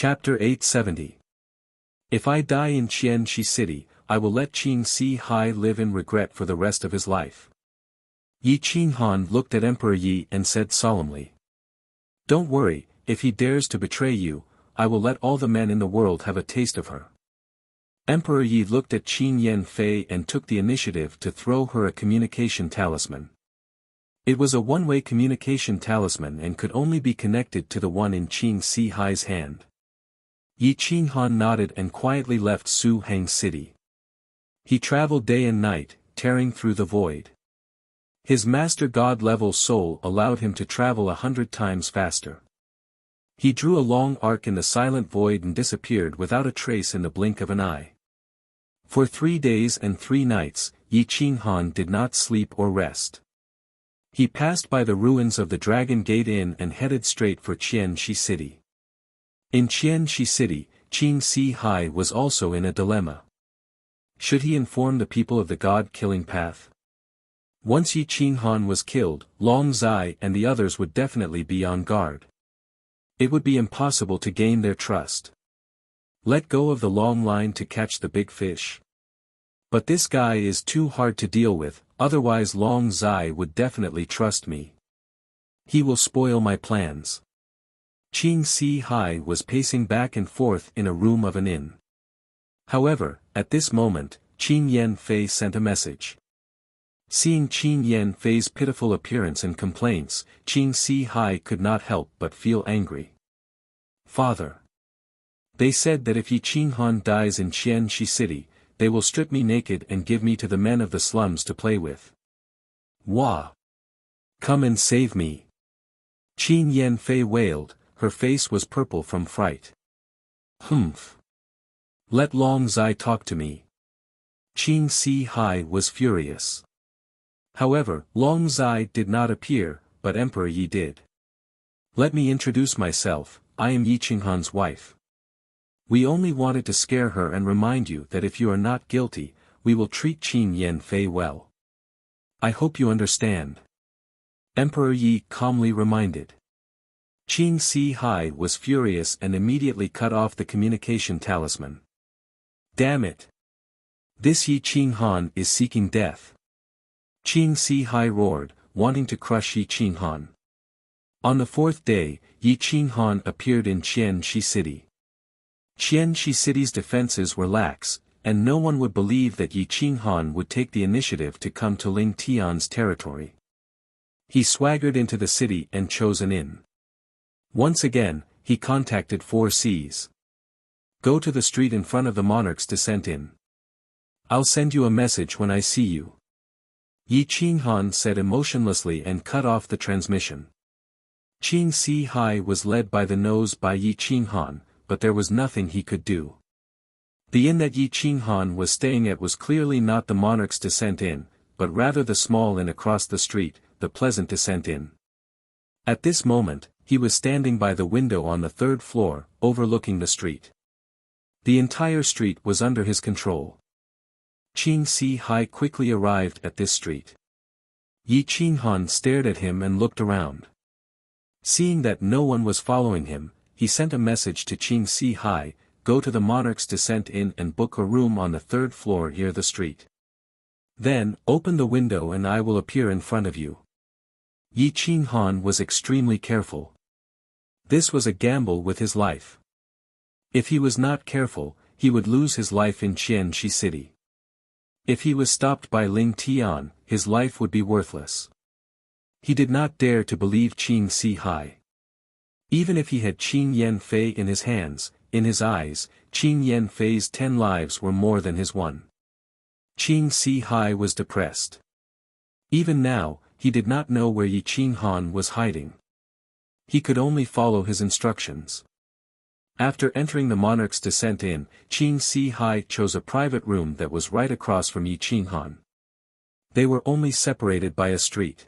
Chapter 870. If I die in Qianxi City, I will let Qin Shi Hai live in regret for the rest of his life. Yi Qinghan looked at Emperor Yi and said solemnly. Don't worry, if he dares to betray you, I will let all the men in the world have a taste of her. Emperor Yi looked at Qin Yanfei and took the initiative to throw her a communication talisman. It was a one-way communication talisman and could only be connected to the one in Qin Shi Hai's hand. Yi Qinghan nodded and quietly left Su Hang City. He traveled day and night, tearing through the void. His master god-level soul allowed him to travel 100 times faster. He drew a long arc in the silent void and disappeared without a trace in the blink of an eye. For 3 days and 3 nights, Yi Qinghan did not sleep or rest. He passed by the ruins of the Dragon Gate Inn and headed straight for Qianxi City. In Qianxi City, Qin Shi Hai was also in a dilemma. Should he inform the people of the god-killing path? Once Yi Qinghan was killed, Long Zai and the others would definitely be on guard. It would be impossible to gain their trust. Let go of the long line to catch the big fish. But this guy is too hard to deal with, otherwise Long Zai would definitely trust me. He will spoil my plans. Qin Shi Hai was pacing back and forth in a room of an inn. However, at this moment, Qin Yanfei sent a message. Seeing Qin Yanfei's pitiful appearance and complaints, Qin Shi Hai could not help but feel angry. Father. They said that if Yi Qinghan dies in Qianxi City, they will strip me naked and give me to the men of the slums to play with. Wah! Come and save me! Qin Yanfei wailed. Her face was purple from fright. Humph! Let Long Zai talk to me. Qin Shi Hai was furious. However, Long Zai did not appear, but Emperor Yi did. Let me introduce myself, I am Yi Qinghan's wife. We only wanted to scare her and remind you that if you are not guilty, we will treat Qin Yanfei well. I hope you understand. Emperor Yi calmly reminded. Qin Shi Hai was furious and immediately cut off the communication talisman. Damn it! This Yi Qinghan is seeking death. Qin Shi Hai roared, wanting to crush Yi Qinghan. On the 4th day, Yi Qinghan appeared in Qianxi City. Qianxi City's defenses were lax, and no one would believe that Yi Qinghan would take the initiative to come to Ling Tian's territory. He swaggered into the city and chose an inn. Once again, he contacted 4 Cs. Go to the street in front of the monarch's descent inn. I'll send you a message when I see you. Yi Qinghan said emotionlessly and cut off the transmission. Qin Shi Hai was led by the nose by Yi Qinghan, but there was nothing he could do. The inn that Yi Qinghan was staying at was clearly not the monarch's descent inn, but rather the small inn across the street, the Pleasant Descent Inn. At this moment, he was standing by the window on the 3rd floor, overlooking the street. The entire street was under his control. Qin Shi Hai quickly arrived at this street. Yi Qinghan stared at him and looked around. Seeing that no one was following him, he sent a message to Qin Shi Hai, go to the monarch's descent inn and book a room on the 3rd floor near the street. Then, open the window and I will appear in front of you. Yi Qinghan was extremely careful. This was a gamble with his life. If he was not careful, he would lose his life in Qianxi City. If he was stopped by Ling Tian, his life would be worthless. He did not dare to believe Qin Shi Hai. Even if he had Qin Yanfei in his hands, in his eyes, Qin Yanfei's 10 lives were more than his 1. Qin Shi Hai was depressed. Even now, he did not know where Yi Qinghan was hiding. He could only follow his instructions. After entering the monarch's descent inn, Qin Shi Hai chose a private room that was right across from Yi Qinghan. They were only separated by a street.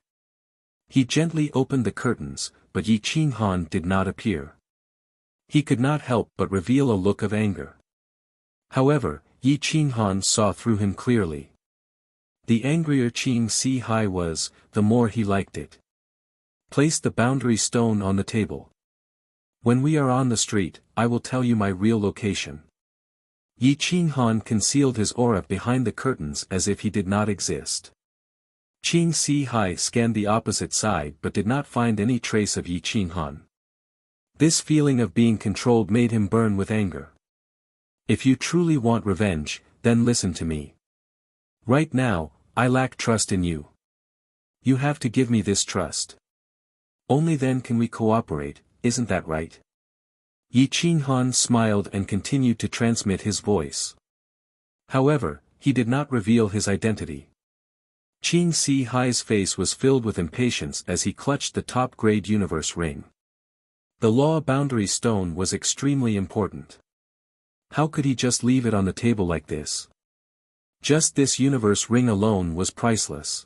He gently opened the curtains, but Yi Qinghan did not appear. He could not help but reveal a look of anger. However, Yi Qinghan saw through him clearly. The angrier Qin Shi Hai was, the more he liked it. Place the boundary stone on the table. When we are on the street, I will tell you my real location. Yi Qinghan concealed his aura behind the curtains as if he did not exist. Qing Si Hai scanned the opposite side but did not find any trace of Yi Qinghan. This feeling of being controlled made him burn with anger. If you truly want revenge, then listen to me. Right now, I lack trust in you. You have to give me this trust. Only then can we cooperate, isn't that right? Yi Qinghan smiled and continued to transmit his voice. However, he did not reveal his identity. Qing Si Hai's face was filled with impatience as he clutched the top-grade universe ring. The law boundary stone was extremely important. How could he just leave it on the table like this? Just this universe ring alone was priceless.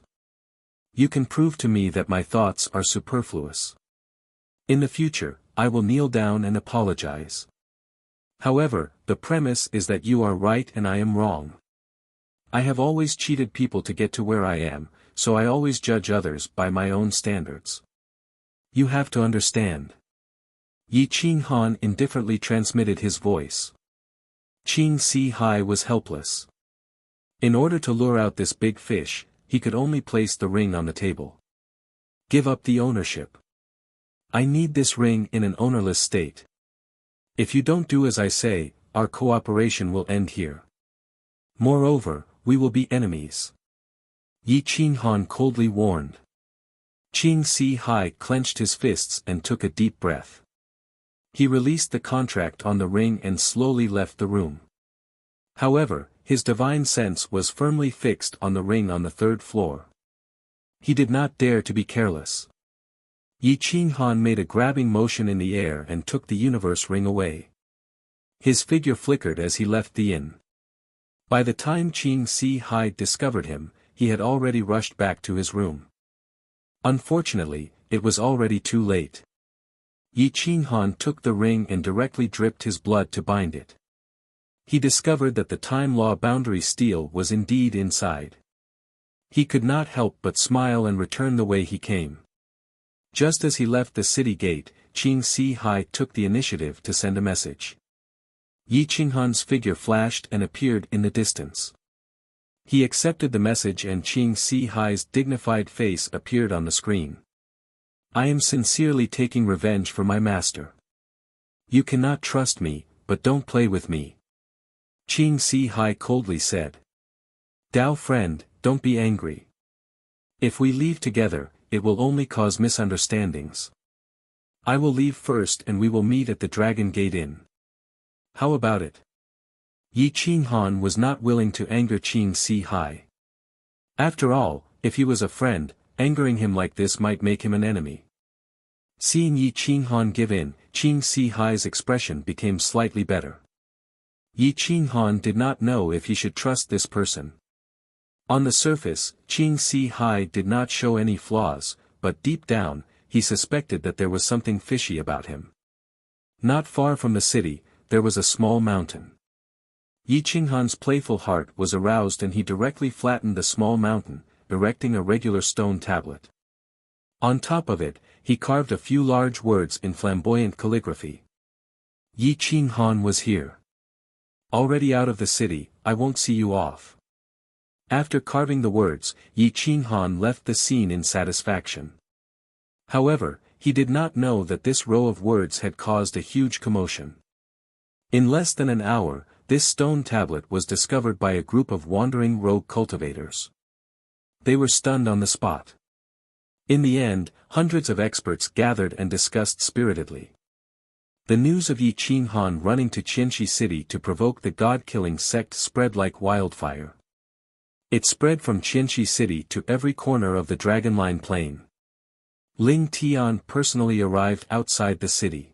You can prove to me that my thoughts are superfluous. In the future, I will kneel down and apologize. However, the premise is that you are right and I am wrong. I have always cheated people to get to where I am, so I always judge others by my own standards. You have to understand. Yi Qinghan indifferently transmitted his voice. Qing Si Hai was helpless. In order to lure out this big fish, he could only place the ring on the table. Give up the ownership. I need this ring in an ownerless state. If you don't do as I say, our cooperation will end here. Moreover, we will be enemies. Yi Qinghan coldly warned. Qing Si Hai clenched his fists and took a deep breath. He released the contract on the ring and slowly left the room. However, his divine sense was firmly fixed on the ring on the third floor. He did not dare to be careless. Yi Qinghan made a grabbing motion in the air and took the universe ring away. His figure flickered as he left the inn. By the time Qing Si Hai discovered him, he had already rushed back to his room. Unfortunately, it was already too late. Yi Qinghan took the ring and directly dripped his blood to bind it. He discovered that the time law boundary steel was indeed inside. He could not help but smile and return the way he came. Just as he left the city gate, Qing Si Hai took the initiative to send a message. Yi Qinghan's figure flashed and appeared in the distance. He accepted the message and Qing Si Hai's dignified face appeared on the screen. I am sincerely taking revenge for my master. You cannot trust me, but don't play with me. Qing Si Hai coldly said. Dao friend, don't be angry. If we leave together, it will only cause misunderstandings. I will leave first and we will meet at the Dragon Gate Inn. How about it? Yi Qinghan was not willing to anger Qing Si Hai. After all, if he was a friend, angering him like this might make him an enemy. Seeing Yi Qinghan give in, Qing Si Hai's expression became slightly better. Yi Qinghan did not know if he should trust this person. On the surface, Qing Si Hai did not show any flaws, but deep down, he suspected that there was something fishy about him. Not far from the city, there was a small mountain. Yi Qinghan's playful heart was aroused and he directly flattened the small mountain, erecting a regular stone tablet. On top of it, he carved a few large words in flamboyant calligraphy. Yi Qinghan was here. Already out of the city, I won't see you off. After carving the words, Yi Qinghan left the scene in satisfaction. However, he did not know that this row of words had caused a huge commotion. In less than an hour, this stone tablet was discovered by a group of wandering rogue cultivators. They were stunned on the spot. In the end, hundreds of experts gathered and discussed spiritedly. The news of Yi Qinghan running to Qianxi City to provoke the god-killing sect spread like wildfire. It spread from Qianxi City to every corner of the Dragonline Plain. Ling Tian personally arrived outside the city.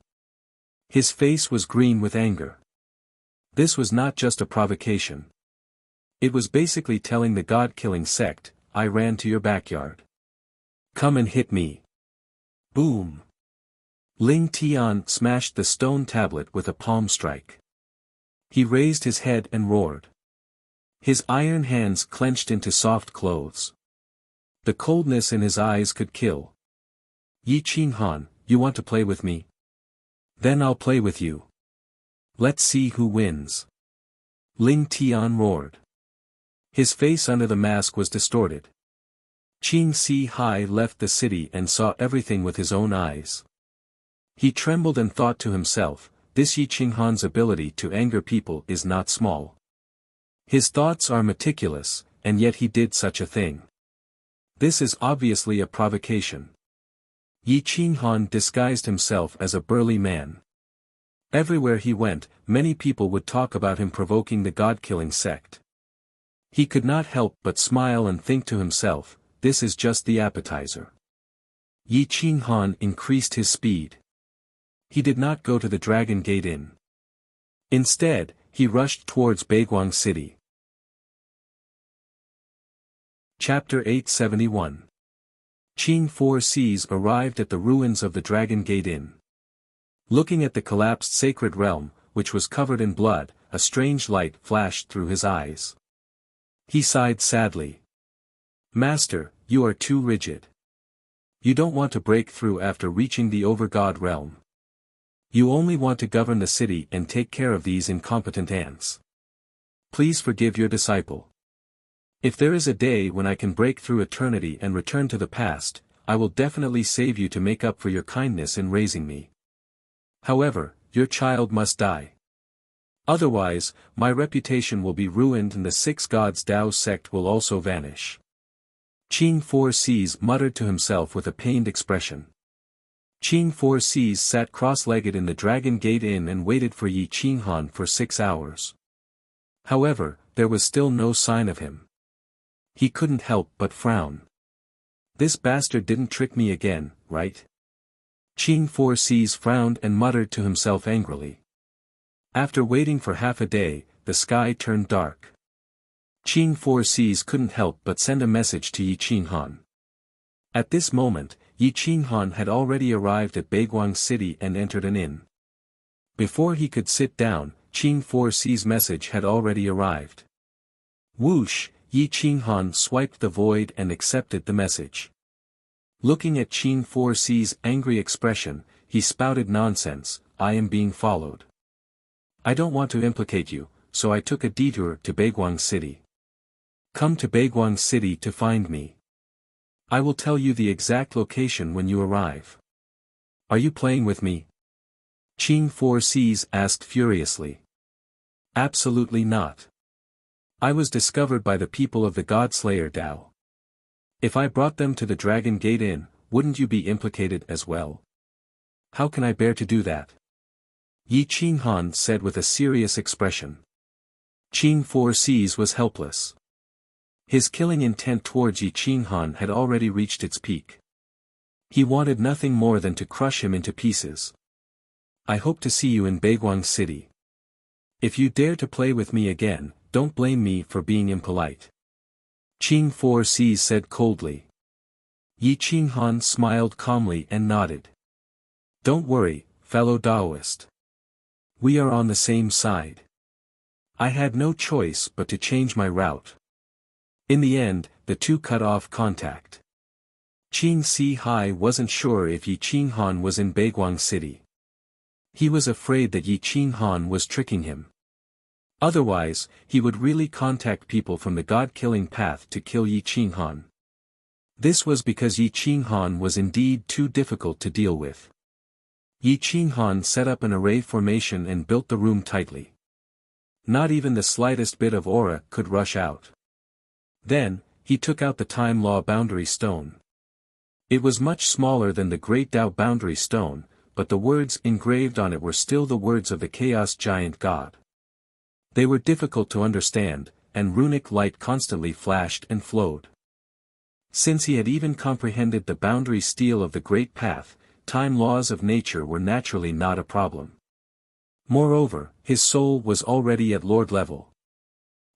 His face was green with anger. This was not just a provocation. It was basically telling the god-killing sect, I ran to your backyard. Come and hit me. Boom. Ling Tian smashed the stone tablet with a palm strike. He raised his head and roared. His iron hands clenched into soft clothes. The coldness in his eyes could kill. Yi Qinghan, you want to play with me? Then I'll play with you. Let's see who wins. Ling Tian roared. His face under the mask was distorted. Qing Si Hai left the city and saw everything with his own eyes. He trembled and thought to himself, this Yi Qinghan's ability to anger people is not small. His thoughts are meticulous, and yet he did such a thing. This is obviously a provocation. Yi Qinghan disguised himself as a burly man. Everywhere he went, many people would talk about him provoking the god-killing sect. He could not help but smile and think to himself, this is just the appetizer. Yi Qinghan increased his speed. He did not go to the Dragon Gate Inn. Instead, he rushed towards Baiguang City. Chapter 871. Qing 4Cs arrived at the ruins of the Dragon Gate Inn. Looking at the collapsed sacred realm, which was covered in blood, a strange light flashed through his eyes. He sighed sadly. Master, you are too rigid. You don't want to break through after reaching the over-god realm. You only want to govern the city and take care of these incompetent ants. Please forgive your disciple. If there is a day when I can break through eternity and return to the past, I will definitely save you to make up for your kindness in raising me. However, your child must die. Otherwise, my reputation will be ruined and the six gods Dao sect will also vanish. Qing 4Cs muttered to himself with a pained expression. Qing 4Cs sat cross-legged in the Dragon Gate Inn and waited for Yi Qinghan for 6 hours. However, there was still no sign of him. He couldn't help but frown. This bastard didn't trick me again, right? Qing 4Cs frowned and muttered to himself angrily. After waiting for half a day, the sky turned dark. Qing 4Cs couldn't help but send a message to Yi Qinghan. At this moment, Yi Qinghan had already arrived at Baiguang City and entered an inn. Before he could sit down, Qing 4C's message had already arrived. Whoosh, Yi Qinghan swiped the void and accepted the message. Looking at Qing 4C's angry expression, he spouted nonsense, I am being followed. I don't want to implicate you, so I took a detour to Baiguang City. Come to Baiguang City to find me. I will tell you the exact location when you arrive. Are you playing with me? Qing 4Cs asked furiously. Absolutely not. I was discovered by the people of the Godslayer Dao. If I brought them to the Dragon Gate Inn, wouldn't you be implicated as well? How can I bear to do that? Yi Qinghan said with a serious expression. Qing 4Cs was helpless. His killing intent towards Yi Qinghan had already reached its peak. He wanted nothing more than to crush him into pieces. I hope to see you in Baiguang City. If you dare to play with me again, don't blame me for being impolite. Qing 4Cs said coldly. Yi Qinghan smiled calmly and nodded. Don't worry, fellow Daoist. We are on the same side. I had no choice but to change my route. In the end, the two cut off contact. Qing Si Hai wasn't sure if Yi Qinghan was in Baiguang City. He was afraid that Yi Qinghan was tricking him. Otherwise, he would really contact people from the god-killing path to kill Yi Qinghan. This was because Yi Qinghan was indeed too difficult to deal with. Yi Qinghan set up an array formation and built the room tightly. Not even the slightest bit of aura could rush out. Then, he took out the Time Law Boundary Stone. It was much smaller than the Great Tao Boundary Stone, but the words engraved on it were still the words of the Chaos Giant God. They were difficult to understand, and runic light constantly flashed and flowed. Since he had even comprehended the boundary steel of the Great Path, time laws of nature were naturally not a problem. Moreover, his soul was already at Lord level.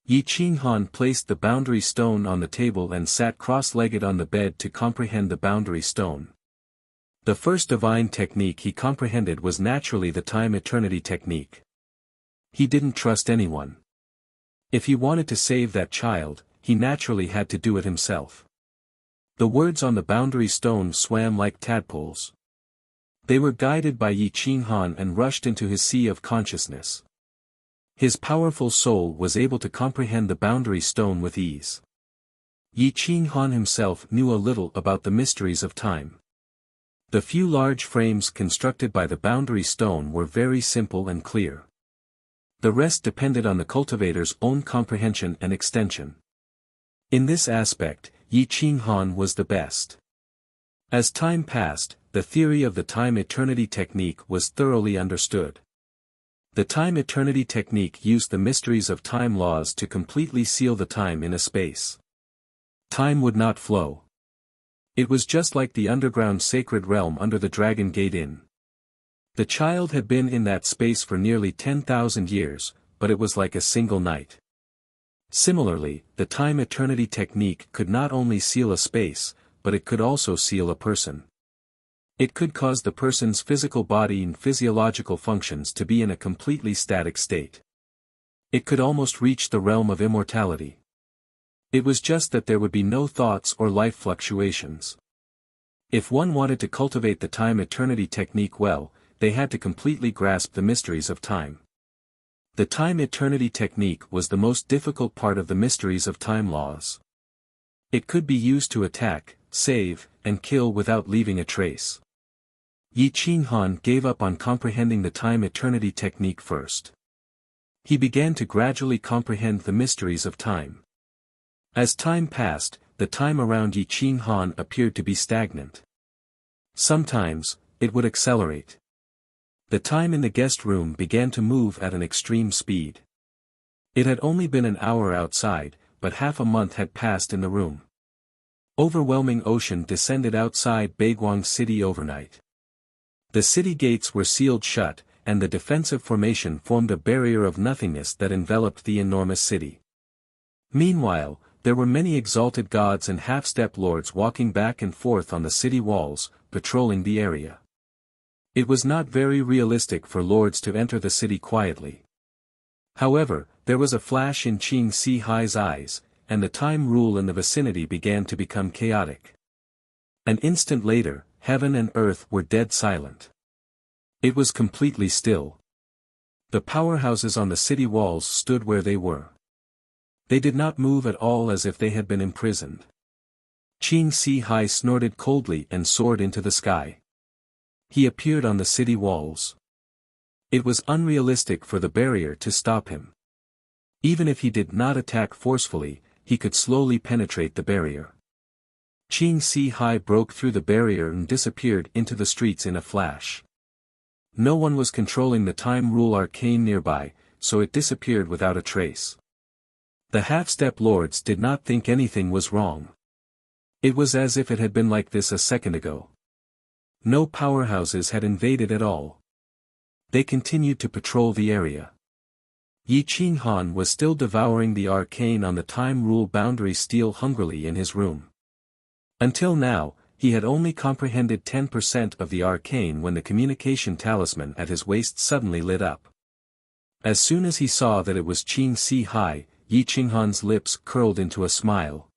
Yi Qinghan placed the boundary stone on the table and sat cross-legged on the bed to comprehend the boundary stone. The first divine technique he comprehended was naturally the time-eternity technique. He didn't trust anyone. If he wanted to save that child, he naturally had to do it himself. The words on the boundary stone swam like tadpoles. They were guided by Yi Qinghan and rushed into his sea of consciousness. His powerful soul was able to comprehend the boundary stone with ease. Yi Qinghan himself knew a little about the mysteries of time. The few large frames constructed by the boundary stone were very simple and clear. The rest depended on the cultivator's own comprehension and extension. In this aspect, Yi Qinghan was the best. As time passed, the theory of the time-eternity technique was thoroughly understood. The time-eternity technique used the mysteries of time laws to completely seal the time in a space. Time would not flow. It was just like the underground sacred realm under the Dragon Gate Inn. The child had been in that space for nearly 10,000 years, but it was like a single night. Similarly, the time-eternity technique could not only seal a space, but it could also seal a person. It could cause the person's physical body and physiological functions to be in a completely static state. It could almost reach the realm of immortality. It was just that there would be no thoughts or life fluctuations. If one wanted to cultivate the time-eternity technique well, they had to completely grasp the mysteries of time. The time-eternity technique was the most difficult part of the mysteries of time laws. It could be used to attack, save, and kill without leaving a trace. Yi Qinghan gave up on comprehending the time-eternity technique first. He began to gradually comprehend the mysteries of time. As time passed, the time around Yi Qinghan appeared to be stagnant. Sometimes, it would accelerate. The time in the guest room began to move at an extreme speed. It had only been an hour outside, but half a month had passed in the room. Overwhelming ocean descended outside Baiguang City overnight. The city gates were sealed shut, and the defensive formation formed a barrier of nothingness that enveloped the enormous city. Meanwhile, there were many exalted gods and half-step lords walking back and forth on the city walls, patrolling the area. It was not very realistic for lords to enter the city quietly. However, there was a flash in Qing Si Hai's eyes, and the time rule in the vicinity began to become chaotic. An instant later, heaven and earth were dead silent. It was completely still. The powerhouses on the city walls stood where they were. They did not move at all, as if they had been imprisoned. Qing Si Hai snorted coldly and soared into the sky. He appeared on the city walls. It was unrealistic for the barrier to stop him. Even if he did not attack forcefully, he could slowly penetrate the barrier. Qing Si Hai broke through the barrier and disappeared into the streets in a flash. No one was controlling the time rule arcane nearby, so it disappeared without a trace. The half-step lords did not think anything was wrong. It was as if it had been like this a second ago. No powerhouses had invaded at all. They continued to patrol the area. Yi Qinghan was still devouring the arcane on the time rule boundary steel hungrily in his room. Until now, he had only comprehended 10% of the arcane when the communication talisman at his waist suddenly lit up. As soon as he saw that it was Qing Si Hai, Yi Qinghan's lips curled into a smile.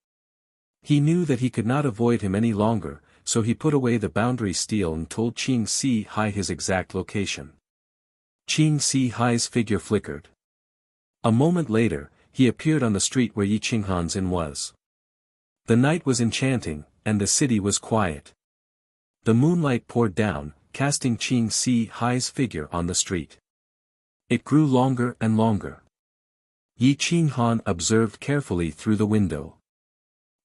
He knew that he could not avoid him any longer, so he put away the boundary steel and told Qing Si Hai his exact location. Qing Si Hai's figure flickered. A moment later, he appeared on the street where Yi Qinghan's inn was. The night was enchanting, and the city was quiet. The moonlight poured down, casting Qing Si Hai's figure on the street. It grew longer and longer. Yi Qinghan observed carefully through the window.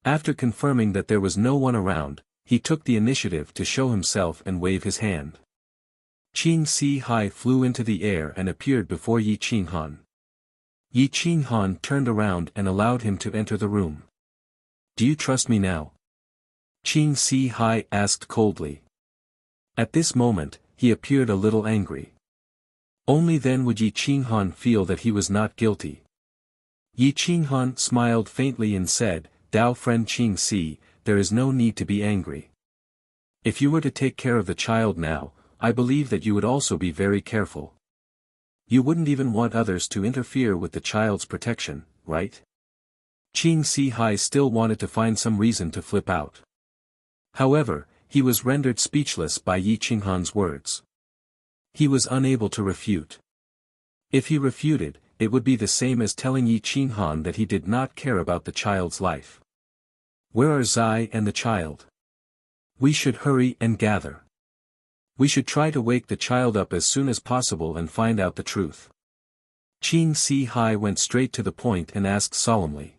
After confirming that there was no one around, he took the initiative to show himself and wave his hand. Qing Si Hai flew into the air and appeared before Yi Qinghan. Yi Qinghan turned around and allowed him to enter the room. "Do you trust me now?" Qing Si Hai asked coldly. At this moment, he appeared a little angry. Only then would Yi Qinghan feel that he was not guilty. Yi Qinghan smiled faintly and said, "Dao friend Qing Si, there is no need to be angry. If you were to take care of the child now, I believe that you would also be very careful. You wouldn't even want others to interfere with the child's protection, right?" Qing Si Hai still wanted to find some reason to flip out. However, He was rendered speechless by Yi Qinghan's words. He was unable to refute. If he refuted, it would be the same as telling Yi Qinghan that he did not care about the child's life. Where are Zai and the child? We should hurry and gather. We should try to wake the child up as soon as possible and find out the truth. Qing Si Hai went straight to the point and asked solemnly.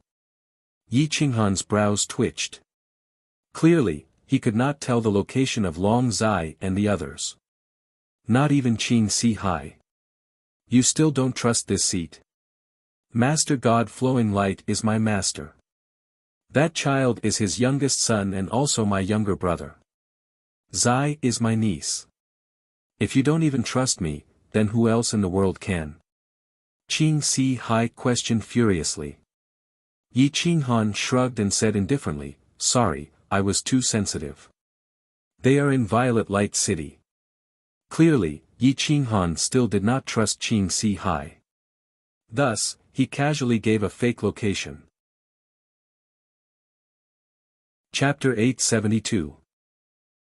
Yi Qinghan's brows twitched. Clearly, he could not tell the location of Long Zai and the others. Not even Qing Si Hai. You still don't trust this seat? Master God Flowing Light is my master. That child is his youngest son and also my younger brother. Zai is my niece. If you don't even trust me, then who else in the world can? Qing Si Hai questioned furiously. Yi Qinghan shrugged and said indifferently, sorry, I was too sensitive. They are in Violet Light City. Clearly, Yi Qinghan still did not trust Qing Si Hai. Thus, he casually gave a fake location. Chapter 872.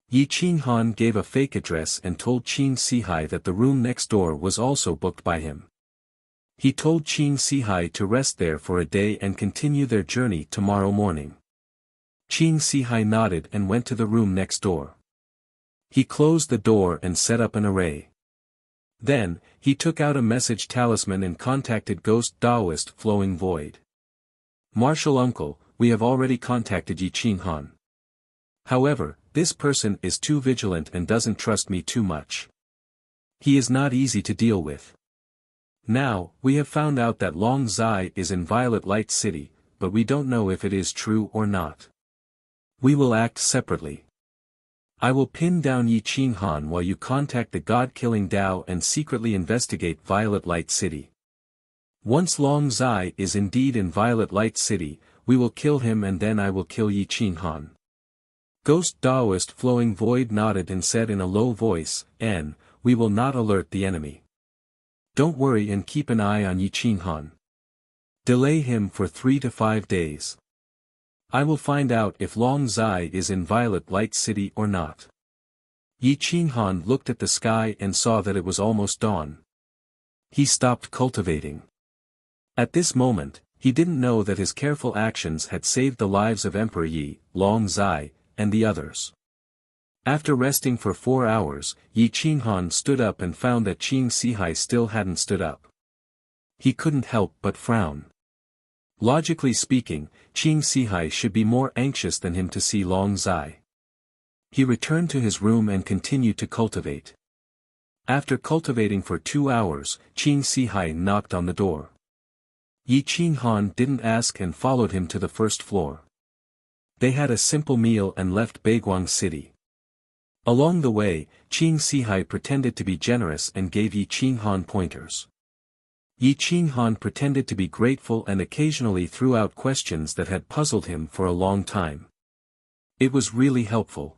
Yi Qinghan gave a fake address and told Qing Si Hai that the room next door was also booked by him. He told Qing Si Hai to rest there for a day and continue their journey tomorrow morning. Qing Si Hai nodded and went to the room next door. He closed the door and set up an array. Then, he took out a message talisman and contacted Ghost Taoist Flowing Void. Martial Uncle, we have already contacted Yi Qinghan. However, this person is too vigilant and doesn't trust me too much. He is not easy to deal with. Now, we have found out that Long Zai is in Violet Light City, but we don't know if it is true or not. We will act separately. I will pin down Yi Qinghan while you contact the God-killing Dao and secretly investigate Violet Light City. Once Long Zai is indeed in Violet Light City, we will kill him and then I will kill Yi Qinghan. Ghost Taoist Flowing Void nodded and said in a low voice, we will not alert the enemy. Don't worry and keep an eye on Yi Qinghan. Delay him for 3 to 5 days. I will find out if Long Zai is in Violet Light City or not. Yi Qinghan looked at the sky and saw that it was almost dawn. He stopped cultivating. At this moment, he didn't know that his careful actions had saved the lives of Emperor Yi, Long Zai, and the others. After resting for 4 hours, Yi Qinghan stood up and found that Qing Si Hai still hadn't stood up. He couldn't help but frown. Logically speaking, Qing Si Hai should be more anxious than him to see Long Zai. He returned to his room and continued to cultivate. After cultivating for 2 hours, Qing Si Hai knocked on the door. Yi Qinghan didn't ask and followed him to the first floor. They had a simple meal and left Baiguang City. Along the way, Qing Si Hai pretended to be generous and gave Yi Qinghan pointers. Yi Qinghan pretended to be grateful and occasionally threw out questions that had puzzled him for a long time. It was really helpful.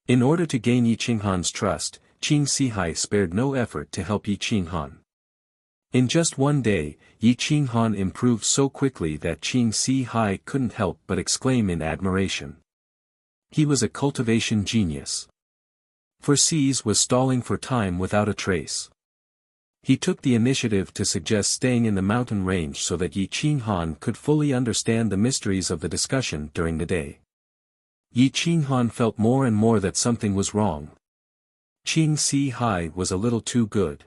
In order to gain Yi Qinghan's trust, Qing Si Hai spared no effort to help Yi Qinghan. In just 1 day, Yi Qinghan improved so quickly that Qing Si Hai couldn't help but exclaim in admiration. He was a cultivation genius. For Cs was stalling for time without a trace. He took the initiative to suggest staying in the mountain range so that Yi Qinghan could fully understand the mysteries of the discussion during the day. Yi Qinghan felt more and more that something was wrong. Qing Si Hai was a little too good.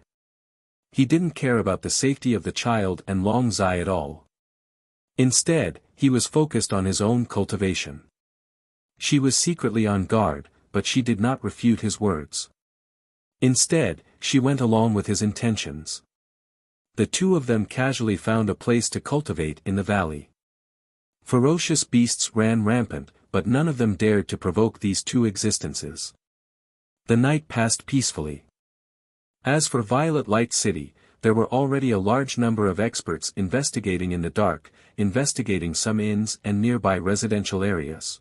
He didn't care about the safety of the child and Long Zai at all. Instead, he was focused on his own cultivation. She was secretly on guard, but she did not refute his words. Instead, she went along with his intentions. The two of them casually found a place to cultivate in the valley. Ferocious beasts ran rampant, but none of them dared to provoke these two existences. The night passed peacefully. As for Violet Light City, there were already a large number of experts investigating in the dark, investigating some inns and nearby residential areas.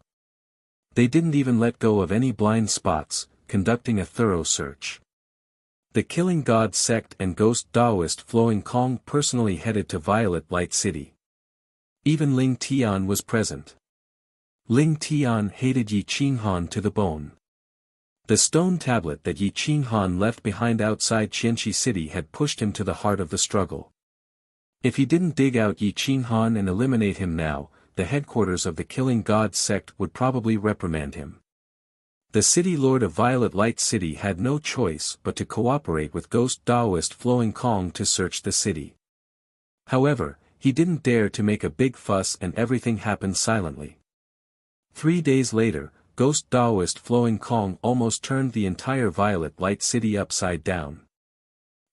They didn't even let go of any blind spots, conducting a thorough search. The Killing God sect and Ghost Taoist Flowing Kong personally headed to Violet Light City. Even Ling Tian was present. Ling Tian hated Yi Qinghan to the bone. The stone tablet that Yi Qinghan left behind outside Qianxi City had pushed him to the heart of the struggle. If he didn't dig out Yi Qinghan and eliminate him now, the headquarters of the Killing God sect would probably reprimand him. The city lord of Violet Light City had no choice but to cooperate with Ghost Daoist Flowing Kong to search the city. However, he didn't dare to make a big fuss and everything happened silently. 3 days later, Ghost Daoist Flowing Kong almost turned the entire Violet Light City upside down.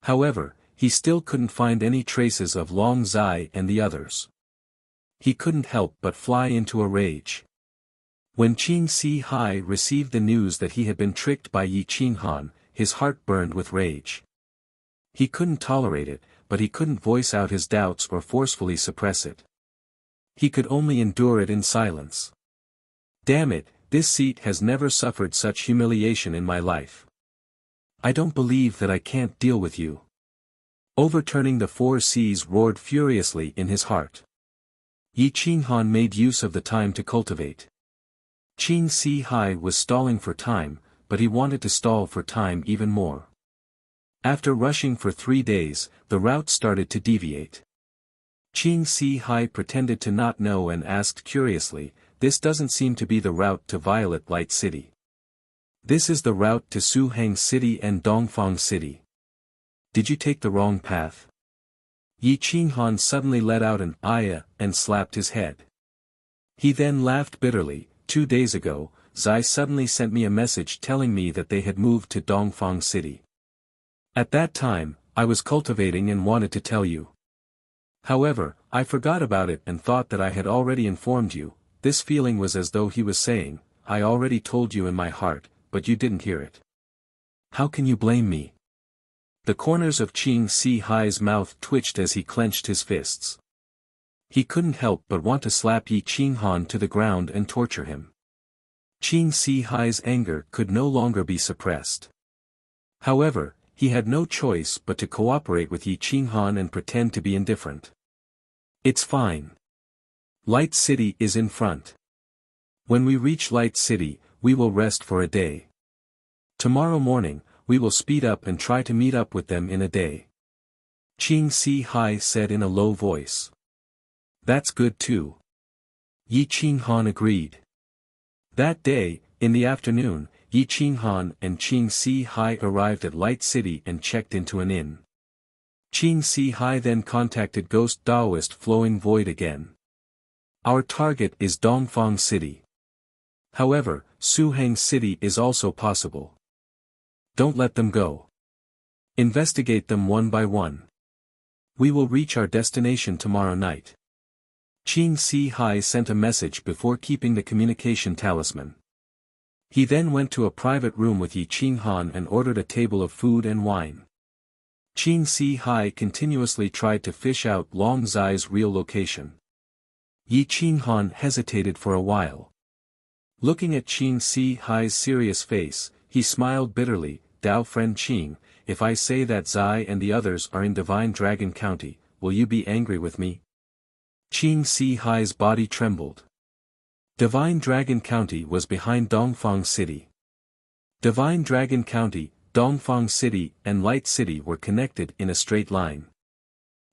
However, he still couldn't find any traces of Long Zai and the others. He couldn't help but fly into a rage. When Qing Si Hai received the news that he had been tricked by Yi Qinghan, his heart burned with rage. He couldn't tolerate it, but he couldn't voice out his doubts or forcefully suppress it. He could only endure it in silence. Damn it, this seat has never suffered such humiliation in my life. I don't believe that I can't deal with you. Overturning the 4 Cs roared furiously in his heart. Yi Qinghan made use of the time to cultivate. Qing Si Hai was stalling for time, but he wanted to stall for time even more. After rushing for 3 days, the route started to deviate. Qing Si Hai pretended to not know and asked curiously, "This doesn't seem to be the route to Violet Light City. This is the route to Suhang City and Dongfang City. Did you take the wrong path?" Yi Qinghan suddenly let out an "Aya" and slapped his head. He then laughed bitterly. 2 days ago, Zai suddenly sent me a message telling me that they had moved to Dongfang City. At that time, I was cultivating and wanted to tell you. However, I forgot about it and thought that I had already informed you. This feeling was as though he was saying, "I already told you in my heart, but you didn't hear it. How can you blame me?" The corners of Qing Si Hai's mouth twitched as he clenched his fists. He couldn't help but want to slap Yi Qinghan to the ground and torture him. Qing Si Hai's anger could no longer be suppressed. However, he had no choice but to cooperate with Yi Qinghan and pretend to be indifferent. "It's fine. Light City is in front. When we reach Light City, we will rest for a day. Tomorrow morning, we will speed up and try to meet up with them in a day," Qing Si Hai said in a low voice. "That's good too." Yi Qinghan agreed. That day, in the afternoon, Yi Qinghan and Qing Si Hai arrived at Light City and checked into an inn. Qing Si Hai then contacted Ghost Daoist Flowing Void again. "Our target is Dongfang City. However, Suhang City is also possible. Don't let them go. Investigate them one by one. We will reach our destination tomorrow night." Qing Si Hai sent a message before keeping the communication talisman. He then went to a private room with Yi Qinghan and ordered a table of food and wine. Qing Si Hai continuously tried to fish out Long Zai's real location. Yi Qinghan hesitated for a while. Looking at Qing Si Hai's serious face, he smiled bitterly. "Dao friend Qing, if I say that Zai and the others are in Divine Dragon County, will you be angry with me?" Qing Si Hai's body trembled. Divine Dragon County was behind Dongfang City. Divine Dragon County, Dongfang City and Light City were connected in a straight line.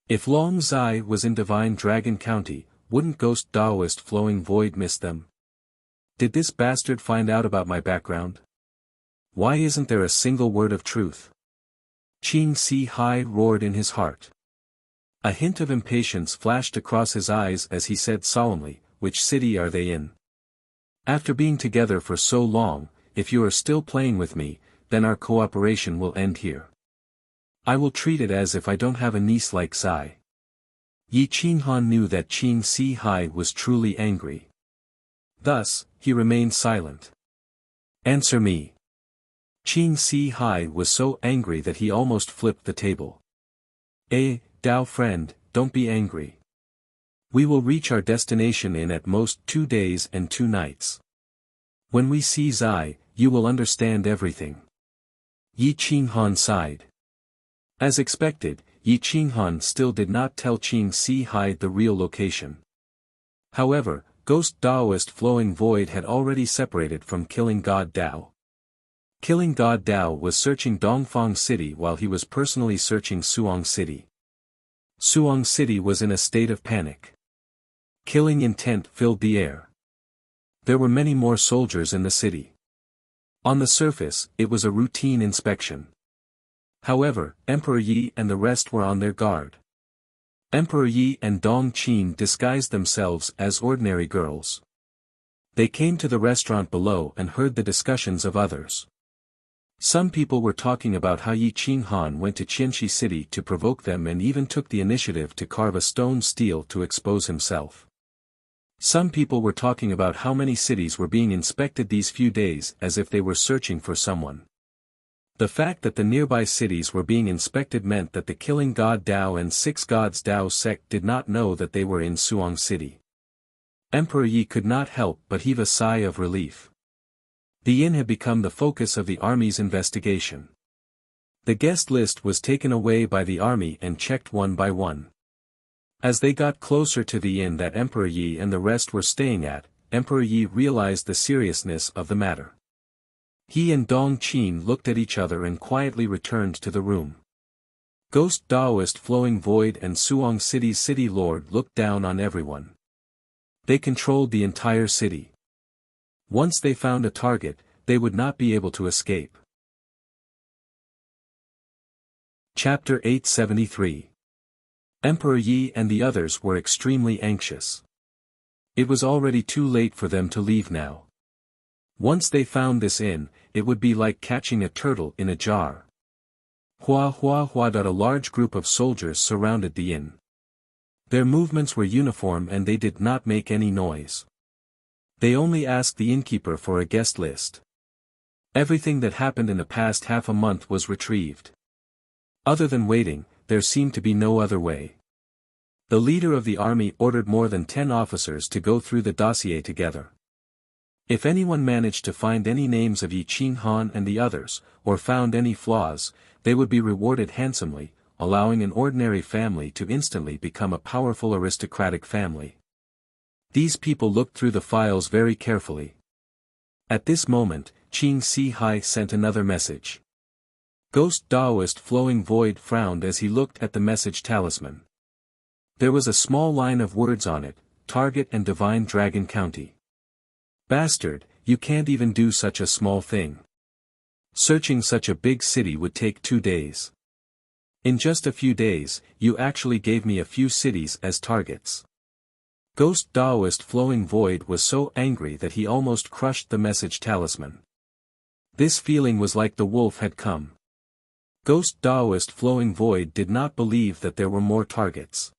If Long Zai was in Divine Dragon County, wouldn't Ghost Daoist Flowing Void miss them? Did this bastard find out about my background? Why isn't there a single word of truth? Qing Si Hai roared in his heart. A hint of impatience flashed across his eyes as he said solemnly, "Which city are they in? After being together for so long, if you are still playing with me, then our cooperation will end here. I will treat it as if I don't have a niece like Zai." Yi Qinghan knew that Qing Si Hai was truly angry. Thus, he remained silent. "Answer me." Qing Si Hai was so angry that he almost flipped the table. Dao friend, don't be angry. We will reach our destination in at most 2 days and 2 nights. When we see Zai, you will understand everything." Yi Qinghan sighed. As expected, Yi Qinghan still did not tell Qing Si Hai the real location. However, Ghost Daoist Flowing Void had already separated from Killing God Dao. Killing God Dao was searching Dongfang City while he was personally searching Suong City. Suong City was in a state of panic. Killing intent filled the air. There were many more soldiers in the city. On the surface, it was a routine inspection. However, Emperor Yi and the rest were on their guard. Emperor Yi and Dong Qin disguised themselves as ordinary girls. They came to the restaurant below and heard the discussions of others. Some people were talking about how Yi Qinghan went to Qianxi City to provoke them and even took the initiative to carve a stone stele to expose himself. Some people were talking about how many cities were being inspected these few days as if they were searching for someone. The fact that the nearby cities were being inspected meant that the Killing God Dao and Six Gods Dao sect did not know that they were in Suong City. Emperor Yi could not help but heave a sigh of relief. The inn had become the focus of the army's investigation. The guest list was taken away by the army and checked one by one. As they got closer to the inn that Emperor Yi and the rest were staying at, Emperor Yi realized the seriousness of the matter. He and Dong Qin looked at each other and quietly returned to the room. Ghost Daoist Flowing Void and Suong City's city lord looked down on everyone. They controlled the entire city. Once they found a target, they would not be able to escape. Chapter 873. Emperor Yi and the others were extremely anxious. It was already too late for them to leave now. Once they found this inn, it would be like catching a turtle in a jar. Hua hua hua. A large group of soldiers surrounded the inn. Their movements were uniform and they did not make any noise. They only asked the innkeeper for a guest list. Everything that happened in the past half a month was retrieved. Other than waiting, there seemed to be no other way. The leader of the army ordered more than 10 officers to go through the dossier together. If anyone managed to find any names of Yi Qinghan and the others, or found any flaws, they would be rewarded handsomely, allowing an ordinary family to instantly become a powerful aristocratic family. These people looked through the files very carefully. At this moment, Qing Si Hai sent another message. Ghost Daoist Flowing Void frowned as he looked at the message talisman. There was a small line of words on it, Target and Divine Dragon County. Bastard, you can't even do such a small thing. Searching such a big city would take 2 days. In just a few days, you actually gave me a few cities as targets. Ghost Daoist Flowing Void was so angry that he almost crushed the message talisman. This feeling was like the wolf had come. Ghost Daoist Flowing Void did not believe that there were more targets.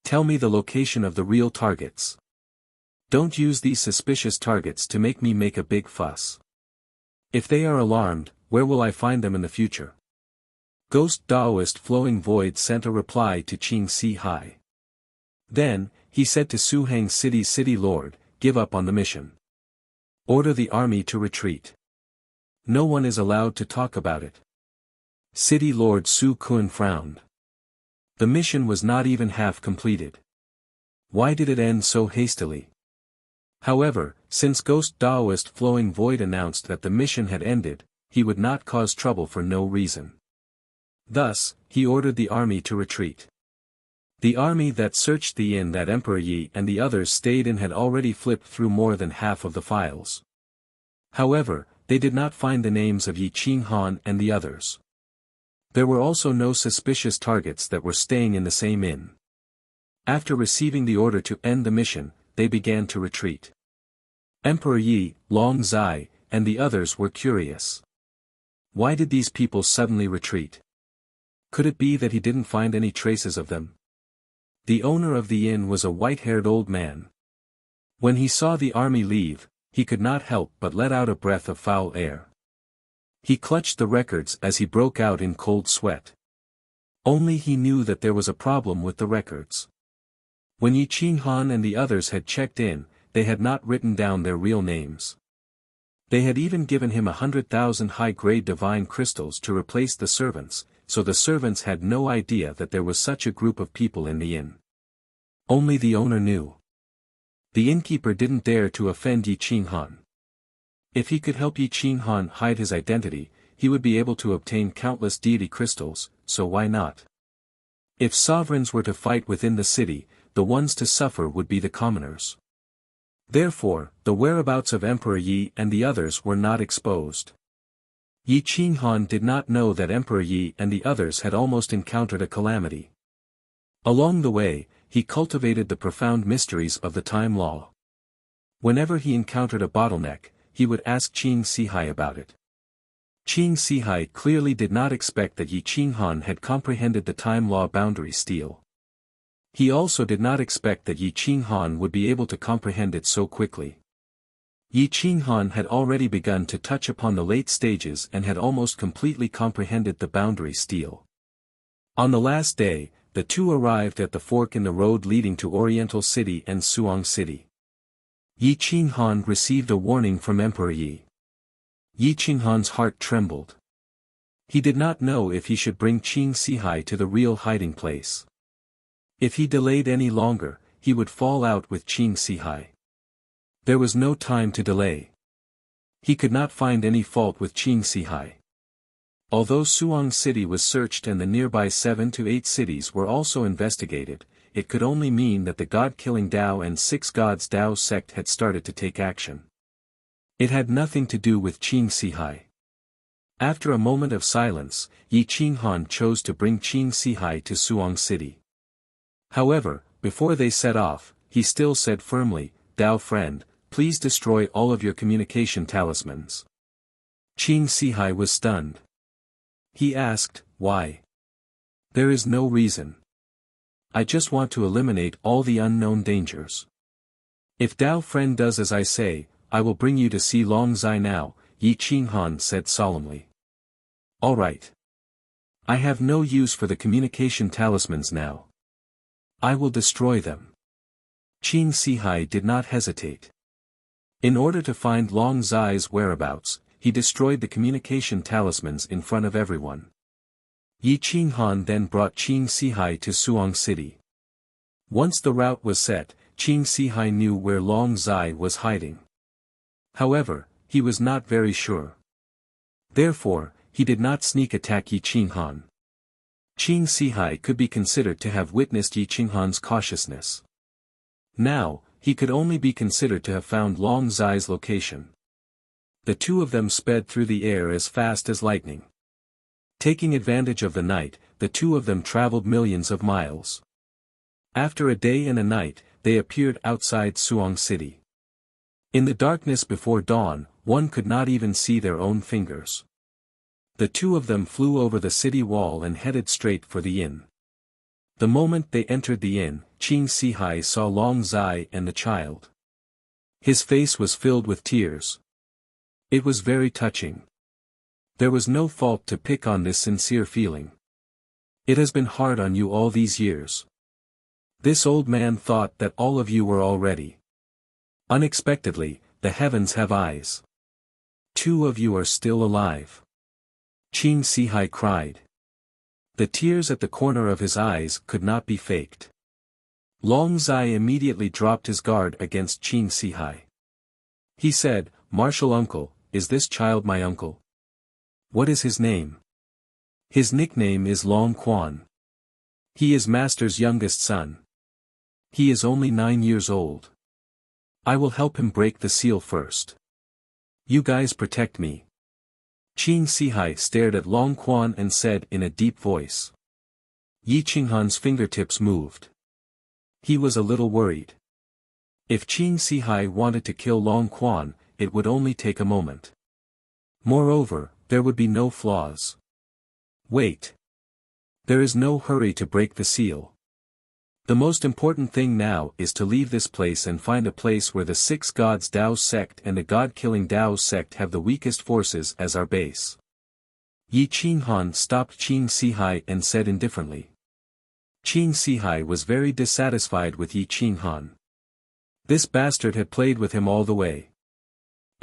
Tell me the location of the real targets. Don't use these suspicious targets to make me make a big fuss. If they are alarmed, where will I find them in the future? Ghost Daoist Flowing Void sent a reply to Qing Si Hai. Then, he said to Suhang City's city lord, give up on the mission. Order the army to retreat. No one is allowed to talk about it. City Lord Su Kun frowned. The mission was not even half completed. Why did it end so hastily? However, since Ghost Daoist Flowing Void announced that the mission had ended, he would not cause trouble for no reason. Thus, he ordered the army to retreat. The army that searched the inn that Emperor Yi and the others stayed in had already flipped through more than half of the files. However, they did not find the names of Yi Qinghan and the others. There were also no suspicious targets that were staying in the same inn. After receiving the order to end the mission, they began to retreat. Emperor Yi, Long Zai, and the others were curious. Why did these people suddenly retreat? Could it be that he didn't find any traces of them? The owner of the inn was a white-haired old man. When he saw the army leave, he could not help but let out a breath of foul air. He clutched the records as he broke out in cold sweat. Only he knew that there was a problem with the records. When Yi Qinghan and the others had checked in, they had not written down their real names. They had even given him 100,000 high-grade divine crystals to replace the servants, so the servants had no idea that there was such a group of people in the inn. Only the owner knew. The innkeeper didn't dare to offend Yi Qinghan. If he could help Yi Qing Han hide his identity, he would be able to obtain countless deity crystals, so why not? If sovereigns were to fight within the city, the ones to suffer would be the commoners. Therefore, the whereabouts of Emperor Yi and the others were not exposed. Yi Qing Han did not know that Emperor Yi and the others had almost encountered a calamity. Along the way, he cultivated the profound mysteries of the time law. Whenever he encountered a bottleneck, he would ask Qing Sihai about it. Qing Sihai clearly did not expect that Yi Qing Han had comprehended the time law boundary steel. He also did not expect that Yi Qing Han would be able to comprehend it so quickly. Yi Qing Han had already begun to touch upon the late stages and had almost completely comprehended the boundary steel. On the last day, the two arrived at the fork in the road leading to Oriental City and Suong City. Yi Qing Han received a warning from Emperor Yi. Yi Qing Han's heart trembled. He did not know if he should bring Qing Sihai to the real hiding place. If he delayed any longer, he would fall out with Qing Sihai. There was no time to delay. He could not find any fault with Qing Sihai. Although Suong City was searched and the nearby 7 to 8 cities were also investigated, it could only mean that the God-killing Dao and Six Gods Dao sect had started to take action. It had nothing to do with Qing Sihai. After a moment of silence, Yi Qing Han chose to bring Qing Sihai to Suong City. However, before they set off, he still said firmly, "Dao friend, please destroy all of your communication talismans." Qing Sihai was stunned. He asked, "Why?" "There is no reason. I just want to eliminate all the unknown dangers. If Dao friend does as I say, I will bring you to see Long Zai now," Yi Qing Han said solemnly. "All right. I have no use for the communication talismans now. I will destroy them." Qing Sihai did not hesitate. In order to find Long Zai's whereabouts, he destroyed the communication talismans in front of everyone. Yi Qing Han then brought Qing Sihai to Suong City. Once the route was set, Qing Sihai knew where Long Zai was hiding. However, he was not very sure. Therefore, he did not sneak attack Yi Qing Han. Qing Sihai could be considered to have witnessed Yi Qing Han's cautiousness. Now, he could only be considered to have found Long Zai's location. The two of them sped through the air as fast as lightning. Taking advantage of the night, the two of them traveled millions of miles. After a day and a night, they appeared outside Suong City. In the darkness before dawn, one could not even see their own fingers. The two of them flew over the city wall and headed straight for the inn. The moment they entered the inn, Qing Sihai saw Long Zai and the child. His face was filled with tears. It was very touching. There was no fault to pick on this sincere feeling. "It has been hard on you all these years. This old man thought that all of you were already. Unexpectedly, the heavens have eyes. 2 of you are still alive." Qing Sihai cried. The tears at the corner of his eyes could not be faked. Long Zai immediately dropped his guard against Qing Sihai. He said, "Martial uncle, is this child my uncle? What is his name?" "His nickname is Long Quan. He is master's youngest son. He is only 9 years old. I will help him break the seal first. You guys protect me." Qing Sihai stared at Long Quan and said in a deep voice. Yi Qing Han's fingertips moved. He was a little worried. If Qing Sihai wanted to kill Long Quan, it would only take a moment. Moreover, there would be no flaws. Wait. There is no hurry to break the seal. The most important thing now is to leave this place and find a place where the Six Gods Dao sect and the God-killing Dao sect have the weakest forces as our base. Yi Qing Han stopped Qing Sihai and said indifferently. Qing Sihai was very dissatisfied with Yi Qing Han. This bastard had played with him all the way.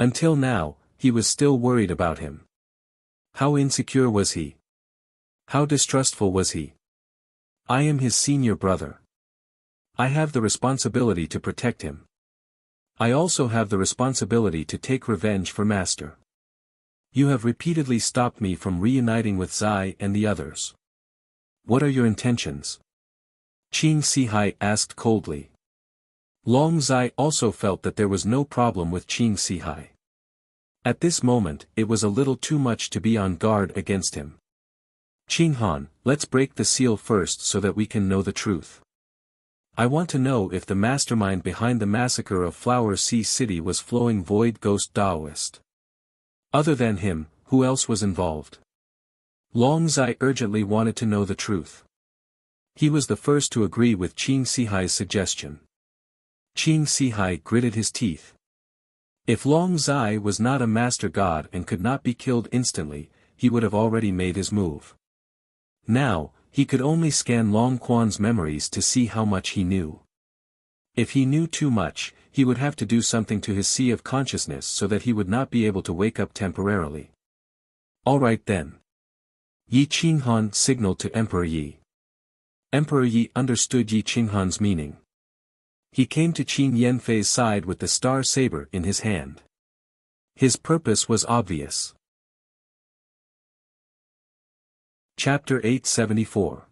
Until now, he was still worried about him. How insecure was he? How distrustful was he? I am his senior brother. I have the responsibility to protect him. I also have the responsibility to take revenge for Master. You have repeatedly stopped me from reuniting with Zai and the others. What are your intentions? Qing Sihai asked coldly. Long Zai also felt that there was no problem with Qing Sihai. At this moment, it was a little too much to be on guard against him. Qing Han, let's break the seal first so that we can know the truth. I want to know if the mastermind behind the massacre of Flower Sea City was Flowing Void Ghost Daoist. Other than him, who else was involved? Long Zai urgently wanted to know the truth. He was the first to agree with Qing Sihai's suggestion. Qing Sihai gritted his teeth. If Long Zai was not a master god and could not be killed instantly, he would have already made his move. Now, he could only scan Long Quan's memories to see how much he knew. If he knew too much, he would have to do something to his sea of consciousness so that he would not be able to wake up temporarily. Alright then. Yi Qinghan signaled to Emperor Yi. Emperor Yi understood Yi Qinghan's meaning. He came to Qin Yanfei's side with the star saber in his hand. His purpose was obvious. Chapter 874.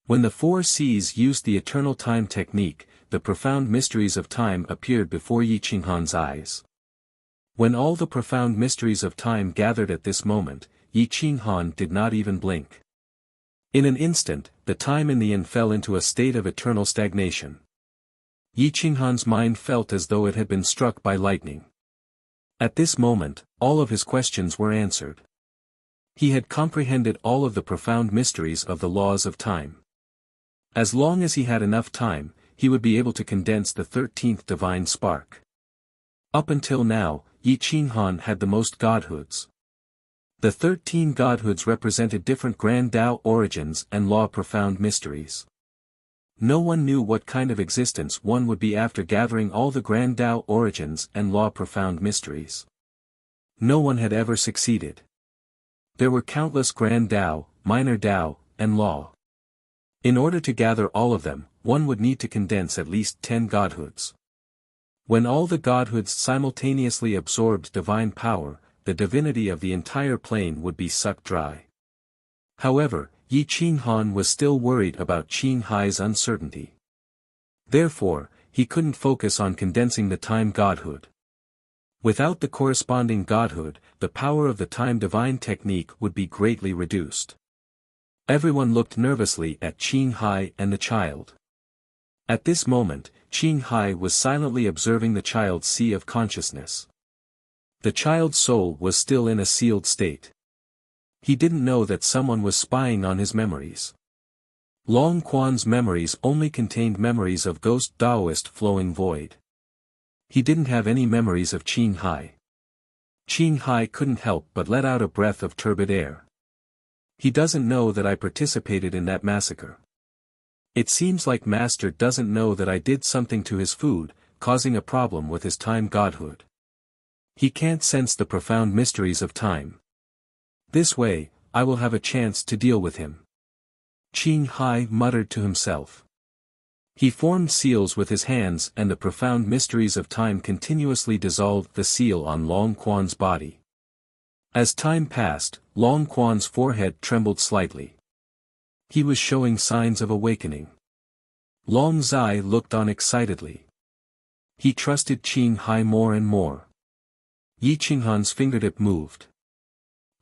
When the four Cs used the eternal time technique, the profound mysteries of time appeared before Yi Qinghan's eyes. When all the profound mysteries of time gathered at this moment, Yi Qinghan did not even blink. In an instant, the time in the inn fell into a state of eternal stagnation. Yi Qinghan's mind felt as though it had been struck by lightning. At this moment, all of his questions were answered. He had comprehended all of the profound mysteries of the laws of time. As long as he had enough time, he would be able to condense the 13th divine spark. Up until now, Yi Qinghan had the most godhoods. The 13 godhoods represented different grand Tao origins and law profound mysteries. No one knew what kind of existence one would be after gathering all the grand Tao origins and law profound mysteries. No one had ever succeeded. There were countless grand Tao, minor Tao, and law. In order to gather all of them, one would need to condense at least 10 godhoods. When all the godhoods simultaneously absorbed divine power, the divinity of the entire plane would be sucked dry. However, Yi Qinghan was still worried about Qing Hai's uncertainty. Therefore, he couldn't focus on condensing the time godhood. Without the corresponding godhood, the power of the time divine technique would be greatly reduced. Everyone looked nervously at Qing Hai and the child. At this moment, Qing Hai was silently observing the child's sea of consciousness. The child's soul was still in a sealed state. He didn't know that someone was spying on his memories. Long Quan's memories only contained memories of Ghost Daoist Flowing Void. He didn't have any memories of Qing Hai. Qing Hai couldn't help but let out a breath of turbid air. He doesn't know that I participated in that massacre. It seems like Master doesn't know that I did something to his food, causing a problem with his time godhood. He can't sense the profound mysteries of time. This way, I will have a chance to deal with him. Qing Hai muttered to himself. He formed seals with his hands and the profound mysteries of time continuously dissolved the seal on Long Quan's body. As time passed, Long Quan's forehead trembled slightly. He was showing signs of awakening. Long Zai looked on excitedly. He trusted Qing Hai more and more. Yi Qinghan's fingertip moved.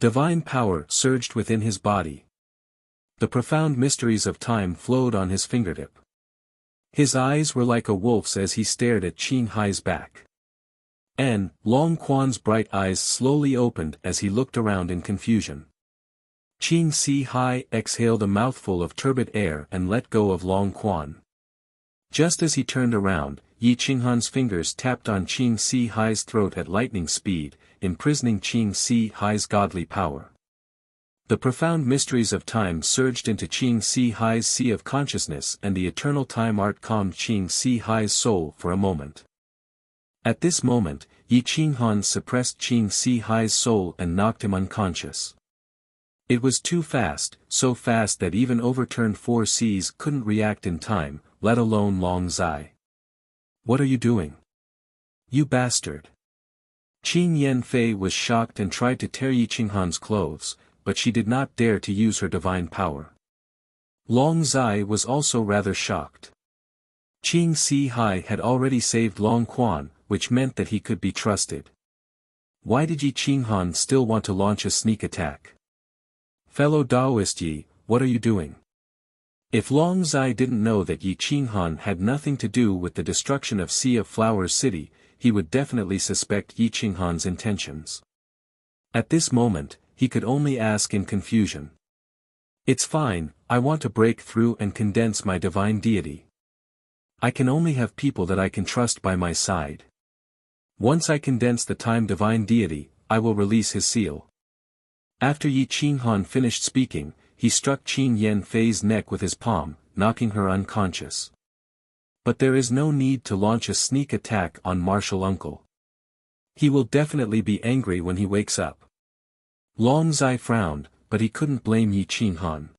Divine power surged within his body. The profound mysteries of time flowed on his fingertip. His eyes were like a wolf's as he stared at Qing Hai's back. Long Quan's bright eyes slowly opened as he looked around in confusion. Qing Sihai exhaled a mouthful of turbid air and let go of Long Quan. Just as he turned around, Yi Qinghan's fingers tapped on Qing Sihai's throat at lightning speed, imprisoning Qing Sihai's godly power. The profound mysteries of time surged into Qing Sihai's sea of consciousness and the eternal time art calmed Qing Sihai's soul for a moment. At this moment, Yi Qinghan suppressed Qing Sihai's soul and knocked him unconscious. It was too fast, so fast that even overturned 4 Cs couldn't react in time, let alone Long Zai. What are you doing? You bastard! Qin Yanfei was shocked and tried to tear Yi Qinghan's clothes, but she did not dare to use her divine power. Long Zai was also rather shocked. Qing Si Hai had already saved Long Quan, which meant that he could be trusted. Why did Yi Qinghan still want to launch a sneak attack? Fellow Daoist Yi, what are you doing? If Long Zai didn't know that Yi Qinghan had nothing to do with the destruction of Sea of Flowers City, he would definitely suspect Yi Qinghan's intentions. At this moment, he could only ask in confusion. It's fine, I want to break through and condense my divine deity. I can only have people that I can trust by my side. Once I condense the time divine deity, I will release his seal. After Yi Qinghan finished speaking, he struck Qin Yanfei's neck with his palm, knocking her unconscious. But there is no need to launch a sneak attack on Martial Uncle. He will definitely be angry when he wakes up. Long Zai frowned, but he couldn't blame Yi Qinghan.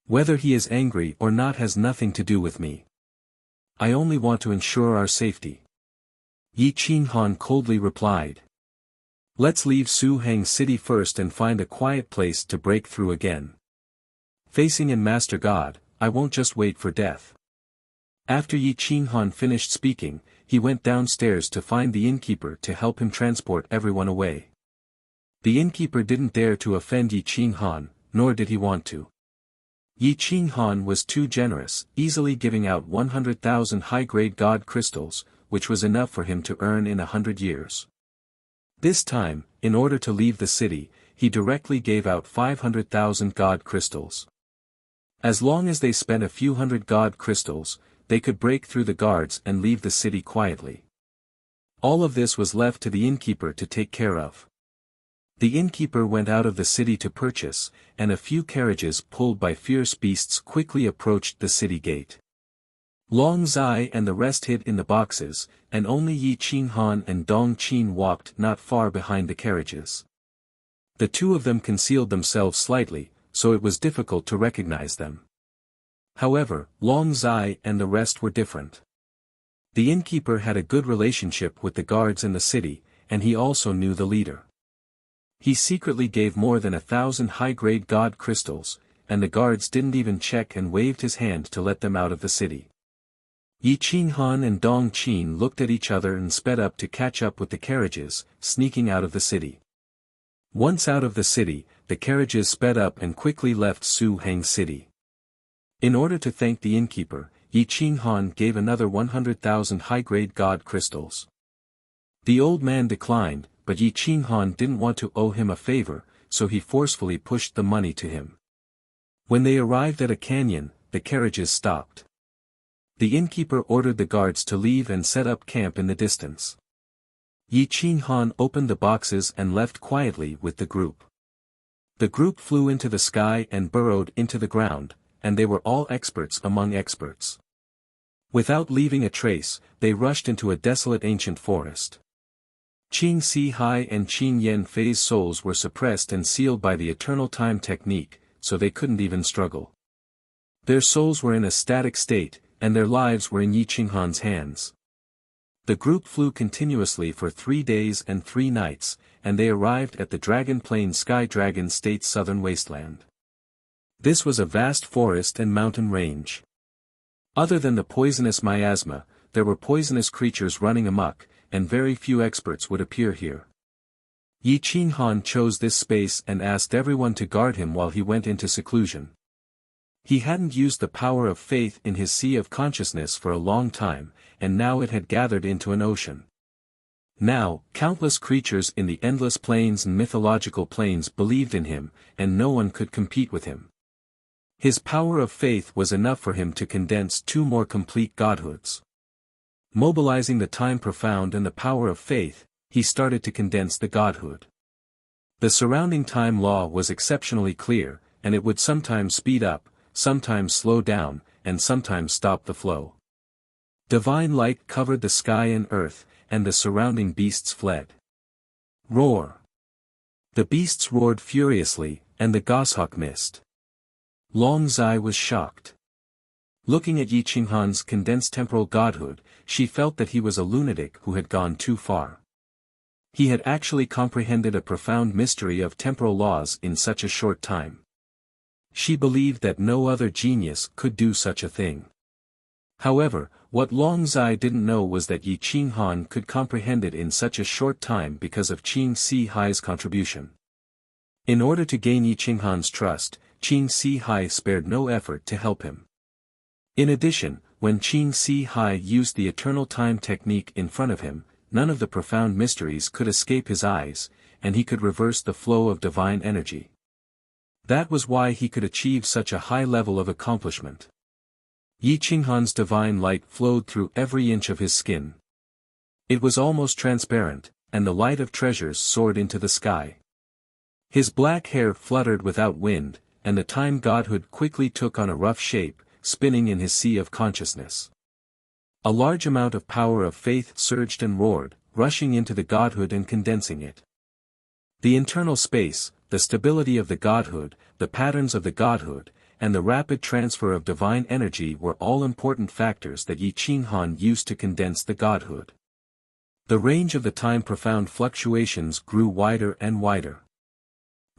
Whether he is angry or not has nothing to do with me. I only want to ensure our safety. Yi Qinghan coldly replied. Let's leave Su Hang City first and find a quiet place to break through again. Facing in Master God, I won't just wait for death. After Yi Qinghan finished speaking, he went downstairs to find the innkeeper to help him transport everyone away. The innkeeper didn't dare to offend Yi Qinghan, nor did he want to. Yi Qinghan was too generous, easily giving out 100,000 high-grade god crystals, which was enough for him to earn in 100 years. This time, in order to leave the city, he directly gave out 500,000 god crystals. As long as they spent a few hundred god crystals, they could break through the guards and leave the city quietly. All of this was left to the innkeeper to take care of. The innkeeper went out of the city to purchase, and a few carriages pulled by fierce beasts quickly approached the city gate. Long Zai and the rest hid in the boxes, and only Yi Qinghan and Dong Qin walked not far behind the carriages. The two of them concealed themselves slightly, so it was difficult to recognize them. However, Long Zai and the rest were different. The innkeeper had a good relationship with the guards in the city, and he also knew the leader. He secretly gave more than 1,000 high-grade god crystals, and the guards didn't even check and waved his hand to let them out of the city. Yi Qinghan and Dong Qin looked at each other and sped up to catch up with the carriages, sneaking out of the city. Once out of the city, the carriages sped up and quickly left Su Hang City. In order to thank the innkeeper, Yi Qinghan gave another 100,000 high-grade god crystals. The old man declined, but Yi Qinghan didn't want to owe him a favor, so he forcefully pushed the money to him. When they arrived at a canyon, the carriages stopped. The innkeeper ordered the guards to leave and set up camp in the distance. Yi Qinghan opened the boxes and left quietly with the group. The group flew into the sky and burrowed into the ground, and they were all experts among experts. Without leaving a trace, they rushed into a desolate ancient forest. Qing Si Hai and Qin Yanfei's souls were suppressed and sealed by the eternal time technique, so they couldn't even struggle. Their souls were in a static state, and their lives were in Yi Qinghan's hands. The group flew continuously for 3 days and 3 nights, and they arrived at the Dragon Plain Sky Dragon State's southern wasteland. This was a vast forest and mountain range. Other than the poisonous miasma, there were poisonous creatures running amok, and very few experts would appear here. Yi Qinghan chose this space and asked everyone to guard him while he went into seclusion. He hadn't used the power of faith in his sea of consciousness for a long time, and now it had gathered into an ocean. Now, countless creatures in the endless plains and mythological plains believed in him, and no one could compete with him. His power of faith was enough for him to condense 2 more complete godhoods. Mobilizing the time profound and the power of faith, he started to condense the godhood. The surrounding time law was exceptionally clear, and it would sometimes speed up, sometimes slow down, and sometimes stop the flow. Divine light covered the sky and earth, and the surrounding beasts fled. Roar! The beasts roared furiously, and the goshawk missed. Long Zai was shocked. Looking at Yi Qinghan's condensed temporal godhood, she felt that he was a lunatic who had gone too far. He had actually comprehended a profound mystery of temporal laws in such a short time. She believed that no other genius could do such a thing. However, what Long Zai didn't know was that Yi Qinghan could comprehend it in such a short time because of Qing Si Hai's contribution. In order to gain Yi Qinghan's trust, Qing Si Hai spared no effort to help him. In addition, when Qing Si Hai used the eternal time technique in front of him, none of the profound mysteries could escape his eyes, and he could reverse the flow of divine energy. That was why he could achieve such a high level of accomplishment. Yi Qinghan's divine light flowed through every inch of his skin. It was almost transparent, and the light of treasures soared into the sky. His black hair fluttered without wind, and the time godhood quickly took on a rough shape, spinning in his sea of consciousness. A large amount of power of faith surged and roared, rushing into the godhood and condensing it. The internal space, the stability of the godhood, the patterns of the godhood, and the rapid transfer of divine energy were all important factors that Yi Qinghan used to condense the godhood. The range of the time-profound fluctuations grew wider and wider.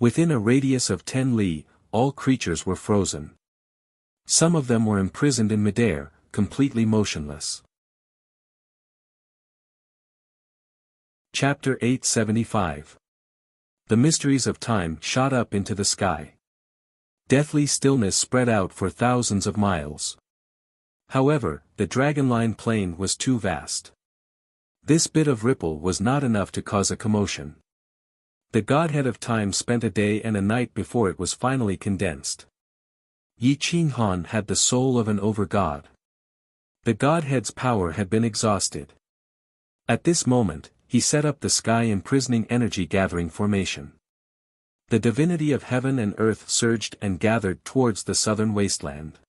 Within a radius of 10 li, all creatures were frozen. Some of them were imprisoned in midair, completely motionless. Chapter 875. The mysteries of time shot up into the sky. Deathly stillness spread out for thousands of miles. However, the Dragonline plain was too vast. This bit of ripple was not enough to cause a commotion. The Godhead of Time spent a day and a night before it was finally condensed. Yi Qinghan had the soul of an over-god. The Godhead's power had been exhausted. At this moment, he set up the sky-imprisoning energy-gathering formation. The divinity of heaven and earth surged and gathered towards the southern wasteland.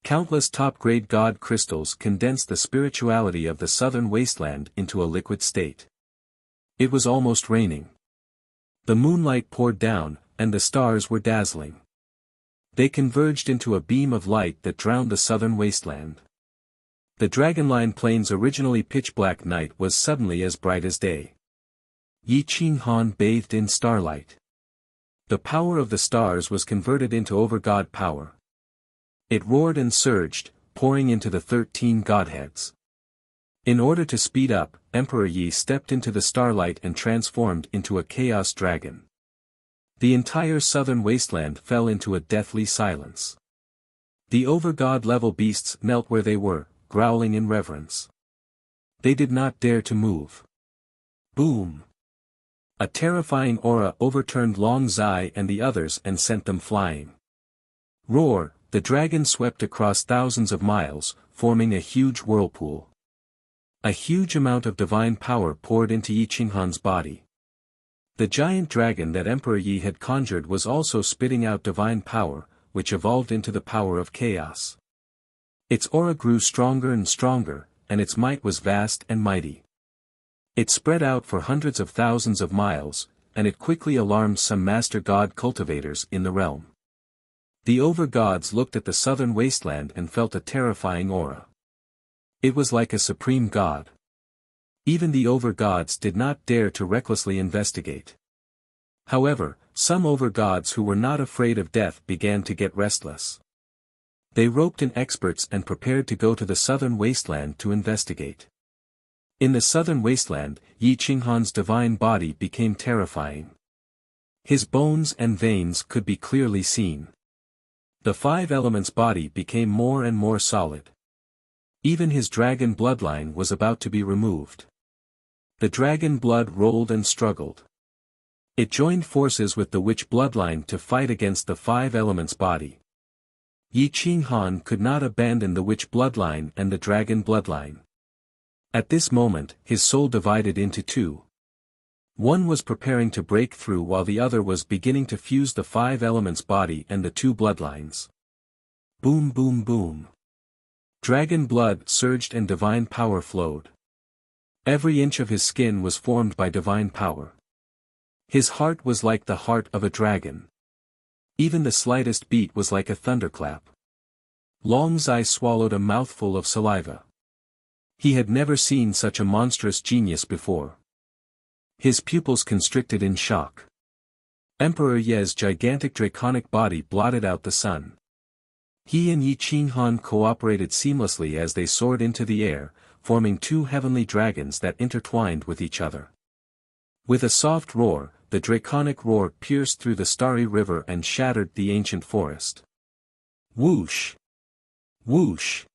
Countless top-grade god crystals condensed the spirituality of the southern wasteland into a liquid state. It was almost raining. The moonlight poured down, and the stars were dazzling. They converged into a beam of light that drowned the southern wasteland. The Dragonline Plain's originally pitch-black night was suddenly as bright as day. Yi Qinghan bathed in starlight. The power of the stars was converted into over-god power. It roared and surged, pouring into the 13 godheads. In order to speed up, Emperor Yi stepped into the starlight and transformed into a chaos dragon. The entire southern wasteland fell into a deathly silence. The over-god level beasts knelt where they were, growling in reverence. They did not dare to move. Boom! A terrifying aura overturned Long Zai and the others and sent them flying. Roar! The dragon swept across thousands of miles, forming a huge whirlpool. A huge amount of divine power poured into Yi Qinghan's body. The giant dragon that Emperor Yi had conjured was also spitting out divine power, which evolved into the power of chaos. Its aura grew stronger and stronger, and its might was vast and mighty. It spread out for hundreds of thousands of miles, and it quickly alarmed some master god cultivators in the realm. The over-gods looked at the southern wasteland and felt a terrifying aura. It was like a supreme god. Even the over-gods did not dare to recklessly investigate. However, some over-gods who were not afraid of death began to get restless. They roped in experts and prepared to go to the southern wasteland to investigate. In the southern wasteland, Yi Qinghan's divine body became terrifying. His bones and veins could be clearly seen. The 5 elements body became more and more solid. Even his dragon bloodline was about to be removed. The dragon blood rolled and struggled. It joined forces with the witch bloodline to fight against the 5 elements body. Yi Qinghan could not abandon the witch bloodline and the dragon bloodline. At this moment, his soul divided into 2. One was preparing to break through while the other was beginning to fuse the 5 elements body and the 2 bloodlines. Boom boom boom. Dragon blood surged and divine power flowed. Every inch of his skin was formed by divine power. His heart was like the heart of a dragon. Even the slightest beat was like a thunderclap. Long Zai swallowed a mouthful of saliva. He had never seen such a monstrous genius before. His pupils constricted in shock. Emperor Ye's gigantic draconic body blotted out the sun. He and Yi Qinghan cooperated seamlessly as they soared into the air, forming two heavenly dragons that intertwined with each other. With a soft roar, the draconic roar pierced through the starry river and shattered the ancient forest. Whoosh! Whoosh!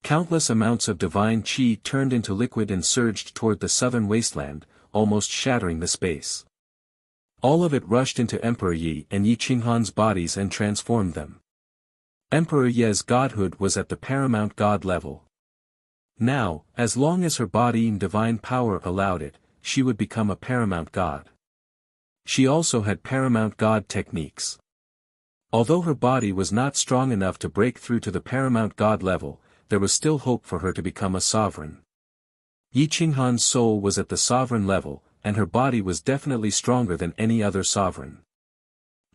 Countless amounts of divine qi turned into liquid and surged toward the southern wasteland, almost shattering the space. All of it rushed into Emperor Yi and Yi Qinghan's bodies and transformed them. Emperor Ye's godhood was at the paramount god level. Now, as long as her body and divine power allowed it, she would become a paramount god. She also had paramount god techniques. Although her body was not strong enough to break through to the paramount god level, there was still hope for her to become a sovereign. Yi Qinghan's soul was at the sovereign level, and her body was definitely stronger than any other sovereign.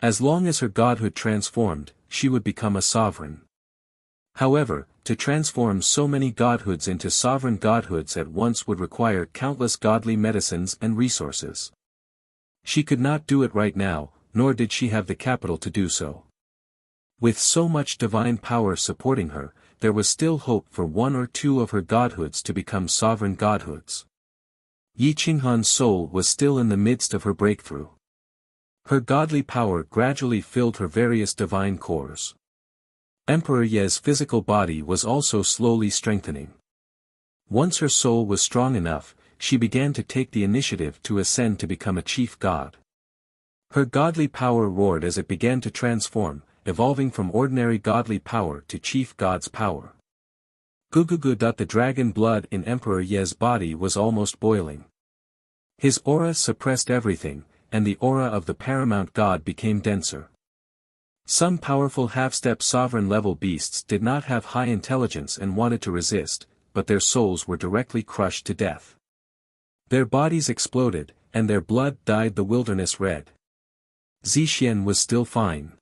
As long as her godhood transformed, she would become a sovereign. However, to transform so many godhoods into sovereign godhoods at once would require countless godly medicines and resources. She could not do it right now, nor did she have the capital to do so. With so much divine power supporting her, there was still hope for one or two of her godhoods to become sovereign godhoods. Yi Qinghan's soul was still in the midst of her breakthrough. Her godly power gradually filled her various divine cores. Emperor Ye's physical body was also slowly strengthening. Once her soul was strong enough, she began to take the initiative to ascend to become a chief god. Her godly power roared as it began to transform, evolving from ordinary godly power to chief god's power. Gugugu. The dragon blood in Emperor Ye's body was almost boiling. His aura suppressed everything, and the aura of the paramount god became denser. Some powerful half-step sovereign-level beasts did not have high intelligence and wanted to resist, but their souls were directly crushed to death. Their bodies exploded, and their blood dyed the wilderness red. Zixian was still fine.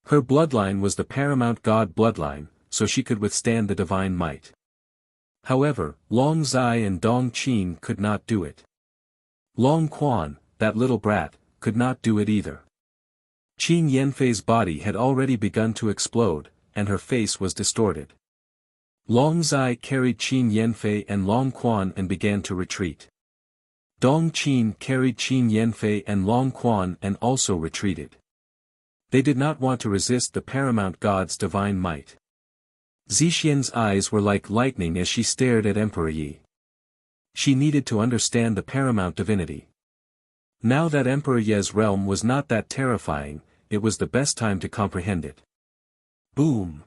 Her bloodline was the paramount god bloodline, so she could withstand the divine might. However, Long Zai and Dong Qin could not do it. Long Quan, that little brat, could not do it either. Qin Yanfei's body had already begun to explode, and her face was distorted. Long Zai carried Qin Yanfei and Long Quan and began to retreat. Dong Qin carried Qin Yanfei and Long Quan and also retreated. They did not want to resist the paramount god's divine might. Zixian's eyes were like lightning as she stared at Emperor Yi. She needed to understand the paramount divinity. Now that Emperor Ye's realm was not that terrifying, it was the best time to comprehend it. Boom!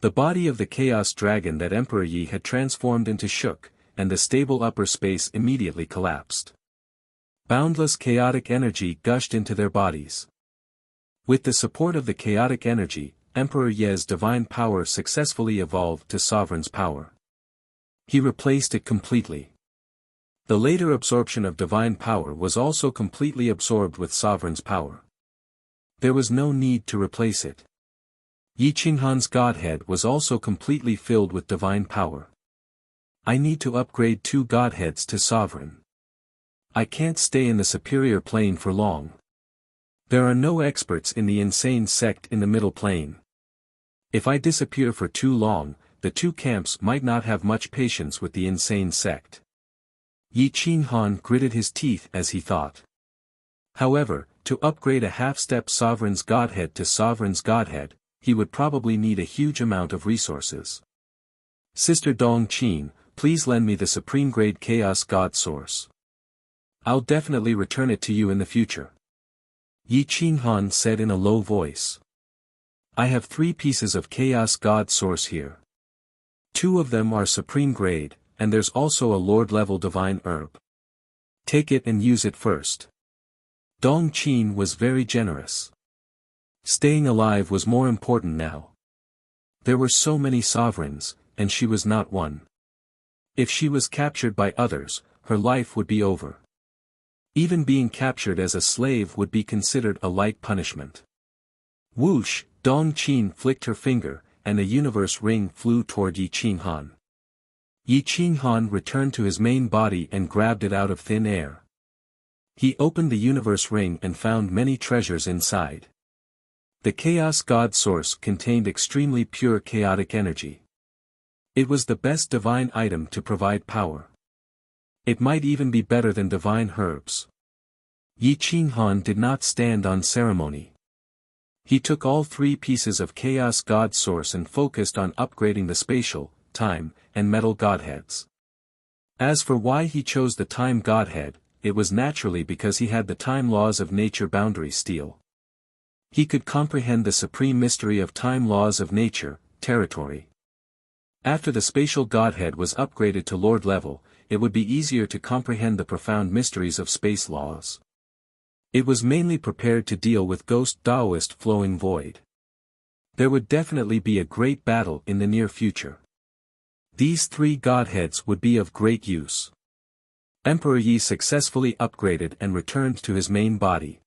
The body of the chaos dragon that Emperor Yi had transformed into shook, and the stable upper space immediately collapsed. Boundless chaotic energy gushed into their bodies. With the support of the chaotic energy, Emperor Ye's divine power successfully evolved to sovereign's power. He replaced it completely. The later absorption of divine power was also completely absorbed with sovereign's power. There was no need to replace it. Yi Qinghan's godhead was also completely filled with divine power. I need to upgrade 2 godheads to sovereign. I can't stay in the superior plane for long. There are no experts in the insane sect in the middle plane. If I disappear for too long, the 2 camps might not have much patience with the insane sect. Yi Qinghan gritted his teeth as he thought. However, to upgrade a half-step sovereign's godhead to sovereign's godhead, he would probably need a huge amount of resources. Sister Dong Qin, please lend me the supreme-grade chaos god source. I'll definitely return it to you in the future. Yi Qinghan said in a low voice. I have 3 pieces of chaos god source here. 2 of them are supreme grade, and there's also a lord-level divine herb. Take it and use it first. Dong Qin was very generous. Staying alive was more important now. There were so many sovereigns, and she was not one. If she was captured by others, her life would be over. Even being captured as a slave would be considered a light punishment. Whoosh! Dong Qin flicked her finger, and a universe ring flew toward Yi Qinghan. Yi Qinghan returned to his main body and grabbed it out of thin air. He opened the universe ring and found many treasures inside. The Chaos God Source contained extremely pure chaotic energy. It was the best divine item to provide power. It might even be better than divine herbs. Yi Qinghan did not stand on ceremony. He took all 3 pieces of Chaos God Source and focused on upgrading the spatial, time, and metal godheads. As for why he chose the time godhead, it was naturally because he had the time laws of nature boundary steel. He could comprehend the supreme mystery of time laws of nature, territory. After the spatial godhead was upgraded to Lord level, it would be easier to comprehend the profound mysteries of space laws. It was mainly prepared to deal with Ghost Daoist flowing void. There would definitely be a great battle in the near future. These 3 godheads would be of great use. Emperor Yi successfully upgraded and returned to his main body.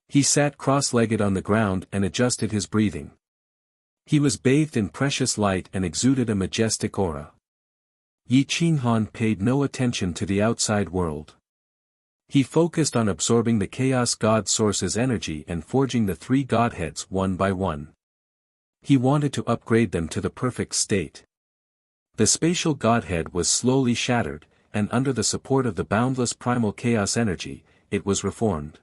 He sat cross-legged on the ground and adjusted his breathing. He was bathed in precious light and exuded a majestic aura. Yi Qinghan paid no attention to the outside world. He focused on absorbing the Chaos God Source's energy and forging the 3 godheads one by one. He wanted to upgrade them to the perfect state. The spatial godhead was slowly shattered, and under the support of the boundless primal chaos energy, it was reformed.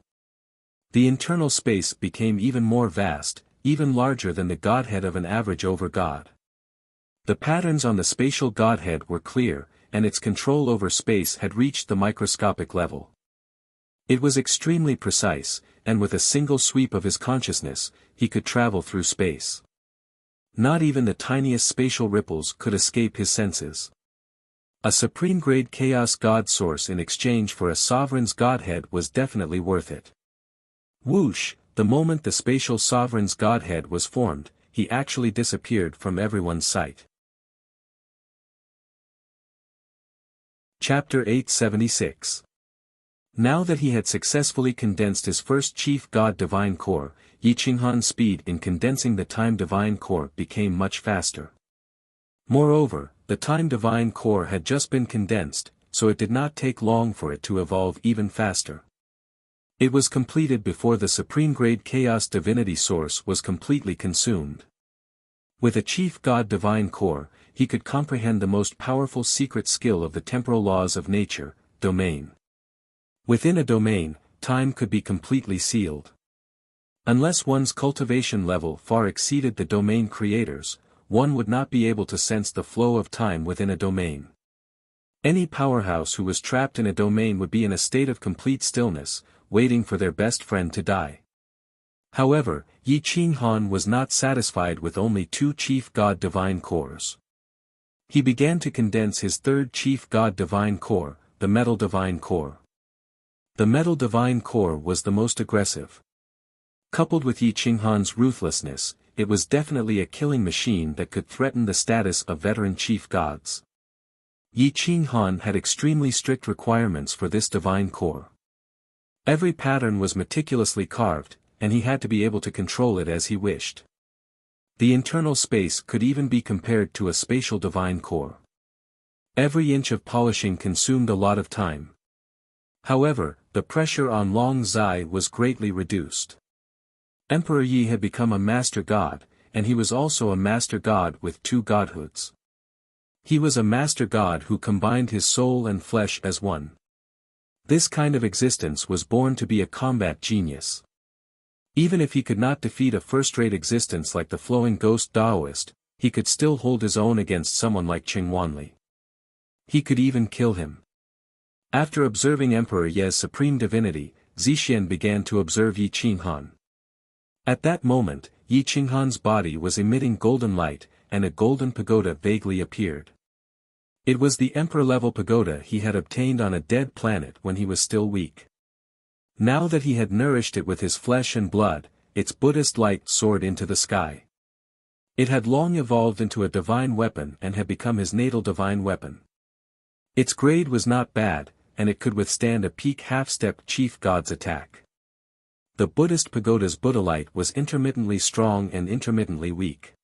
The internal space became even more vast, even larger than the godhead of an average over-god. The patterns on the spatial godhead were clear, and its control over space had reached the microscopic level. It was extremely precise, and with a single sweep of his consciousness, he could travel through space. Not even the tiniest spatial ripples could escape his senses. A supreme-grade chaos god source in exchange for a sovereign's godhead was definitely worth it. Whoosh, the moment the spatial sovereign's godhead was formed, he actually disappeared from everyone's sight. Chapter 876. Now that he had successfully condensed his first chief god divine core, Yi Qinghan's speed in condensing the time divine core became much faster. Moreover, the time divine core had just been condensed, so it did not take long for it to evolve even faster. It was completed before the supreme-grade chaos divinity source was completely consumed. With a chief god divine core, he could comprehend the most powerful secret skill of the temporal laws of nature, domain. Within a domain, time could be completely sealed. Unless one's cultivation level far exceeded the domain creators, one would not be able to sense the flow of time within a domain. Any powerhouse who was trapped in a domain would be in a state of complete stillness, waiting for their best friend to die. However, Yi Qinghan was not satisfied with only 2 chief god divine cores. He began to condense his 3rd chief god divine core, the metal divine core. The metal divine core was the most aggressive. Coupled with Yi Qinghan's ruthlessness, it was definitely a killing machine that could threaten the status of veteran chief gods. Yi Qinghan had extremely strict requirements for this divine core. Every pattern was meticulously carved, and he had to be able to control it as he wished. The internal space could even be compared to a spatial divine core. Every inch of polishing consumed a lot of time. However, the pressure on Long Zai was greatly reduced. Emperor Yi had become a master god, and he was also a master god with 2 godhoods. He was a master god who combined his soul and flesh as one. This kind of existence was born to be a combat genius. Even if he could not defeat a first-rate existence like the flowing ghost Daoist, he could still hold his own against someone like Qing Wanli. He could even kill him. After observing Emperor Ye's supreme divinity, Zixian began to observe Yi Qinghan. At that moment, Yi Qinghan's body was emitting golden light, and a golden pagoda vaguely appeared. It was the emperor-level pagoda he had obtained on a dead planet when he was still weak. Now that he had nourished it with his flesh and blood, its Buddhist light soared into the sky. It had long evolved into a divine weapon and had become his natal divine weapon. Its grade was not bad, and it could withstand a peak half-step chief god's attack. The Buddhist pagoda's Buddha light was intermittently strong and intermittently weak.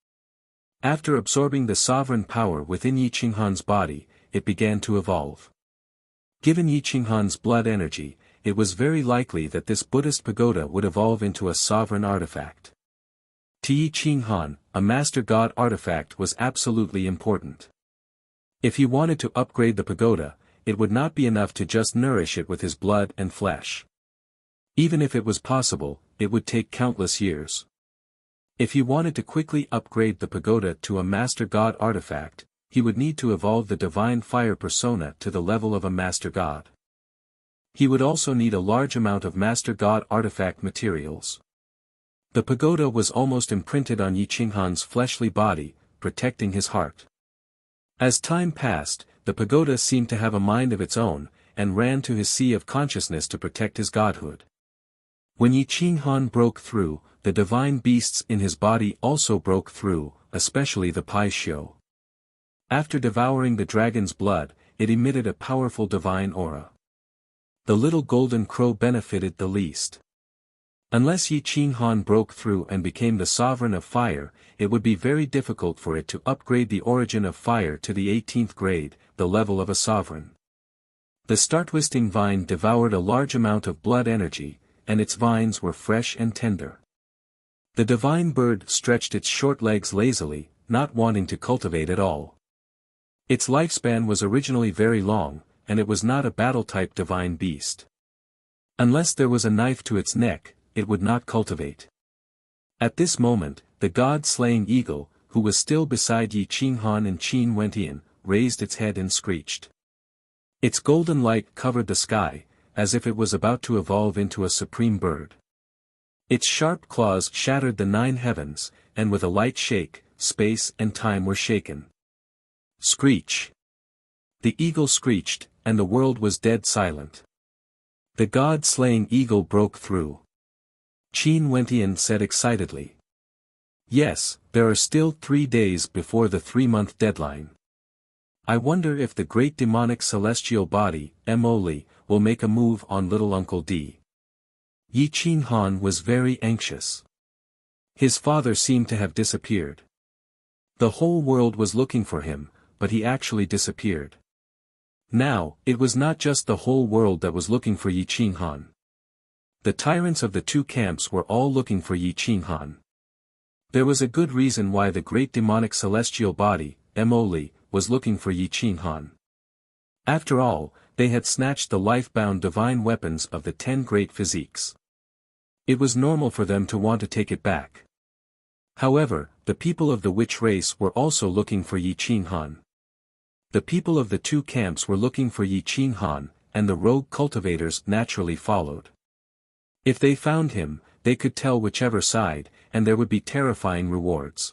After absorbing the sovereign power within Yi Qinghan's body, it began to evolve. Given Yi Qinghan's blood energy, it was very likely that this Buddhist pagoda would evolve into a sovereign artifact. To Yi Qinghan, a master god artifact was absolutely important. If he wanted to upgrade the pagoda, it would not be enough to just nourish it with his blood and flesh. Even if it was possible, it would take countless years. If he wanted to quickly upgrade the pagoda to a master god artifact, he would need to evolve the divine fire persona to the level of a master god. He would also need a large amount of master god artifact materials. The pagoda was almost imprinted on Yi Qinghan's fleshly body, protecting his heart. As time passed, the pagoda seemed to have a mind of its own, and ran to his sea of consciousness to protect his godhood. When Yi Qinghan broke through, the divine beasts in his body also broke through, especially the Pai Xiu. After devouring the dragon's blood, it emitted a powerful divine aura. The little golden crow benefited the least. Unless Yi Qinghan broke through and became the sovereign of fire, it would be very difficult for it to upgrade the origin of fire to the 18th grade, the level of a sovereign. The star-twisting vine devoured a large amount of blood energy, and its vines were fresh and tender. The divine bird stretched its short legs lazily, not wanting to cultivate at all. Its lifespan was originally very long, and it was not a battle-type divine beast. Unless there was a knife to its neck, it would not cultivate. At this moment, the god-slaying eagle, who was still beside Yi Qinghan and Qin Wentian, raised its head and screeched. Its golden light covered the sky, as if it was about to evolve into a supreme bird. Its sharp claws shattered the 9 heavens, and with a light shake, space and time were shaken. Screech! The eagle screeched, and the world was dead silent. The god-slaying eagle broke through. Qin Wentian said excitedly. Yes, there are still 3 days before the 3-month deadline. I wonder if the great demonic celestial body, Moli, will make a move on little Uncle D. Yi Qinghan was very anxious. His father seemed to have disappeared. The whole world was looking for him, but he actually disappeared. Now, it was not just the whole world that was looking for Yi Qinghan. The tyrants of the 2 camps were all looking for Yi Qinghan. There was a good reason why the great demonic celestial body, Moli, was looking for Yi Qinghan. After all, they had snatched the life-bound divine weapons of the 10 great physiques. It was normal for them to want to take it back. However, the people of the witch race were also looking for Yi Qinghan. The people of the 2 camps were looking for Yi Qinghan, and the rogue cultivators naturally followed. If they found him, they could tell whichever side, and there would be terrifying rewards.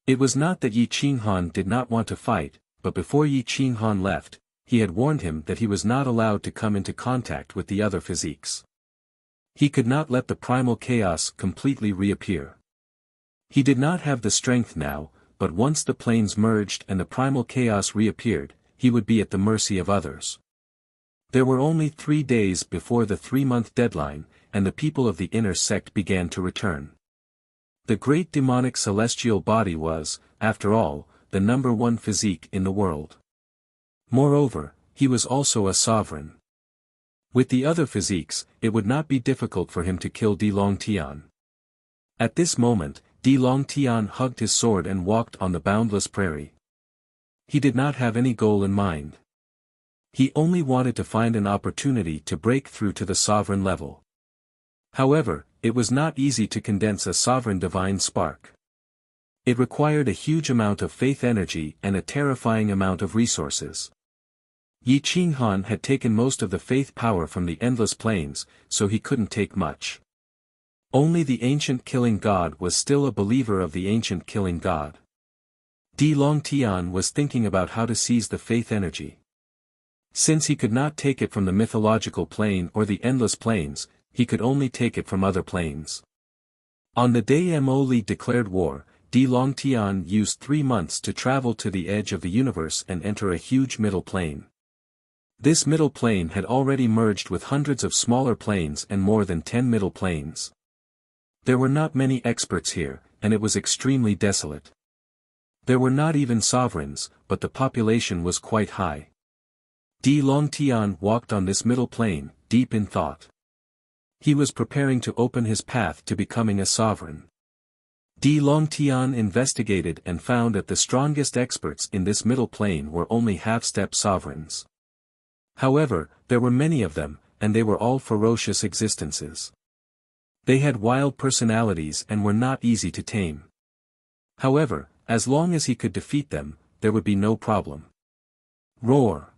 It was not that Yi Qinghan did not want to fight, but before Yi Qinghan left, he had warned him that he was not allowed to come into contact with the other physiques. He could not let the primal chaos completely reappear. He did not have the strength now, but once the planes merged and the primal chaos reappeared, he would be at the mercy of others. There were only 3 days before the 3-month deadline, and the people of the inner sect began to return. The great demonic celestial body was, after all, the #1 physique in the world. Moreover, he was also a sovereign. With the other physiques, it would not be difficult for him to kill Di Longtian. At this moment, Di Longtian hugged his sword and walked on the boundless prairie. He did not have any goal in mind. He only wanted to find an opportunity to break through to the sovereign level. However, it was not easy to condense a sovereign divine spark. It required a huge amount of faith energy and a terrifying amount of resources. Yi Qinghan had taken most of the faith power from the endless plains, so he couldn't take much. Only the ancient killing god was still a believer of the ancient killing god. Di Longtian was thinking about how to seize the faith energy. Since he could not take it from the mythological plane or the endless plains, he could only take it from other planes. On the day Moli declared war, Di Longtian used 3 months to travel to the edge of the universe and enter a huge middle plane. This middle plane had already merged with hundreds of smaller planes and more than 10 middle planes. There were not many experts here, and it was extremely desolate. There were not even sovereigns, but the population was quite high. Di Longtian walked on this middle plain, deep in thought. He was preparing to open his path to becoming a sovereign. Di Longtian investigated and found that the strongest experts in this middle plain were only half-step sovereigns. However, there were many of them, and they were all ferocious existences. They had wild personalities and were not easy to tame. However, as long as he could defeat them, there would be no problem. Roar!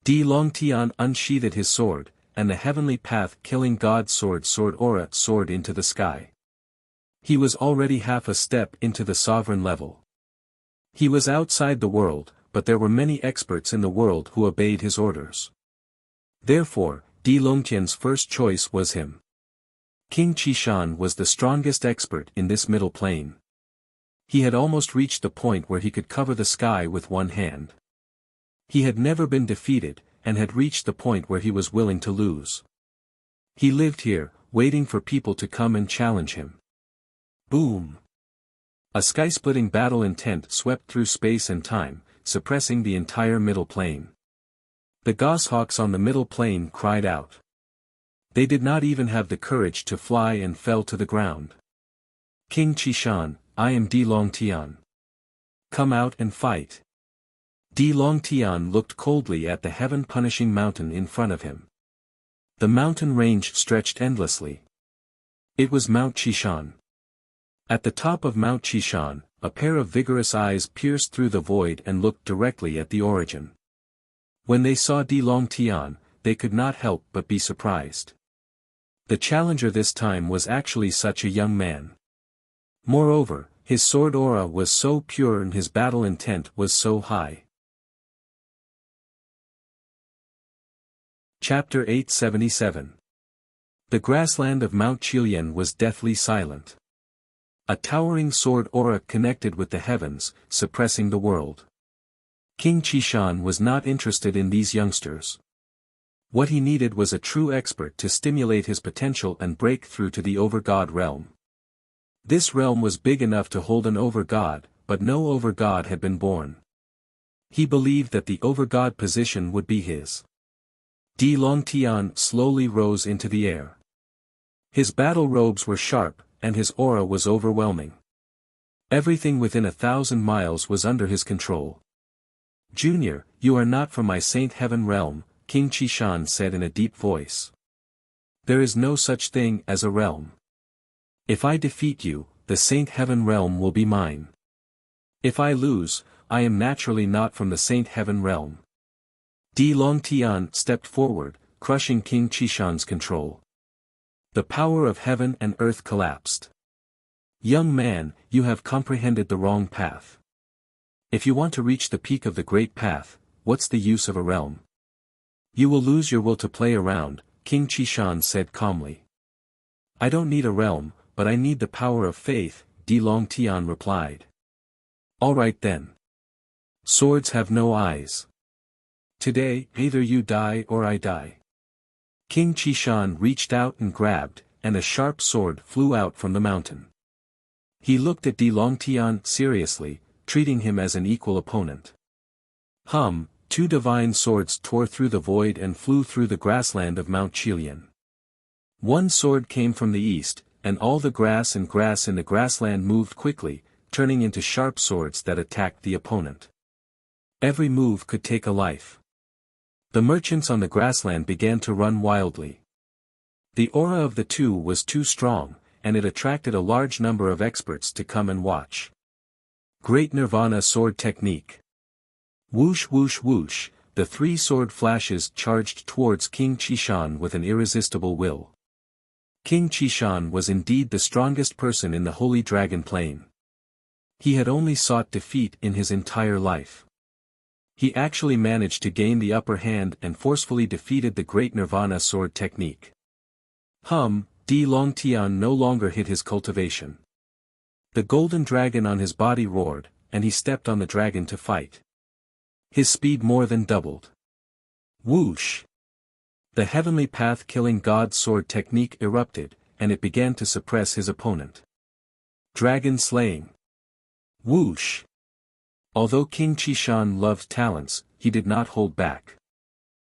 Di Longtian unsheathed his sword, and the heavenly path killing god sword aura soared into the sky. He was already half a step into the sovereign level. He was outside the world, but there were many experts in the world who obeyed his orders. Therefore, Di Longtian's first choice was him. King Qishan was the strongest expert in this middle plane. He had almost reached the point where he could cover the sky with one hand. He had never been defeated, and had reached the point where he was willing to lose. He lived here, waiting for people to come and challenge him. Boom! A sky-splitting battle intent swept through space and time, suppressing the entire middle plane. The goshawks on the middle plane cried out. They did not even have the courage to fly and fell to the ground. King Qishan, I am Di Longtian. Come out and fight. Di Longtian looked coldly at the heaven-punishing mountain in front of him. The mountain range stretched endlessly. It was Mount Qishan. At the top of Mount Qishan, a pair of vigorous eyes pierced through the void and looked directly at the origin. When they saw Di Longtian, they could not help but be surprised. The challenger this time was actually such a young man. Moreover, his sword aura was so pure and his battle intent was so high. Chapter 877. The grassland of Mount Qilian was deathly silent. A towering sword aura connected with the heavens, suppressing the world. King Qishan was not interested in these youngsters. What he needed was a true expert to stimulate his potential and break through to the overgod realm. This realm was big enough to hold an overgod, but no overgod had been born. He believed that the overgod position would be his. Di Longtian slowly rose into the air. His battle robes were sharp, and his aura was overwhelming. Everything within 1,000 miles was under his control. Junior, you are not from my Saint Heaven realm, King Qishan said in a deep voice. There is no such thing as a realm. If I defeat you, the Saint Heaven realm will be mine. If I lose, I am naturally not from the Saint Heaven realm. Di Longtian stepped forward, crushing King Qishan's control. The power of heaven and earth collapsed. Young man, you have comprehended the wrong path. If you want to reach the peak of the great path, what's the use of a realm? You will lose your will to play around, King Qishan said calmly. I don't need a realm, but I need the power of faith, Di Longtian replied. All right then. Swords have no eyes. Today, either you die or I die. King Qishan reached out and grabbed, and a sharp sword flew out from the mountain. He looked at Di Longtian seriously, treating him as an equal opponent. Two divine swords tore through the void and flew through the grassland of Mount Qilian. One sword came from the east, and all the grass in the grassland moved quickly, turning into sharp swords that attacked the opponent. Every move could take a life. The merchants on the grassland began to run wildly. The aura of the two was too strong, and it attracted a large number of experts to come and watch. Great Nirvana Sword Technique. Whoosh whoosh whoosh, the three sword flashes charged towards King Qishan with an irresistible will. King Qishan was indeed the strongest person in the Holy Dragon Plain. He had only sought defeat in his entire life. He actually managed to gain the upper hand and forcefully defeated the Great Nirvana Sword Technique. Di Longtian no longer hid his cultivation. The golden dragon on his body roared, and he stepped on the dragon to fight. His speed more than doubled. Whoosh! The heavenly path killing god sword technique erupted, and it began to suppress his opponent. Dragon slaying. Whoosh! Although King Qishan loved talents, he did not hold back.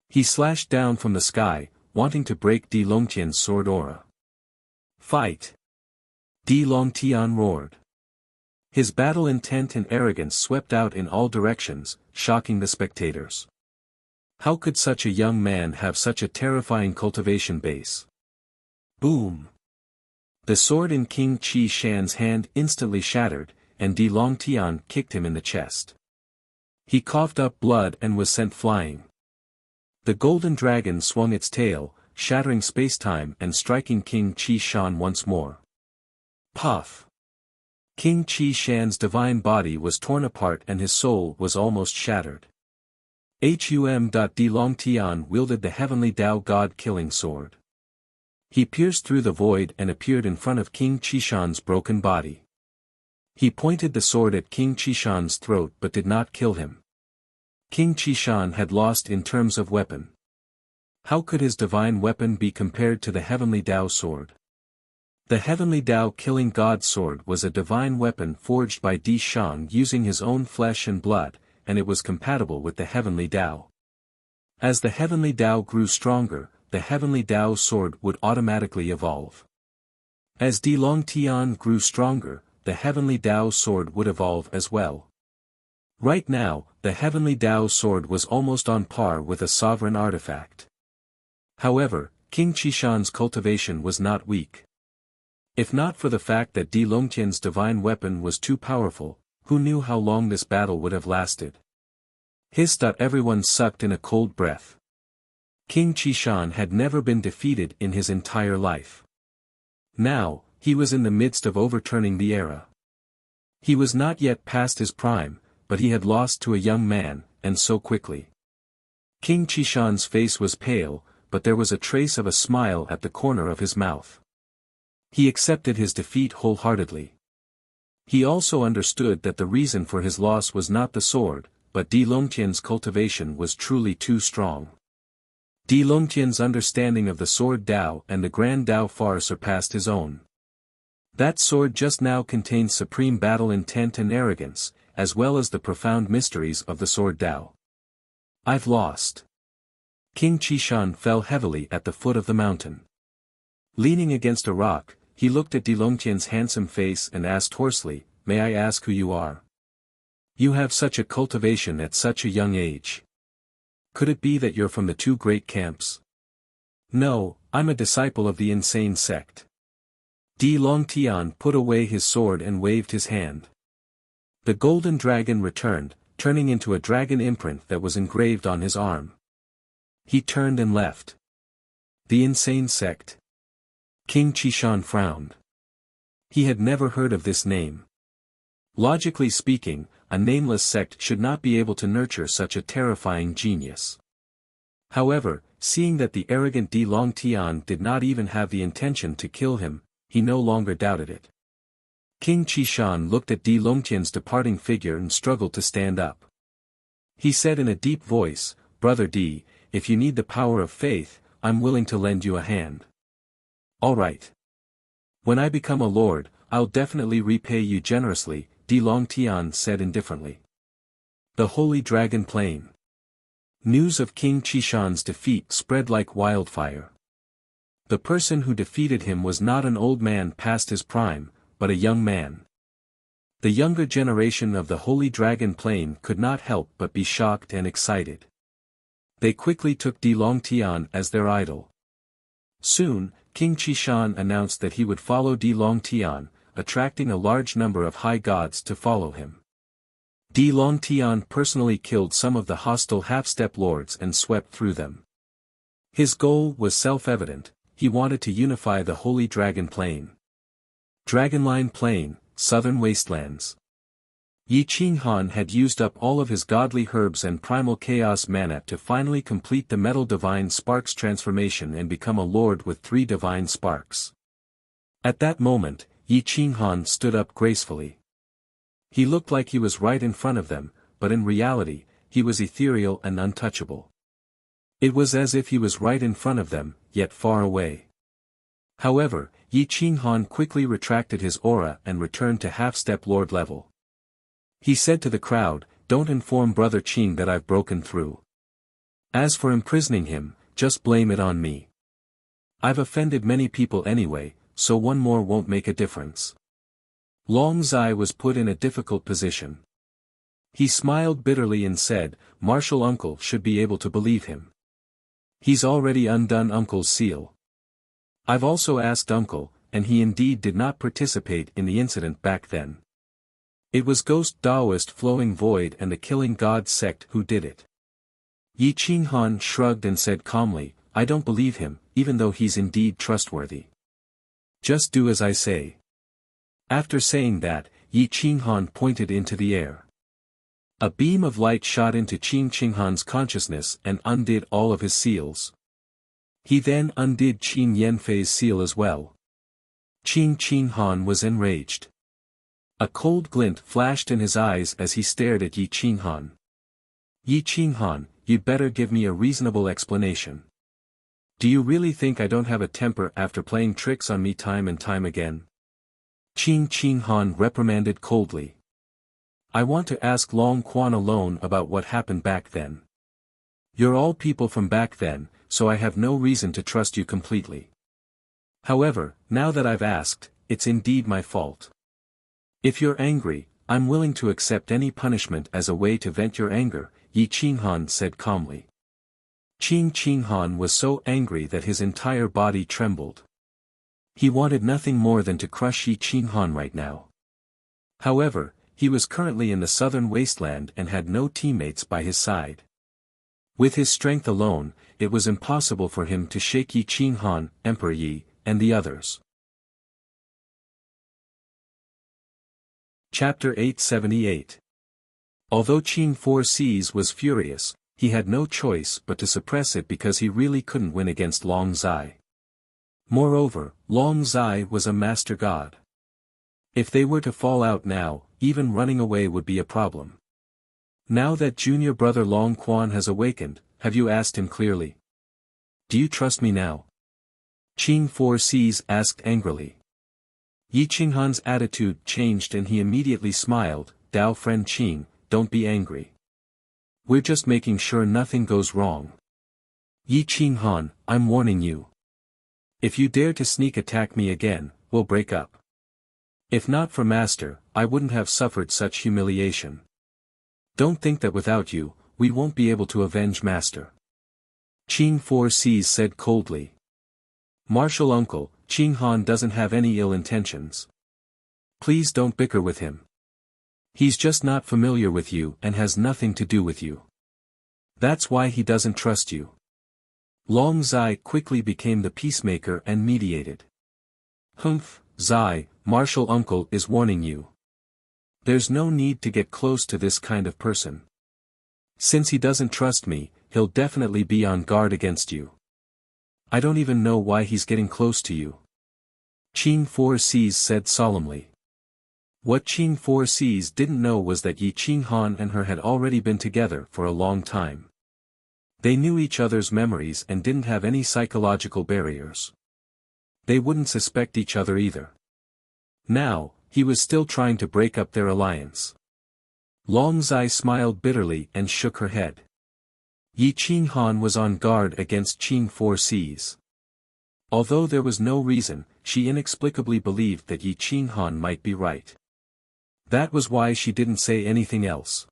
He slashed down from the sky, wanting to break Di Longtian's sword aura. Fight! Di Longtian roared. His battle intent and arrogance swept out in all directions, shocking the spectators. How could such a young man have such a terrifying cultivation base? Boom! The sword in King Qishan's hand instantly shattered, and Di Longtian kicked him in the chest. He coughed up blood and was sent flying. The golden dragon swung its tail, shattering space-time and striking King Qishan once more. Puff! King Qishan's divine body was torn apart and his soul was almost shattered. Di Longtian wielded the heavenly Tao God-killing sword. He pierced through the void and appeared in front of King Qishan's broken body. He pointed the sword at King Qishan's throat but did not kill him. King Qishan had lost in terms of weapon. How could his divine weapon be compared to the heavenly Tao sword? The heavenly Tao killing God sword was a divine weapon forged by Di Shang using his own flesh and blood, and it was compatible with the heavenly Tao. As the heavenly Tao grew stronger, the heavenly Tao sword would automatically evolve. As Di Longtian grew stronger, the heavenly Tao sword would evolve as well. Right now, the heavenly Tao sword was almost on par with a sovereign artifact. However, King Qishan's cultivation was not weak. If not for the fact that Di Longtian's divine weapon was too powerful, who knew how long this battle would have lasted? Everyone sucked in a cold breath. King Qishan had never been defeated in his entire life. Now, he was in the midst of overturning the era. He was not yet past his prime, but he had lost to a young man, and so quickly. King Qishan's face was pale, but there was a trace of a smile at the corner of his mouth. He accepted his defeat wholeheartedly. He also understood that the reason for his loss was not the sword, but Di Longtian's cultivation was truly too strong. Di Longtian's understanding of the sword Tao and the grand Tao far surpassed his own. That sword just now contained supreme battle intent and arrogance, as well as the profound mysteries of the sword Tao. I've lost. King Qishan fell heavily at the foot of the mountain. Leaning against a rock, he looked at Di Longtian's handsome face and asked hoarsely, "May I ask who you are? You have such a cultivation at such a young age. Could it be that you're from the two great camps?" "No, I'm a disciple of the insane sect." Di Longtian put away his sword and waved his hand. The golden dragon returned, turning into a dragon imprint that was engraved on his arm. He turned and left. The insane sect. King Qishan frowned. He had never heard of this name. Logically speaking, a nameless sect should not be able to nurture such a terrifying genius. However, seeing that the arrogant Di Longtian did not even have the intention to kill him, he no longer doubted it. King Qishan looked at Di Longtian's departing figure and struggled to stand up. He said in a deep voice, "Brother Di, if you need the power of faith, I'm willing to lend you a hand." "All right. When I become a lord, I'll definitely repay you generously," Di Longtian said indifferently. The Holy Dragon Plain. News of King Qishan's defeat spread like wildfire. The person who defeated him was not an old man past his prime, but a young man. The younger generation of the Holy Dragon Plain could not help but be shocked and excited. They quickly took Di Longtian as their idol. Soon, King Qishan announced that he would follow Di Longtian, attracting a large number of high gods to follow him. Di Longtian personally killed some of the hostile half-step lords and swept through them. His goal was self-evident: he wanted to unify the Holy Dragon Plain. Dragonline Plain, Southern Wastelands. Yi Qinghan had used up all of his godly herbs and primal chaos mana to finally complete the Metal Divine Sparks transformation and become a lord with 3 divine sparks. At that moment, Yi Qinghan stood up gracefully. He looked like he was right in front of them, but in reality, he was ethereal and untouchable. It was as if he was right in front of them, yet far away. However, Yi Qinghan quickly retracted his aura and returned to half-step lord level. He said to the crowd, "Don't inform Brother Qing that I've broken through. As for imprisoning him, just blame it on me. I've offended many people anyway, so one more won't make a difference." Long Zai was put in a difficult position. He smiled bitterly and said, "Martial Uncle should be able to believe him. He's already undone Uncle's seal. I've also asked Uncle, and he indeed did not participate in the incident back then. It was Ghost Taoist Flowing Void and the Killing God sect who did it." Yi Qinghan shrugged and said calmly, "I don't believe him, even though he's indeed trustworthy. Just do as I say." After saying that, Yi Qinghan pointed into the air. A beam of light shot into Qin Qinghan's consciousness and undid all of his seals. He then undid Qin Yanfei's seal as well. Qin Qinghan was enraged. A cold glint flashed in his eyes as he stared at Yi Qinghan. "Yi Qinghan, you'd better give me a reasonable explanation. Do you really think I don't have a temper after playing tricks on me time and time again?" Qin Qinghan reprimanded coldly. "I want to ask Long Quan alone about what happened back then. You're all people from back then, so I have no reason to trust you completely. However, now that I've asked, it's indeed my fault. If you're angry, I'm willing to accept any punishment as a way to vent your anger," Yi Qinghan said calmly. Qin Qinghan was so angry that his entire body trembled. He wanted nothing more than to crush Yi Qinghan right now. However, he was currently in the southern wasteland and had no teammates by his side. With his strength alone, it was impossible for him to shake Yi Qinghan, Emperor Yi, and the others. Chapter 878. Although Qin 4Cs was furious, he had no choice but to suppress it because he really couldn't win against Long Zai. Moreover, Long Zai was a master god. If they were to fall out now, even running away would be a problem. "Now that junior brother Long Quan has awakened, have you asked him clearly? Do you trust me now?" Qin 4Cs asked angrily. Yi Qinghan's attitude changed and he immediately smiled, "Dao friend Qing, don't be angry. We're just making sure nothing goes wrong. Yi Qinghan, I'm warning you. If you dare to sneak attack me again, we'll break up. If not for Master, I wouldn't have suffered such humiliation. Don't think that without you, we won't be able to avenge Master." Qin 4Cs said coldly. "Martial Uncle, Qinghan doesn't have any ill intentions. Please don't bicker with him. He's just not familiar with you and has nothing to do with you. That's why he doesn't trust you." Long Zai quickly became the peacemaker and mediated. "Humph, Zai, Martial Uncle is warning you. There's no need to get close to this kind of person. Since he doesn't trust me, he'll definitely be on guard against you. I don't even know why he's getting close to you." Qin 4Cs said solemnly. What Qin 4Cs didn't know was that Yi Qinghan and her had already been together for a long time. They knew each other's memories and didn't have any psychological barriers. They wouldn't suspect each other either. Now, he was still trying to break up their alliance. Long Zai smiled bitterly and shook her head. Yi Qinghan was on guard against Qin 4Cs. Although there was no reason, she inexplicably believed that Yi Qinghan might be right. That was why she didn't say anything else.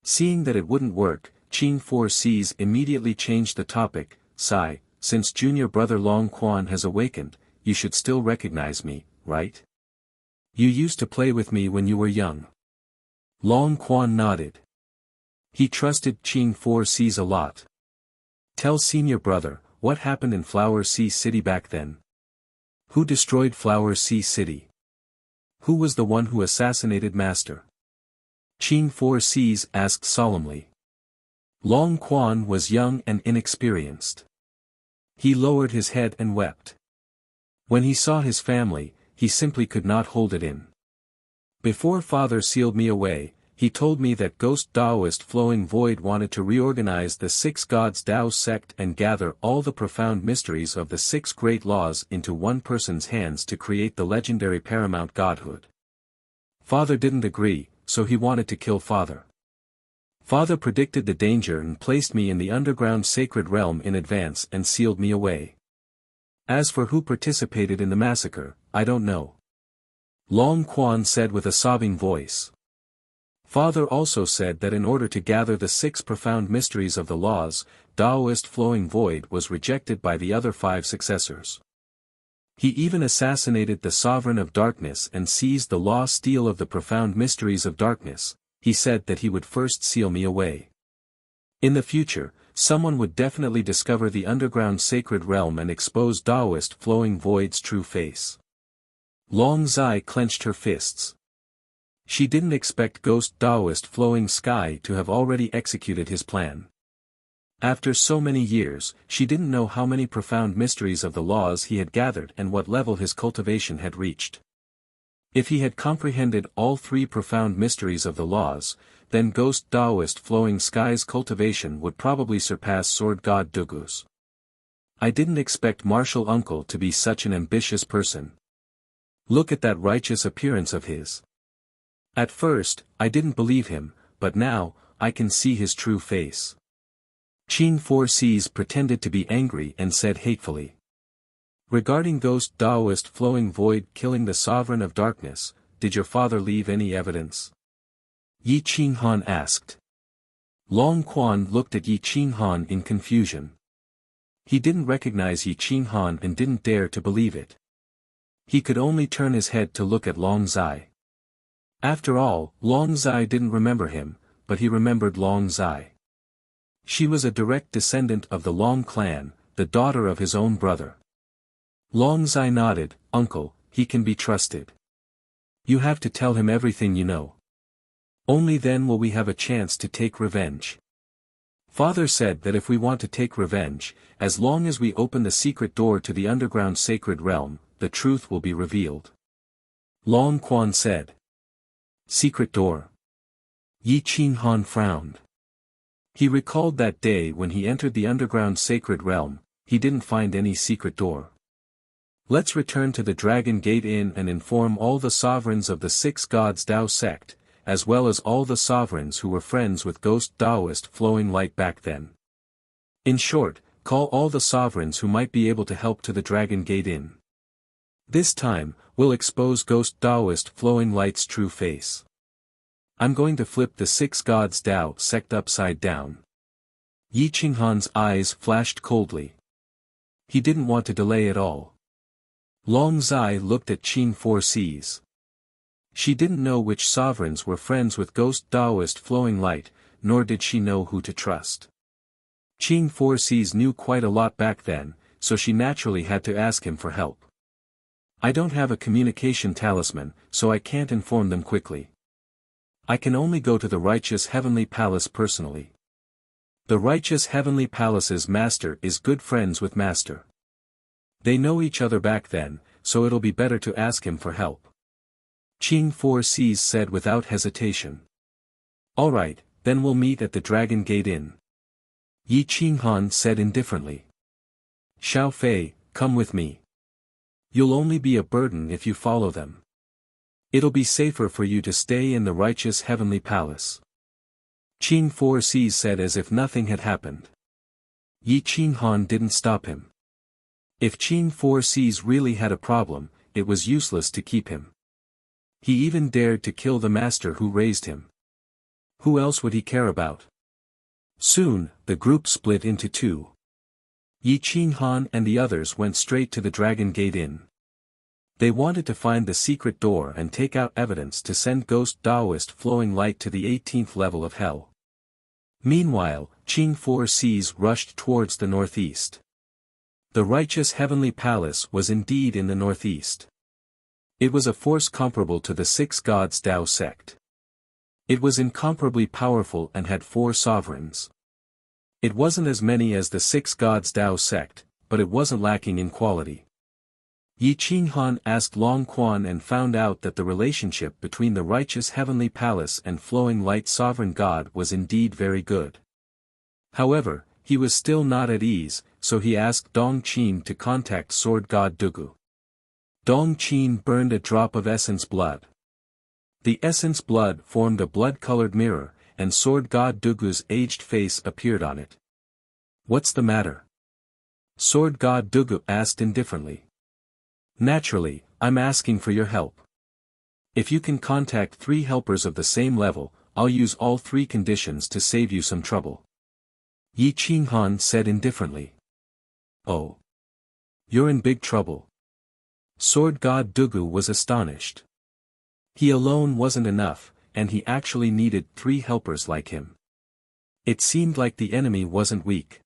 Seeing that it wouldn't work, Qin 4Cs immediately changed the topic. "Sai, since junior brother Long Quan has awakened, you should still recognize me, right? You used to play with me when you were young." Long Quan nodded. He trusted Qin 4Cs a lot. "Tell senior brother, what happened in Flower Sea City back then? Who destroyed Flower Sea City? Who was the one who assassinated Master?" Qin 4Cs asked solemnly. Long Quan was young and inexperienced. He lowered his head and wept. When he saw his family, he simply could not hold it in. "Before father sealed me away, he told me that Ghost Taoist Flowing Void wanted to reorganize the Six Gods Tao sect and gather all the profound mysteries of the Six Great Laws into one person's hands to create the legendary paramount godhood. Father didn't agree, so he wanted to kill Father. Father predicted the danger and placed me in the underground sacred realm in advance and sealed me away. As for who participated in the massacre, I don't know. Long Quan said with a sobbing voice. Father also said that in order to gather the 6 profound mysteries of the laws, Taoist flowing void was rejected by the other 5 successors. He even assassinated the Sovereign of Darkness and seized the law steel of the profound mysteries of darkness. He said that he would first seal me away. In the future, someone would definitely discover the underground sacred realm and expose Taoist flowing void's true face. Long Zai clenched her fists. She didn't expect Ghost Taoist flowing sky to have already executed his plan. After so many years, she didn't know how many profound mysteries of the laws he had gathered and what level his cultivation had reached. If he had comprehended all 3 profound mysteries of the laws, then Ghost Taoist flowing sky's cultivation would probably surpass Sword God Dugu's. I didn't expect Martial Uncle to be such an ambitious person. Look at that righteous appearance of his. At first, I didn't believe him, but now, I can see his true face. Qin 4Cs pretended to be angry and said hatefully. Regarding Ghost Taoist flowing void killing the Sovereign of Darkness, did your father leave any evidence? Yi Qinghan asked. Long Quan looked at Yi Qinghan in confusion. He didn't recognize Yi Qinghan and didn't dare to believe it. He could only turn his head to look at Long Zai. After all, Long Zai didn't remember him, but he remembered Long Zai. She was a direct descendant of the Long clan, the daughter of his own brother. Long Zai nodded. Uncle, he can be trusted. You have to tell him everything you know. Only then will we have a chance to take revenge. Father said that if we want to take revenge, as long as we open the secret door to the underground sacred realm, the truth will be revealed. Long Quan said. Secret door. Yi Qinghan frowned. He recalled that day when he entered the underground sacred realm, he didn't find any secret door. Let's return to the Dragon Gate Inn and inform all the sovereigns of the 6 gods Tao sect, as well as all the sovereigns who were friends with Ghost Taoist flowing light back then. In short, call all the sovereigns who might be able to help to the Dragon Gate Inn. This time, we'll expose Ghost Taoist flowing light's true face. I'm going to flip the 6 gods Tao sect upside down. Yi Qinghan's eyes flashed coldly. He didn't want to delay at all. Long Zai looked at Qin 4Cs. She didn't know which sovereigns were friends with Ghost Taoist flowing light, nor did she know who to trust. Qin 4Cs knew quite a lot back then, so she naturally had to ask him for help. I don't have a communication talisman, so I can't inform them quickly. I can only go to the Righteous Heavenly Palace personally. The Righteous Heavenly Palace's master is good friends with master. They know each other back then, so it'll be better to ask him for help. Qin 4Cs said without hesitation. Alright, then we'll meet at the Dragon Gate Inn. Yi Qinghan said indifferently. Xiao Fei, come with me. You'll only be a burden if you follow them. It'll be safer for you to stay in the Righteous Heavenly Palace. Qin 4Cs said as if nothing had happened. Yi Qinghan didn't stop him. If Qin 4Cs really had a problem, it was useless to keep him. He even dared to kill the master who raised him. Who else would he care about? Soon, the group split into 2. Yi Qinghan and the others went straight to the Dragon Gate Inn. They wanted to find the secret door and take out evidence to send Ghost Taoist flowing light to the 18th level of hell. Meanwhile, Qin 4Cs rushed towards the northeast. The Righteous Heavenly Palace was indeed in the northeast. It was a force comparable to the 6 gods Tao sect. It was incomparably powerful and had 4 sovereigns. It wasn't as many as the 6 gods Tao sect, but it wasn't lacking in quality. Yi Qinghan asked Long Quan and found out that the relationship between the Righteous Heavenly Palace and Flowing Light Sovereign God was indeed very good. However, he was still not at ease, so he asked Dong Qin to contact Sword God Dugu. Dong Qin burned a drop of essence blood. The essence blood formed a blood-colored mirror, and sword god Dugu's aged face appeared on it. "What's the matter?" Sword god Dugu asked indifferently. "Naturally, I'm asking for your help. If you can contact 3 helpers of the same level, I'll use all 3 conditions to save you some trouble." Yi Qinghan said indifferently. "Oh. You're in big trouble." Sword god Dugu was astonished. He alone wasn't enough, and he actually needed 3 helpers like him. It seemed like the enemy wasn't weak.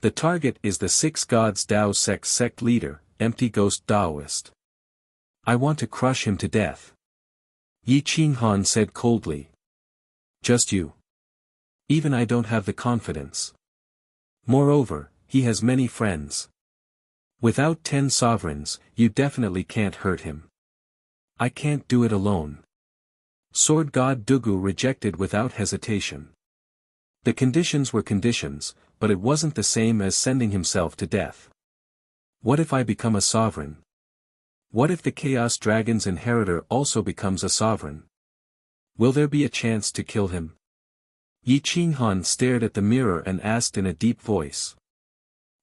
"The target is the 6 Gods Dao sect leader, Empty Ghost Daoist. I want to crush him to death." Yi Qinghan said coldly. "Just you? Even I don't have the confidence. Moreover, he has many friends. Without 10 sovereigns, you definitely can't hurt him." "I can't do it alone." Sword god Dugu rejected without hesitation. The conditions were conditions, but it wasn't the same as sending himself to death. "What if I become a sovereign? What if the Chaos Dragon's inheritor also becomes a sovereign? Will there be a chance to kill him?" Yi Qinghan stared at the mirror and asked in a deep voice.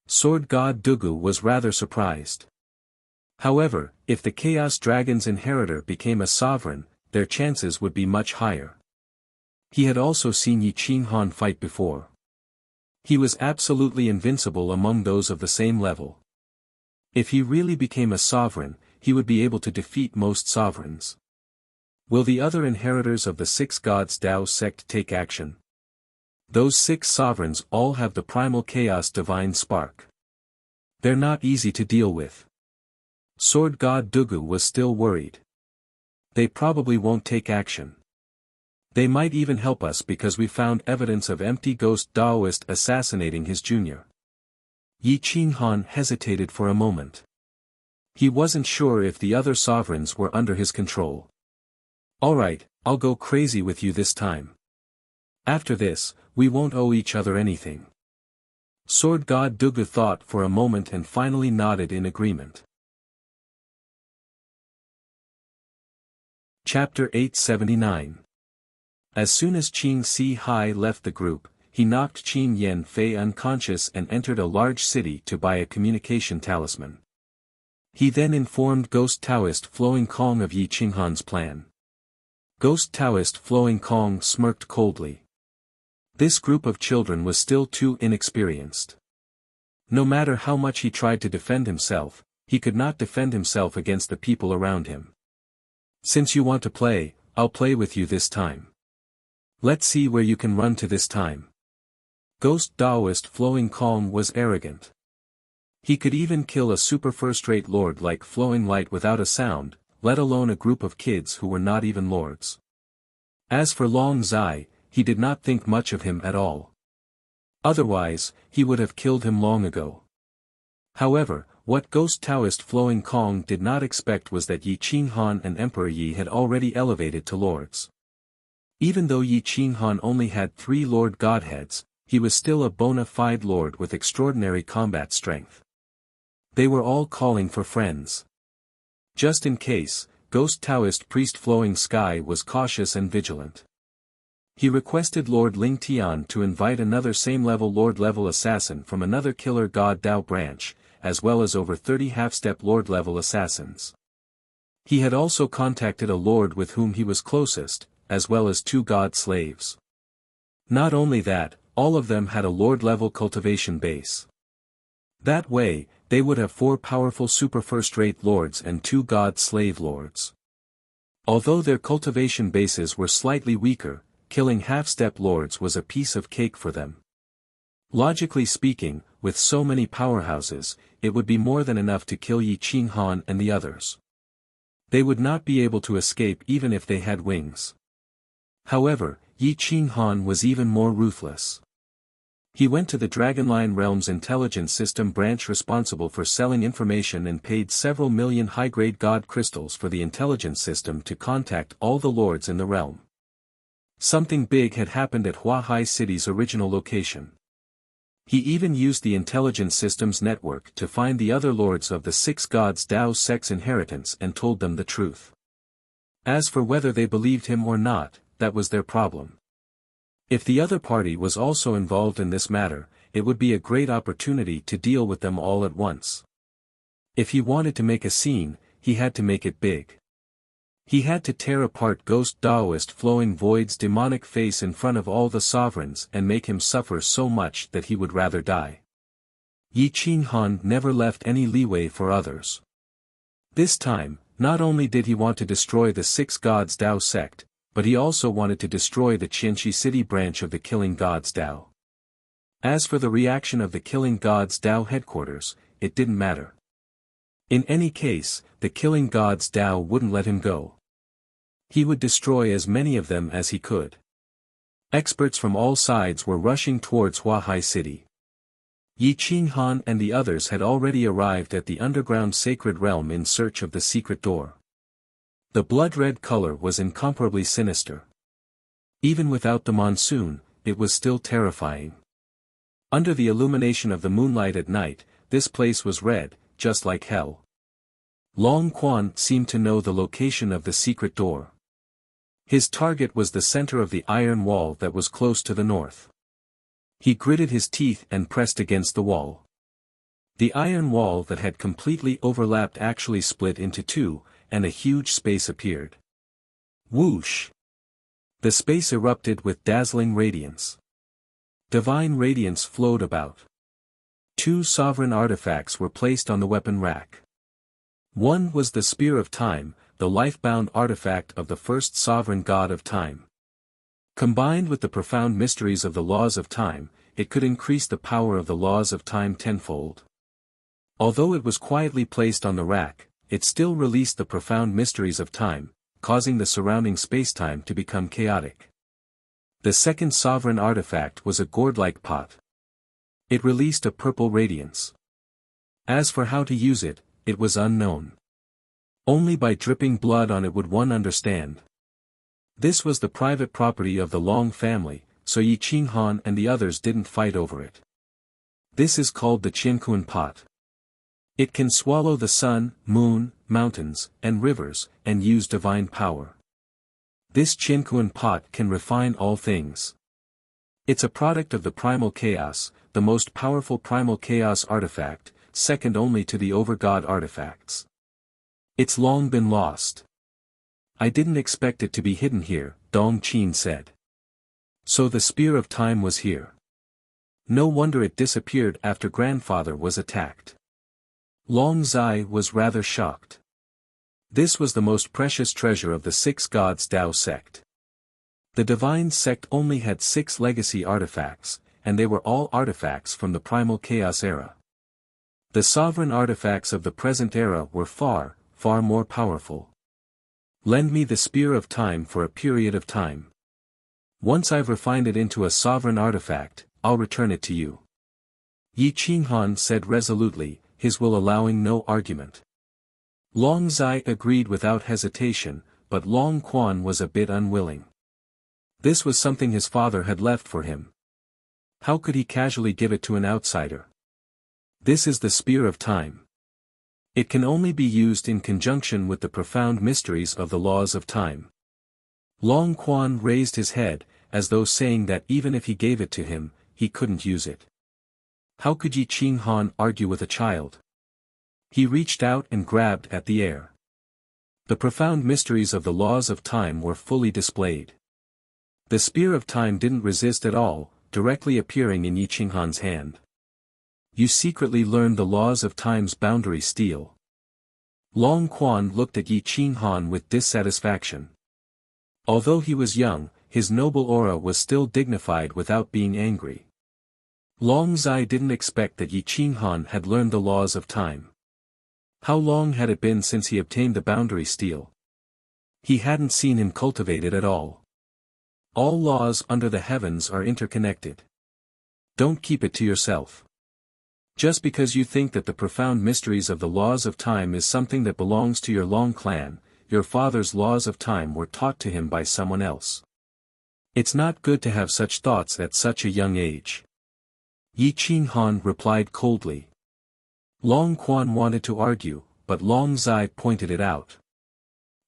Sword god Dugu was rather surprised. However, if the Chaos Dragon's inheritor became a sovereign, their chances would be much higher. He had also seen Yi Qinghan fight before. He was absolutely invincible among those of the same level. If he really became a sovereign, he would be able to defeat most sovereigns. Will the other inheritors of the 6 Gods Dao sect take action? Those 6 sovereigns all have the primal chaos divine spark. They're not easy to deal with. Sword god Dugu was still worried. They probably won't take action. They might even help us because we found evidence of Empty Ghost Daoist assassinating his junior. Yi Qinghan hesitated for a moment. He wasn't sure if the other sovereigns were under his control. "Alright, I'll go crazy with you this time. After this, we won't owe each other anything." Sword god Dugu thought for a moment and finally nodded in agreement. Chapter 879. As soon as Qing Si Hai left the group, he knocked Qin Yen Fei unconscious and entered a large city to buy a communication talisman. He then informed Ghost Taoist Flowing Kong of Yi Qinghan's plan. Ghost Taoist Flowing Kong smirked coldly. This group of children was still too inexperienced. No matter how much he tried to defend himself, he could not defend himself against the people around him. "Since you want to play, I'll play with you this time. Let's see where you can run to this time." Ghost Daoist Flowing Kong was arrogant. He could even kill a super first-rate lord like Flowing Light without a sound, let alone a group of kids who were not even lords. As for Long Zai, he did not think much of him at all. Otherwise, he would have killed him long ago. However, what Ghost Taoist Flowing Kong did not expect was that Yi Qinghan and Emperor Yi had already elevated to lords. Even though Yi Qinghan only had 3 lord godheads, he was still a bona fide lord with extraordinary combat strength. They were all calling for friends. Just in case, Ghost Taoist Priest Flowing Sky was cautious and vigilant. He requested Lord Ling Tian to invite another same-level Lord-level assassin from another Killer God Dao branch, as well as over 30 half-step Lord-level assassins. He had also contacted a Lord with whom he was closest, as well as 2 God slaves. Not only that, all of them had a Lord-level cultivation base. That way, they would have 4 powerful super first-rate lords and 2 God slave lords. Although their cultivation bases were slightly weaker, killing half-step lords was a piece of cake for them. Logically speaking, with so many powerhouses, it would be more than enough to kill Yi Qinghan and the others. They would not be able to escape even if they had wings. However, Yi Qinghan was even more ruthless. He went to the Dragonline Realm's intelligence system branch responsible for selling information and paid several million high-grade god crystals for the intelligence system to contact all the lords in the realm. Something big had happened at Huahai City's original location. He even used the intelligence system's network to find the other lords of the 6 Gods Dao sect's inheritance and told them the truth. As for whether they believed him or not, that was their problem. If the other party was also involved in this matter, it would be a great opportunity to deal with them all at once. If he wanted to make a scene, he had to make it big. He had to tear apart Ghost Daoist Flowing Void's demonic face in front of all the sovereigns and make him suffer so much that he would rather die. Yi Qinghan never left any leeway for others. This time, not only did he want to destroy the Six Gods Dao sect, but he also wanted to destroy the Qianxi City branch of the Killing Gods Dao. As for the reaction of the Killing Gods Dao headquarters, it didn't matter. In any case, the Killing Gods Dao wouldn't let him go. He would destroy as many of them as he could. Experts from all sides were rushing towards Huahai City. Yi Qinghan and the others had already arrived at the underground sacred realm in search of the secret door. The blood-red color was incomparably sinister. Even without the monsoon, it was still terrifying. Under the illumination of the moonlight at night, this place was red, just like hell. Long Quan seemed to know the location of the secret door. His target was the center of the iron wall that was close to the north. He gritted his teeth and pressed against the wall. The iron wall that had completely overlapped actually split into two, and a huge space appeared. Whoosh! The space erupted with dazzling radiance. Divine radiance flowed about. Two sovereign artifacts were placed on the weapon rack. One was the Spear of Time, the life-bound artifact of the first sovereign god of time. Combined with the profound mysteries of the laws of time, it could increase the power of the laws of time tenfold. Although it was quietly placed on the rack, it still released the profound mysteries of time, causing the surrounding spacetime to become chaotic. The second sovereign artifact was a gourd-like pot. It released a purple radiance. As for how to use it, it was unknown. Only by dripping blood on it would one understand. This was the private property of the Long family, so Yi Qinghan and the others didn't fight over it. This is called the Qianquan pot. It can swallow the sun, moon, mountains, and rivers, and use divine power. This Qianquan pot can refine all things. It's a product of the primal chaos, the most powerful primal chaos artifact, second only to the overgod artifacts. It's long been lost. I didn't expect it to be hidden here, Dong Qin said. So the Spear of Time was here. No wonder it disappeared after grandfather was attacked. Long Zai was rather shocked. This was the most precious treasure of the Six Gods Dao sect. The divine sect only had 6 legacy artifacts, and they were all artifacts from the primal chaos era. The sovereign artifacts of the present era were far, far more powerful. Lend me the Spear of Time for a period of time. Once I've refined it into a sovereign artifact, I'll return it to you. Yi Qinghan said resolutely, his will allowing no argument. Long Zai agreed without hesitation, but Long Quan was a bit unwilling. This was something his father had left for him. How could he casually give it to an outsider? This is the Spear of Time. It can only be used in conjunction with the profound mysteries of the laws of time. Long Quan raised his head, as though saying that even if he gave it to him, he couldn't use it. How could Yi Qinghan argue with a child? He reached out and grabbed at the air. The profound mysteries of the laws of time were fully displayed. The Spear of Time didn't resist at all, directly appearing in Yi Qinghan's hand. You secretly learned the laws of time's boundary steel. Long Quan looked at Yi Qinghan with dissatisfaction. Although he was young, his noble aura was still dignified without being angry. Long Zai didn't expect that Yi Qinghan had learned the laws of time. How long had it been since he obtained the boundary steel? He hadn't seen him cultivate it at all. All laws under the heavens are interconnected. Don't keep it to yourself. Just because you think that the profound mysteries of the laws of time is something that belongs to your Long clan, your father's laws of time were taught to him by someone else. It's not good to have such thoughts at such a young age. Yi Qinghan replied coldly. Long Quan wanted to argue, but Long Zai pointed it out.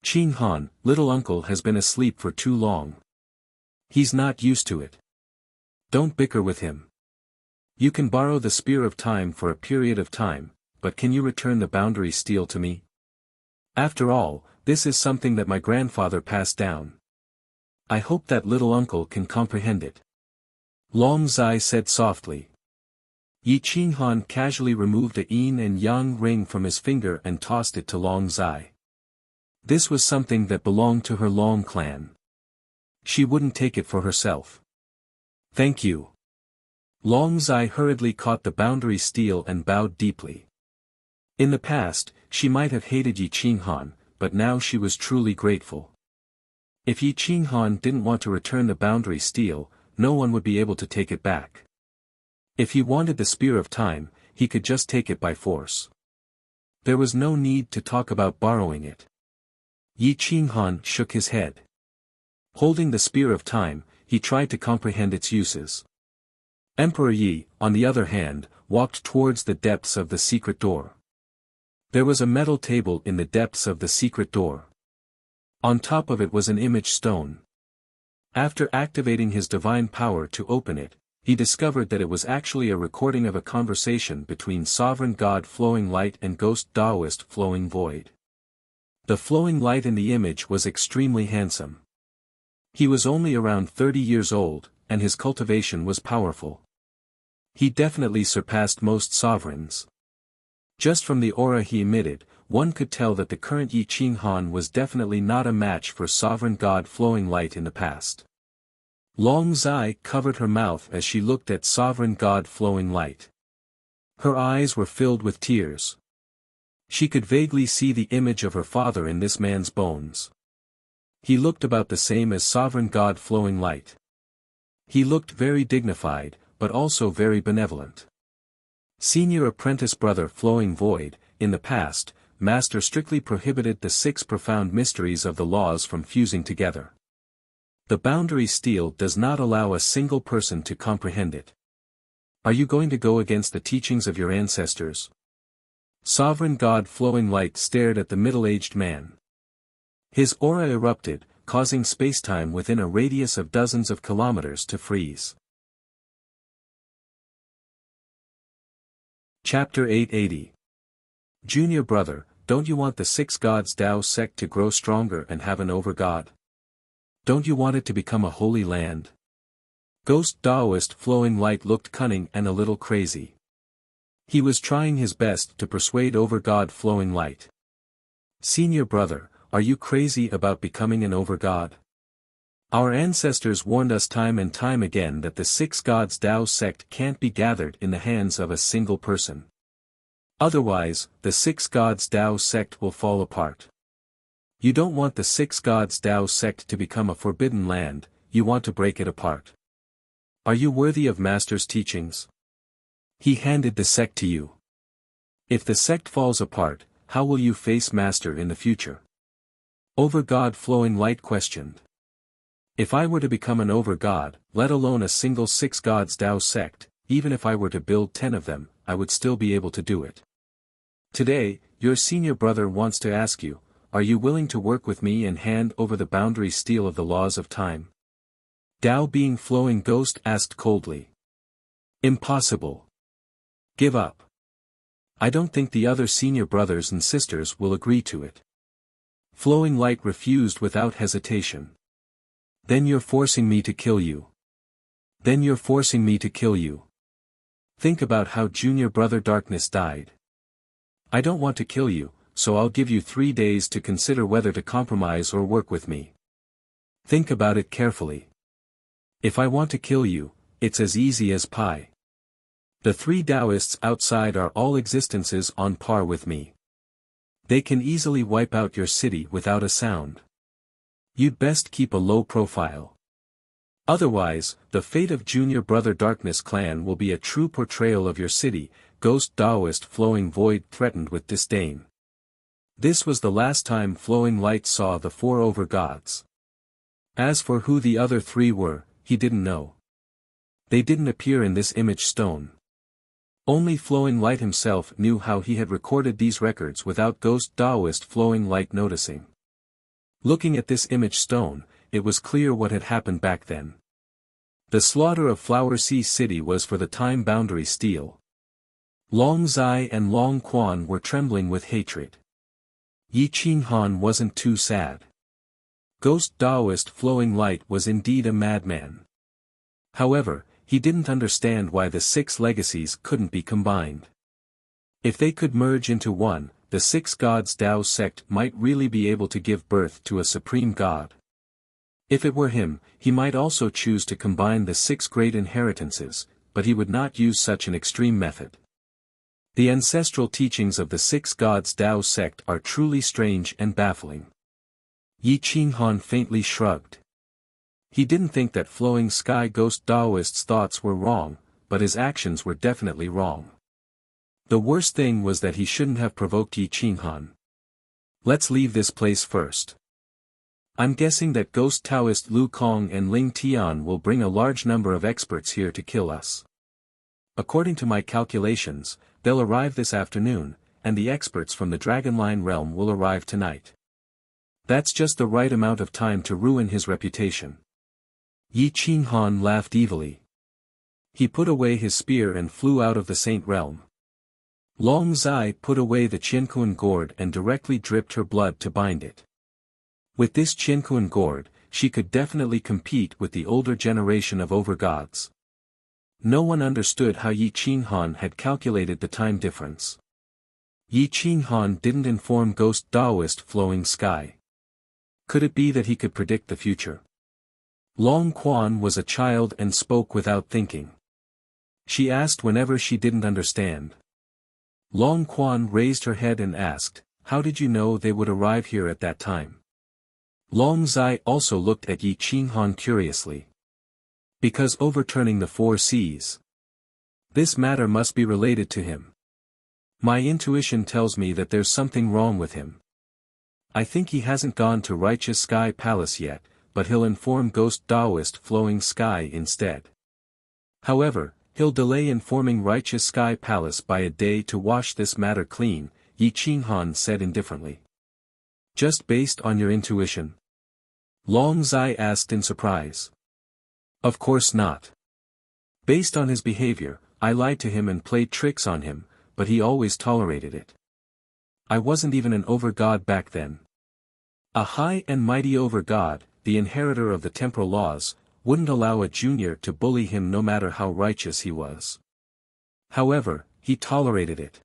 Qing Han, little uncle has been asleep for too long. He's not used to it. Don't bicker with him. You can borrow the Spear of Time for a period of time, but can you return the boundary steel to me? After all, this is something that my grandfather passed down. I hope that little uncle can comprehend it. Long Zai said softly. Yi Qing Han casually removed a yin and yang ring from his finger and tossed it to Long Zai. This was something that belonged to her Long clan. She wouldn't take it for herself. Thank you. Long Zai hurriedly caught the boundary steel and bowed deeply. In the past, she might have hated Yi Qing Han, but now she was truly grateful. If Yi Qing Han didn't want to return the boundary steel, no one would be able to take it back. If he wanted the Spear of Time, he could just take it by force. There was no need to talk about borrowing it. Yi Qing Han shook his head. Holding the Spear of Time, he tried to comprehend its uses. Emperor Yi, on the other hand, walked towards the depths of the secret door. There was a metal table in the depths of the secret door. On top of it was an image stone. After activating his divine power to open it, he discovered that it was actually a recording of a conversation between Sovereign God Flowing Light and Ghost Taoist Flowing Void. The flowing light in the image was extremely handsome. He was only around 30 years old, and his cultivation was powerful. He definitely surpassed most sovereigns. Just from the aura he emitted, one could tell that the current Yi Qing Han was definitely not a match for Sovereign God Flowing Light in the past. Long Zai covered her mouth as she looked at Sovereign God Flowing Light. Her eyes were filled with tears. She could vaguely see the image of her father in this man's bones. He looked about the same as Sovereign God Flowing Light. He looked very dignified, but also very benevolent. Senior Apprentice Brother Flowing Void, in the past, Master strictly prohibited the 6 profound mysteries of the laws from fusing together. The boundary steel does not allow a single person to comprehend it. Are you going to go against the teachings of your ancestors? Sovereign God Flowing Light stared at the middle-aged man. His aura erupted, causing spacetime within a radius of dozens of kilometers to freeze. Chapter 880. Junior brother, don't you want the 6 gods Tao sect to grow stronger and have an overgod? Don't you want it to become a holy land? Ghost Taoist Flowing Light looked cunning and a little crazy. He was trying his best to persuade overgod Flowing Light. Senior brother, are you crazy about becoming an overgod? Our ancestors warned us time and time again that the 6 gods Tao sect can't be gathered in the hands of a single person. Otherwise, the 6 gods Tao sect will fall apart. You don't want the 6 gods Tao sect to become a forbidden land, you want to break it apart. Are you worthy of Master's teachings? He handed the sect to you. If the sect falls apart, how will you face Master in the future? Overgod Flowing Light questioned. If I were to become an overgod, let alone a single 6 gods Tao sect, even if I were to build 10 of them, I would still be able to do it. Today, your senior brother wants to ask you, are you willing to work with me and hand over the boundary steel of the laws of time? Tao Being Flowing Ghost asked coldly. Impossible. Give up. I don't think the other senior brothers and sisters will agree to it. Flowing Light refused without hesitation. Then you're forcing me to kill you. Then you're forcing me to kill you. Think about how Junior Brother Darkness died. I don't want to kill you, so I'll give you 3 days to consider whether to compromise or work with me. Think about it carefully. If I want to kill you, it's as easy as pie. The 3 Taoists outside are all existences on par with me. They can easily wipe out your city without a sound. You'd best keep a low profile. Otherwise, the fate of Junior Brother Darkness clan will be a true portrayal of your city, Ghost Taoist Flowing Void threatened with disdain. This was the last time Flowing Light saw the 4 overgods. As for who the other 3 were, he didn't know. They didn't appear in this image stone. Only Flowing Light himself knew how he had recorded these records without Ghost Taoist Flowing Light noticing. Looking at this image stone, it was clear what had happened back then. The slaughter of Flower Sea City was for the time boundary steel. Long Zai and Long Quan were trembling with hatred. Yi Qinghan wasn't too sad. Ghost Taoist Flowing Light was indeed a madman. However, he didn't understand why the 6 legacies couldn't be combined. If they could merge into one, the 6 gods Tao sect might really be able to give birth to a supreme god. If it were him, he might also choose to combine the 6 great inheritances, but he would not use such an extreme method. The ancestral teachings of the 6 gods Tao sect are truly strange and baffling. Yi Qinghan faintly shrugged. He didn't think that Flowing Sky Ghost Taoist's thoughts were wrong, but his actions were definitely wrong. The worst thing was that he shouldn't have provoked Yi Qinghan. Let's leave this place first. I'm guessing that Ghost Taoist Lu Kong and Ling Tian will bring a large number of experts here to kill us. According to my calculations, they'll arrive this afternoon, and the experts from the Dragonline realm will arrive tonight. That's just the right amount of time to ruin his reputation. Yi Qinghan laughed evilly. He put away his spear and flew out of the Saint realm. Long Zai put away the Qiankuan gourd and directly dripped her blood to bind it. With this Qiankuan gourd, she could definitely compete with the older generation of overgods. No one understood how Yi Qinghan had calculated the time difference. Yi Qinghan didn't inform Ghost Taoist Flowing Sky. Could it be that he could predict the future? Long Quan was a child and spoke without thinking. She asked whenever she didn't understand. Long Quan raised her head and asked, "How did you know they would arrive here at that time?" Long Zai also looked at Yi Qinghan curiously. Because overturning the 4 seas. This matter must be related to him. My intuition tells me that there's something wrong with him. I think he hasn't gone to Righteous Sky Palace yet, but he'll inform Ghost Taoist Flowing Sky instead. However, he'll delay informing Righteous Sky Palace by a day to wash this matter clean, Yi Qinghan said indifferently. Just based on your intuition? Long Zai asked in surprise. Of course not. Based on his behavior, I lied to him and played tricks on him, but he always tolerated it. I wasn't even an overgod back then. A high and mighty overgod, the inheritor of the temporal laws, wouldn't allow a junior to bully him no matter how righteous he was. However, he tolerated it.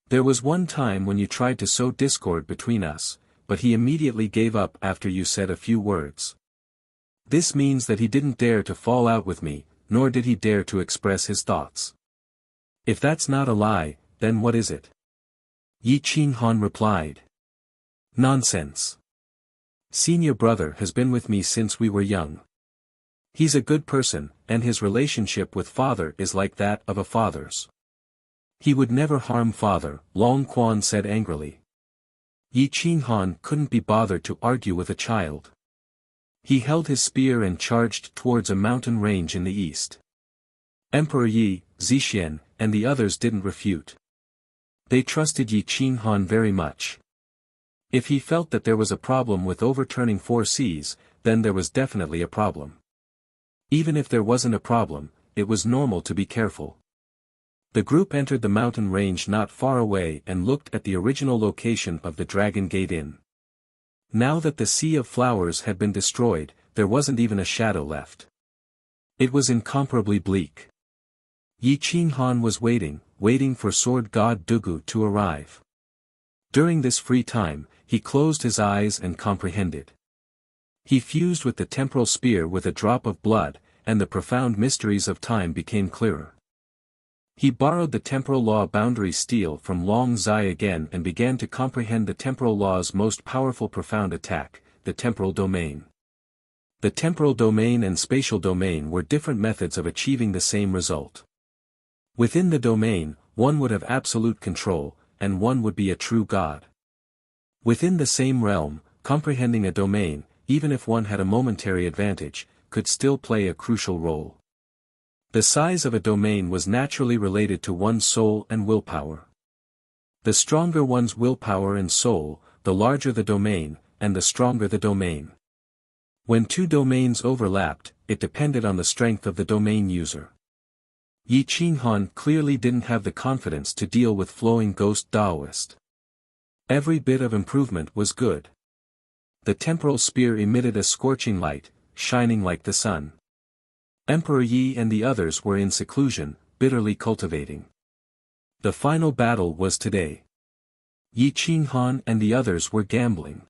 There was one time when you tried to sow discord between us, but he immediately gave up after you said a few words. This means that he didn't dare to fall out with me, nor did he dare to express his thoughts. If that's not a lie, then what is it? Yi Qinghan replied. Nonsense. Senior brother has been with me since we were young. He's a good person, and his relationship with father is like that of a father's. He would never harm father, Long Quan said angrily. Yi Qinghan couldn't be bothered to argue with a child. He held his spear and charged towards a mountain range in the east. Emperor Yi, Zixian, and the others didn't refute. They trusted Yi Qinghan very much. If he felt that there was a problem with overturning 4 seas, then there was definitely a problem. Even if there wasn't a problem, it was normal to be careful. The group entered the mountain range not far away and looked at the original location of the Dragon Gate Inn. Now that the Sea of Flowers had been destroyed, there wasn't even a shadow left. It was incomparably bleak. Yi Qinghan was waiting for Sword God Dugu to arrive. During this free time, he closed his eyes and comprehended. He fused with the temporal spear with a drop of blood, and the profound mysteries of time became clearer. He borrowed the temporal law boundary steel from Long Zai again and began to comprehend the temporal law's most powerful profound attack, the temporal domain. The temporal domain and spatial domain were different methods of achieving the same result. Within the domain, one would have absolute control, and one would be a true god. Within the same realm, comprehending a domain, even if one had a momentary advantage, could still play a crucial role. The size of a domain was naturally related to one's soul and willpower. The stronger one's willpower and soul, the larger the domain, and the stronger the domain. When two domains overlapped, it depended on the strength of the domain user. Yi Qinghan clearly didn't have the confidence to deal with Flowing Ghost Daoist. Every bit of improvement was good. The temporal spear emitted a scorching light, shining like the sun. Emperor Yi and the others were in seclusion, bitterly cultivating. The final battle was today. Yi Qinghan and the others were gambling.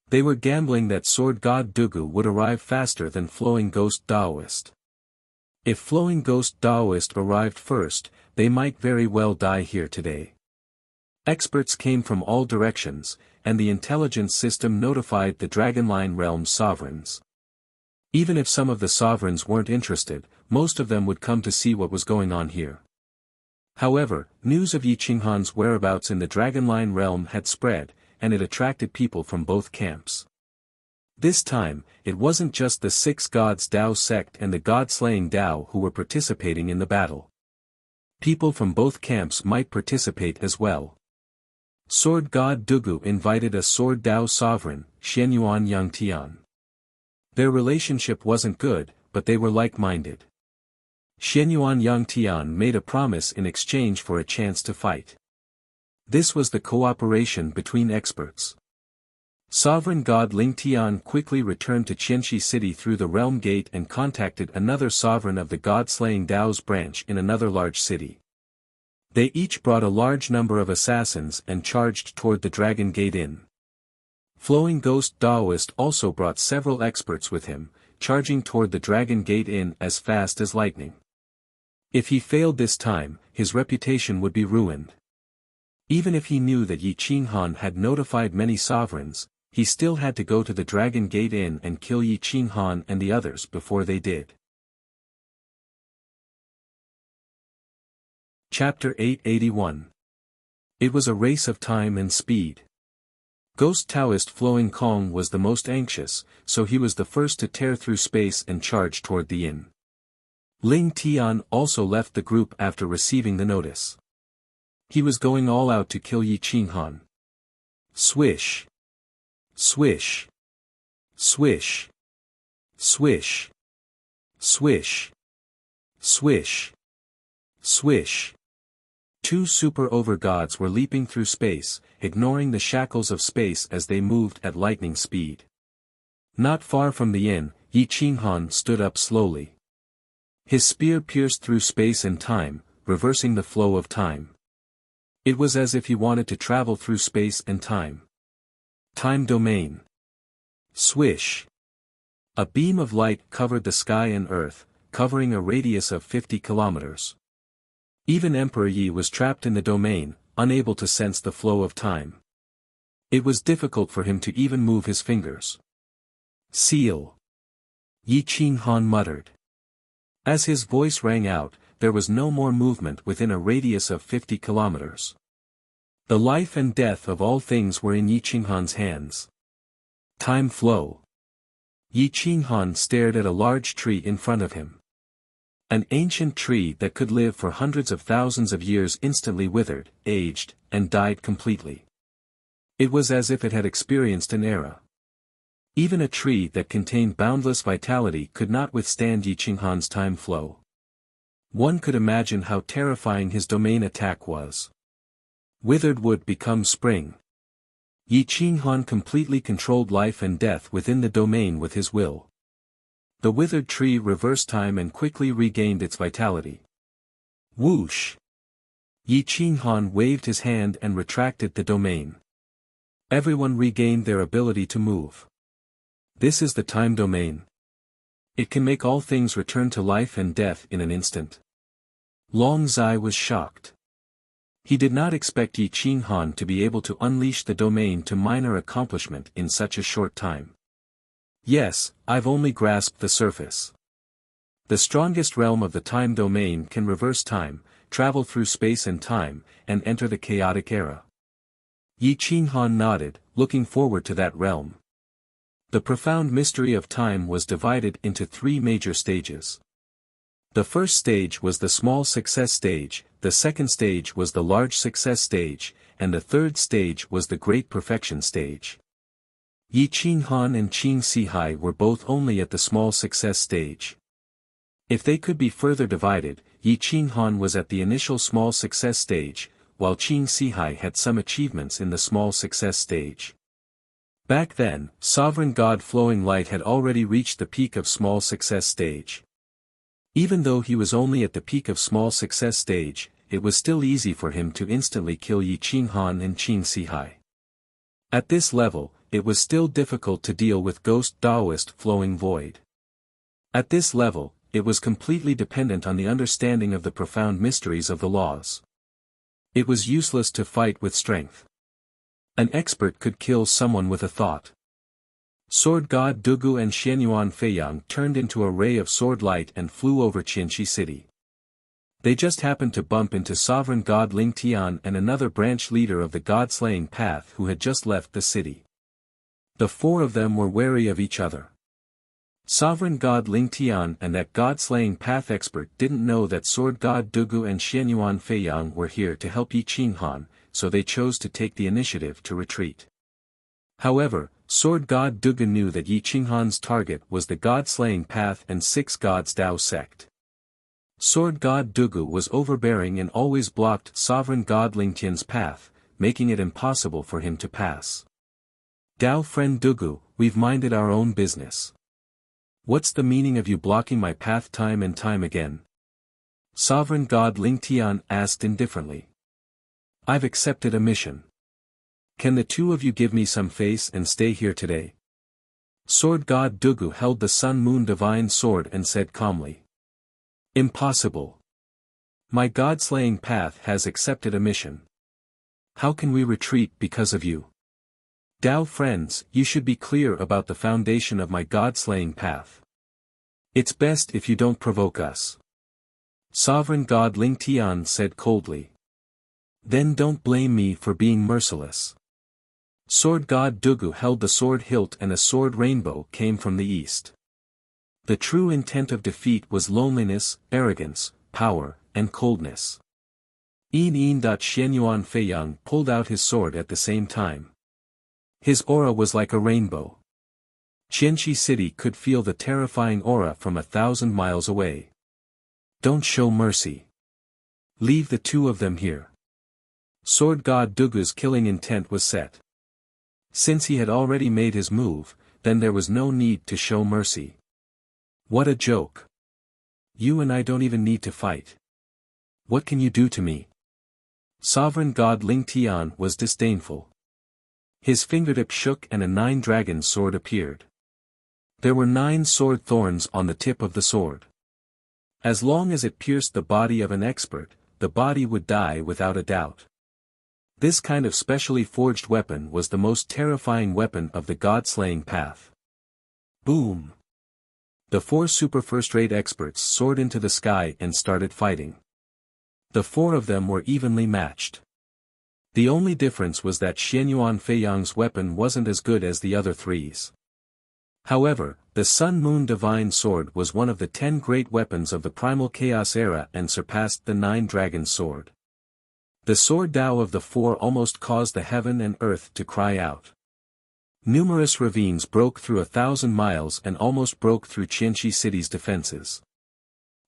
They were gambling that Sword God Dugu would arrive faster than Flowing Ghost Daoist. If Flowing Ghost Daoist arrived first, they might very well die here today. Experts came from all directions, and the intelligence system notified the Dragonline Realm's sovereigns. Even if some of the sovereigns weren't interested, most of them would come to see what was going on here. However, news of Yi Qinghan's whereabouts in the Dragonline Realm had spread, and it attracted people from both camps. This time, it wasn't just the Six Gods Dao sect and the God-slaying Dao who were participating in the battle. People from both camps might participate as well. Sword God Dugu invited a Sword Dao sovereign, Xianyuan Yangtian. Their relationship wasn't good, but they were like-minded. Xianyuan Yangtian made a promise in exchange for a chance to fight. This was the cooperation between experts. Sovereign God Lingtian quickly returned to Qianxi City through the Realm Gate and contacted another sovereign of the God-slaying Dao's branch in another large city. They each brought a large number of assassins and charged toward the Dragon Gate Inn. Flowing Ghost Daoist also brought several experts with him, charging toward the Dragon Gate Inn as fast as lightning. If he failed this time, his reputation would be ruined. Even if he knew that Yi Qinghan had notified many sovereigns, he still had to go to the Dragon Gate Inn and kill Yi Qinghan and the others before they did. Chapter 881. It was a race of time and speed. Ghost Taoist Flowing Kong was the most anxious, so he was the first to tear through space and charge toward the inn. Ling Tian also left the group after receiving the notice. He was going all out to kill Yi Qinghan. Swish. Swish. Swish. Swish. Swish. Swish. Swish. Two super overgods were leaping through space, ignoring the shackles of space as they moved at lightning speed. Not far from the inn, Yi Qinghan stood up slowly. His spear pierced through space and time, reversing the flow of time. It was as if he wanted to travel through space and time. Time domain. Swish. A beam of light covered the sky and earth, covering a radius of 50 kilometers. Even Emperor Yi was trapped in the domain, unable to sense the flow of time. It was difficult for him to even move his fingers. Seal. Yi Qinghan muttered. As his voice rang out, there was no more movement within a radius of 50 kilometers. The life and death of all things were in Yi Qinghan's hands. Time flow. Yi Qinghan stared at a large tree in front of him. An ancient tree that could live for hundreds of thousands of years instantly withered, aged, and died completely. It was as if it had experienced an era. Even a tree that contained boundless vitality could not withstand Yi Qinghan's time flow. One could imagine how terrifying his domain attack was. Withered wood becomes spring. Yi Qinghan completely controlled life and death within the domain with his will. The withered tree reversed time and quickly regained its vitality. Whoosh! Yi Qinghan waved his hand and retracted the domain. Everyone regained their ability to move. This is the time domain. It can make all things return to life and death in an instant. Long Zai was shocked. He did not expect Yi Qinghan to be able to unleash the domain to minor accomplishment in such a short time. Yes, I've only grasped the surface. The strongest realm of the time domain can reverse time, travel through space and time, and enter the chaotic era. Yi Qinghan nodded, looking forward to that realm. The profound mystery of time was divided into three major stages. The first stage was the small success stage, the second stage was the large success stage, and the third stage was the great perfection stage. Yi Qinghan and Qing Sihai were both only at the small success stage. If they could be further divided, Yi Qinghan was at the initial small success stage, while Qing Sihai had some achievements in the small success stage. Back then, Sovereign God Flowing Light had already reached the peak of small success stage. Even though he was only at the peak of small success stage, it was still easy for him to instantly kill Yi Qinghan and Qing Sihai. At this level, it was still difficult to deal with Ghost Taoist Flowing Void. At this level, it was completely dependent on the understanding of the profound mysteries of the laws. It was useless to fight with strength. An expert could kill someone with a thought. Sword God Dugu and Xianyuan Feiyang turned into a ray of sword light and flew over Qianxi City. They just happened to bump into Sovereign God Ling Tian and another branch leader of the God-slaying path who had just left the city. The four of them were wary of each other. Sovereign God Ling Tian and that God-slaying path expert didn't know that Sword God Dugu and Xianyuan Feiyang were here to help Yi Qinghan, so they chose to take the initiative to retreat. However, Sword God Dugu knew that Yi Qinghan's target was the God-slaying path and Six Gods Dao sect. Sword God Dugu was overbearing and always blocked Sovereign God Ling Tian's path, making it impossible for him to pass. Dao friend Dugu, we've minded our own business. What's the meaning of you blocking my path time and time again? Sovereign God Ling Tian asked indifferently. I've accepted a mission. Can the two of you give me some face and stay here today? Sword God Dugu held the Sun Moon Divine Sword and said calmly. Impossible. My God-slaying path has accepted a mission. How can we retreat because of you? Dao friends, you should be clear about the foundation of my God-slaying path. It's best if you don't provoke us. Sovereign God Ling Tian said coldly. Then don't blame me for being merciless. Sword God Dugu held the sword hilt and a sword rainbow came from the east. The true intent of defeat was loneliness, arrogance, power, and coldness. Xianyuan Feiyang pulled out his sword at the same time. His aura was like a rainbow. Qianxi City could feel the terrifying aura from 1,000 miles away. Don't show mercy. Leave the two of them here. Sword God Dugu's killing intent was set. Since he had already made his move, then there was no need to show mercy. What a joke. You and I don't even need to fight. What can you do to me? Sovereign God Ling Tian was disdainful. His fingertip shook and a 9-dragon sword appeared. There were 9 sword thorns on the tip of the sword. As long as it pierced the body of an expert, the body would die without a doubt. This kind of specially forged weapon was the most terrifying weapon of the God-slaying path. Boom! The 4 super first-rate experts soared into the sky and started fighting. The 4 of them were evenly matched. The only difference was that Xianyuan Feiyang's weapon wasn't as good as the other 3's. However, the Sun Moon Divine Sword was one of the 10 great weapons of the Primal Chaos era and surpassed the 9-dragon sword. The sword Dao of the 4 almost caused the heaven and earth to cry out. Numerous ravines broke through 1,000 miles and almost broke through Qianxi City's defenses.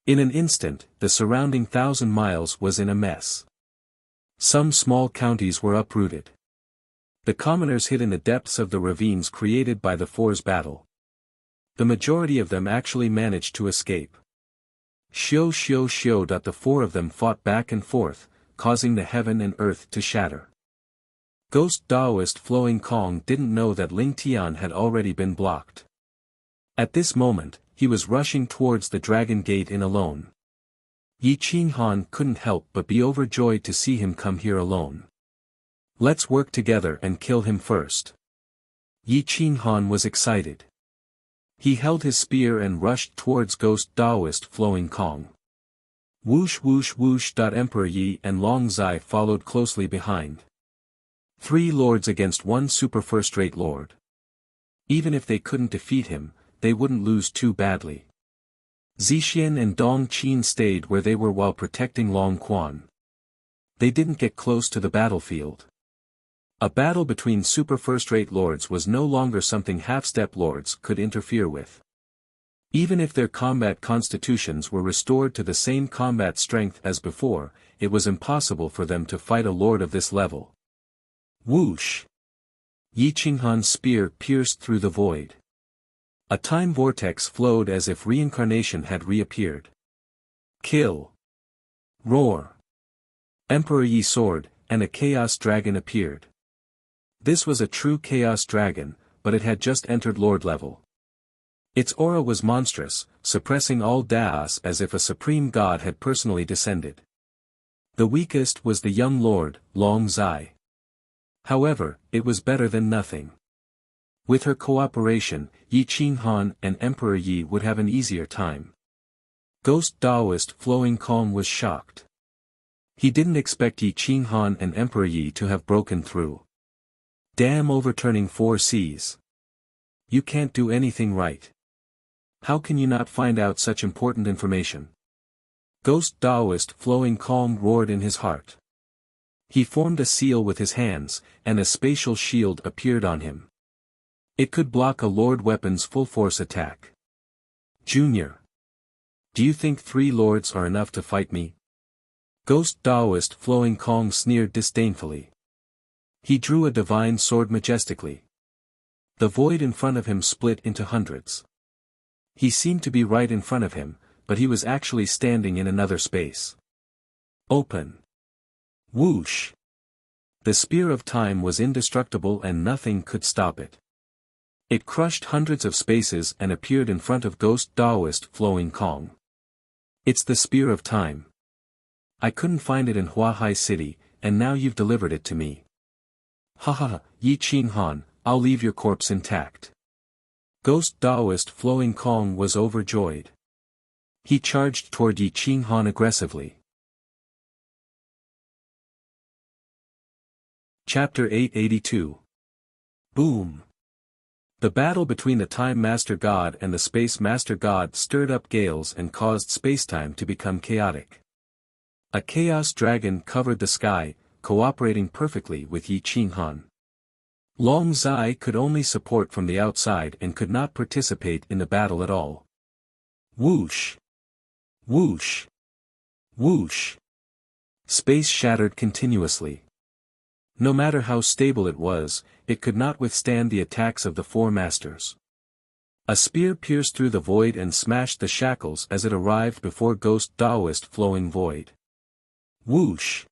In an instant, the surrounding 1,000 miles was in a mess. Some small counties were uprooted. The commoners hid in the depths of the ravines created by the 4's battle. The majority of them actually managed to escape. The 4 of them fought back and forth, causing the heaven and earth to shatter. Ghost Taoist Flowing Kong didn't know that Ling Tian had already been blocked. At this moment, he was rushing towards the Dragon Gate in alone. Yi Qinghan couldn't help but be overjoyed to see him come here alone. Let's work together and kill him first. Yi Qinghan was excited. He held his spear and rushed towards Ghost Taoist Flowing Kong. Whoosh whoosh whoosh. Emperor Yi and Long Zai followed closely behind. 3 lords against 1 super first-rate lord. Even if they couldn't defeat him, they wouldn't lose too badly. Zixian and Dong Qin stayed where they were while protecting Long Quan. They didn't get close to the battlefield. A battle between super first-rate lords was no longer something half-step lords could interfere with. Even if their combat constitutions were restored to the same combat strength as before, it was impossible for them to fight a lord of this level. Whoosh! Yi Qinghan's spear pierced through the void. A time vortex flowed as if reincarnation had reappeared. Kill! Roar! Emperor Yi soared, and a chaos dragon appeared. This was a true chaos dragon, but it had just entered lord level. Its aura was monstrous, suppressing all Daos as if a supreme god had personally descended. The weakest was the young lord, Long Zai. However, it was better than nothing. With her cooperation, Yi Qinghan and Emperor Yi would have an easier time. Ghost Daoist Flowing Calm was shocked. He didn't expect Yi Qinghan and Emperor Yi to have broken through. Damn, overturning 4 seas. You can't do anything right. How can you not find out such important information? Ghost Daoist Flowing Calm roared in his heart. He formed a seal with his hands, and a spatial shield appeared on him. It could block a lord weapon's full-force attack. Junior. Do you think 3 lords are enough to fight me? Ghost Daoist Flowing Calm sneered disdainfully. He drew a divine sword majestically. The void in front of him split into hundreds. He seemed to be right in front of him, but he was actually standing in another space. Open. Whoosh! The spear of time was indestructible and nothing could stop it. It crushed hundreds of spaces and appeared in front of Ghost Daoist Flowing Calm. It's the spear of time. I couldn't find it in Huahai City, and now you've delivered it to me. Ha ha ha, Yi Qinghan, I'll leave your corpse intact. Ghost Daoist Flowing Calm was overjoyed. He charged toward Yi Qinghan aggressively. Chapter 882. Boom! The battle between the Time Master God and the Space Master God stirred up gales and caused spacetime to become chaotic. A chaos dragon covered the sky, cooperating perfectly with Yi Qinghan. Long Zai could only support from the outside and could not participate in the battle at all. Whoosh! Whoosh! Whoosh! Space shattered continuously. No matter how stable it was, it could not withstand the attacks of the 4 masters. A spear pierced through the void and smashed the shackles as it arrived before Ghost Daoist Flowing Void. Whoosh!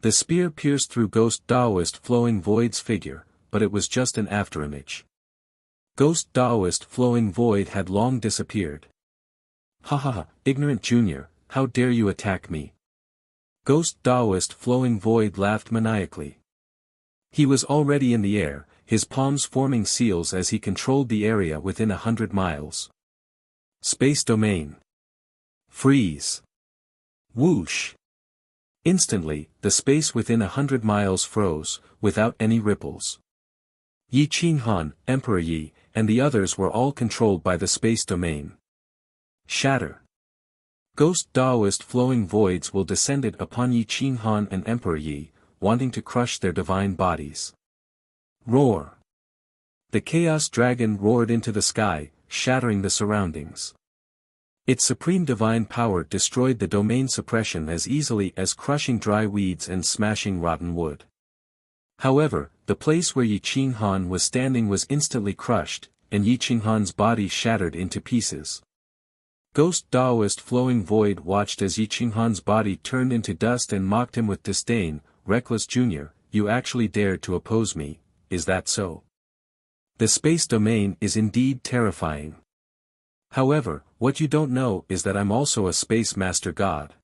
The spear pierced through Ghost Daoist Flowing Void's figure, but it was just an afterimage. Ghost Daoist Flowing Void had long disappeared. Ha ha ha, ignorant junior, how dare you attack me? Ghost Daoist Flowing Void laughed maniacally. He was already in the air, his palms forming seals as he controlled the area within 100 miles. Space domain. Freeze. Whoosh. Instantly, the space within 100 miles froze, without any ripples. Yi Qinghan, Emperor Yi, and the others were all controlled by the space domain. Shatter. Ghost Daoist Flowing Voids will descended upon Yi Qinghan and Emperor Yi, wanting to crush their divine bodies. Roar! The Chaos Dragon roared into the sky, shattering the surroundings. Its supreme divine power destroyed the domain suppression as easily as crushing dry weeds and smashing rotten wood. However, the place where Yi Qinghan was standing was instantly crushed, and Yi Qinghan's body shattered into pieces. Ghost Daoist Flowing Void watched as Yi Qinghan's body turned into dust and mocked him with disdain. Reckless junior, you actually dared to oppose me, is that so? The space domain is indeed terrifying. However, what you don't know is that I'm also a space master god.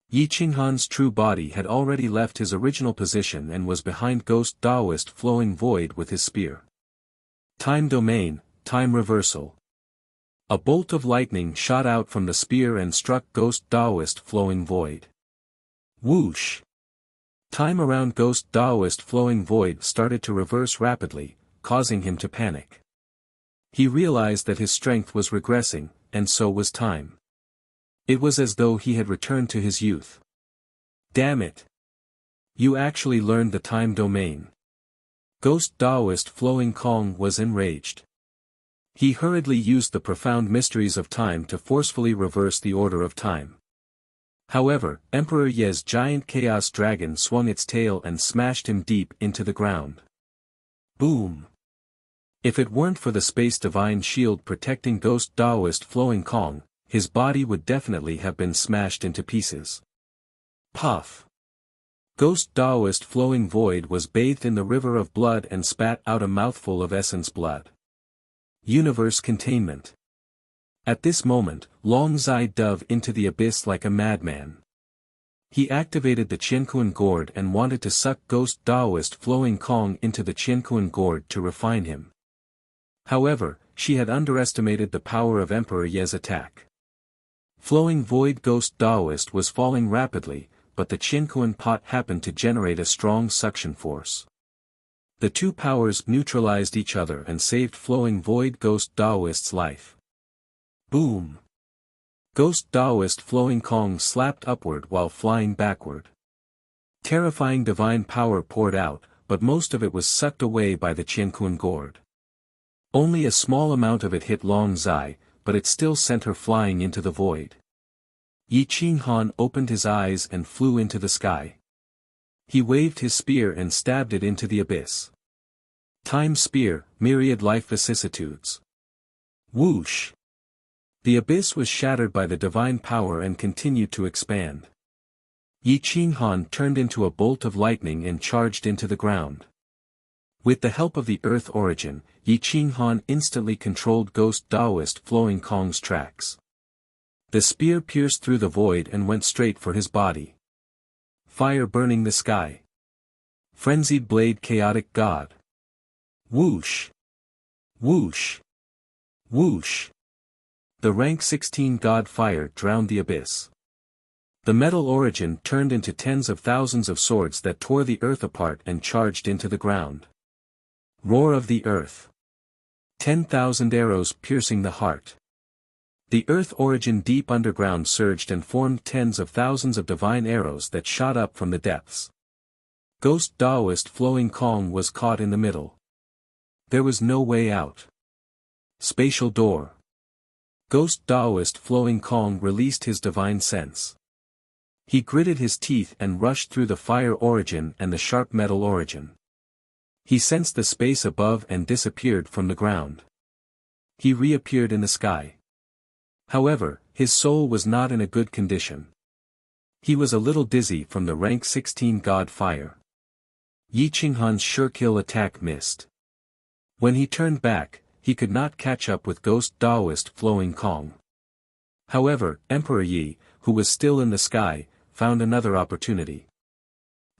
Yi Qinghan's true body had already left his original position and was behind Ghost Daoist Flowing Void with his spear. Time domain, time reversal. A bolt of lightning shot out from the spear and struck Ghost Daoist Flowing Void. Whoosh! Time around Ghost Daoist Flowing Void started to reverse rapidly, causing him to panic. He realized that his strength was regressing, and so was time. It was as though he had returned to his youth. Damn it! You actually learned the time domain. Ghost Taoist Flowing Kong was enraged. He hurriedly used the profound mysteries of time to forcefully reverse the order of time. However, Emperor Ye's giant chaos dragon swung its tail and smashed him deep into the ground. Boom! If it weren't for the space divine shield protecting Ghost Taoist Flowing Kong, his body would definitely have been smashed into pieces. Puff! Ghost Taoist Flowing Void was bathed in the river of blood and spat out a mouthful of essence blood. Universe containment. At this moment, Long Zai dove into the abyss like a madman. He activated the Qianquan gourd and wanted to suck Ghost Taoist Flowing Kong into the Qianquan gourd to refine him. However, she had underestimated the power of Emperor Ye's attack. Flowing Void Ghost Taoist was falling rapidly, but the Qianquan pot happened to generate a strong suction force. The two powers neutralized each other and saved Flowing Void Ghost Taoist's life. Boom! Ghost Taoist Flowing Kong slapped upward while flying backward. Terrifying divine power poured out, but most of it was sucked away by the Qianquan gourd. Only a small amount of it hit Long Zai, but it still sent her flying into the void. Yi Qinghan opened his eyes and flew into the sky. He waved his spear and stabbed it into the abyss. Time Spear, Myriad Life Vicissitudes. Whoosh! The abyss was shattered by the divine power and continued to expand. Yi Qinghan turned into a bolt of lightning and charged into the ground. With the help of the Earth Origin, Yi Qinghan instantly controlled Ghost Taoist Flowing Kong's tracks. The spear pierced through the void and went straight for his body. Fire burning the sky. Frenzied blade chaotic god. Whoosh! Whoosh! Whoosh! The rank 16 god fire drowned the abyss. The metal origin turned into tens of thousands of swords that tore the earth apart and charged into the ground. Roar of the earth. 10,000 arrows piercing the heart. The earth origin deep underground surged and formed tens of thousands of divine arrows that shot up from the depths. Ghost Taoist Flowing Kong was caught in the middle. There was no way out. Spatial door. Ghost Taoist Flowing Kong released his divine sense. He gritted his teeth and rushed through the fire origin and the sharp metal origin. He sensed the space above and disappeared from the ground. He reappeared in the sky. However, his soul was not in a good condition. He was a little dizzy from the rank 16 god fire. Yi Qinghan's sure kill attack missed. When he turned back, he could not catch up with Ghost Taoist Flowing Kong. However, Emperor Yi, who was still in the sky, found another opportunity.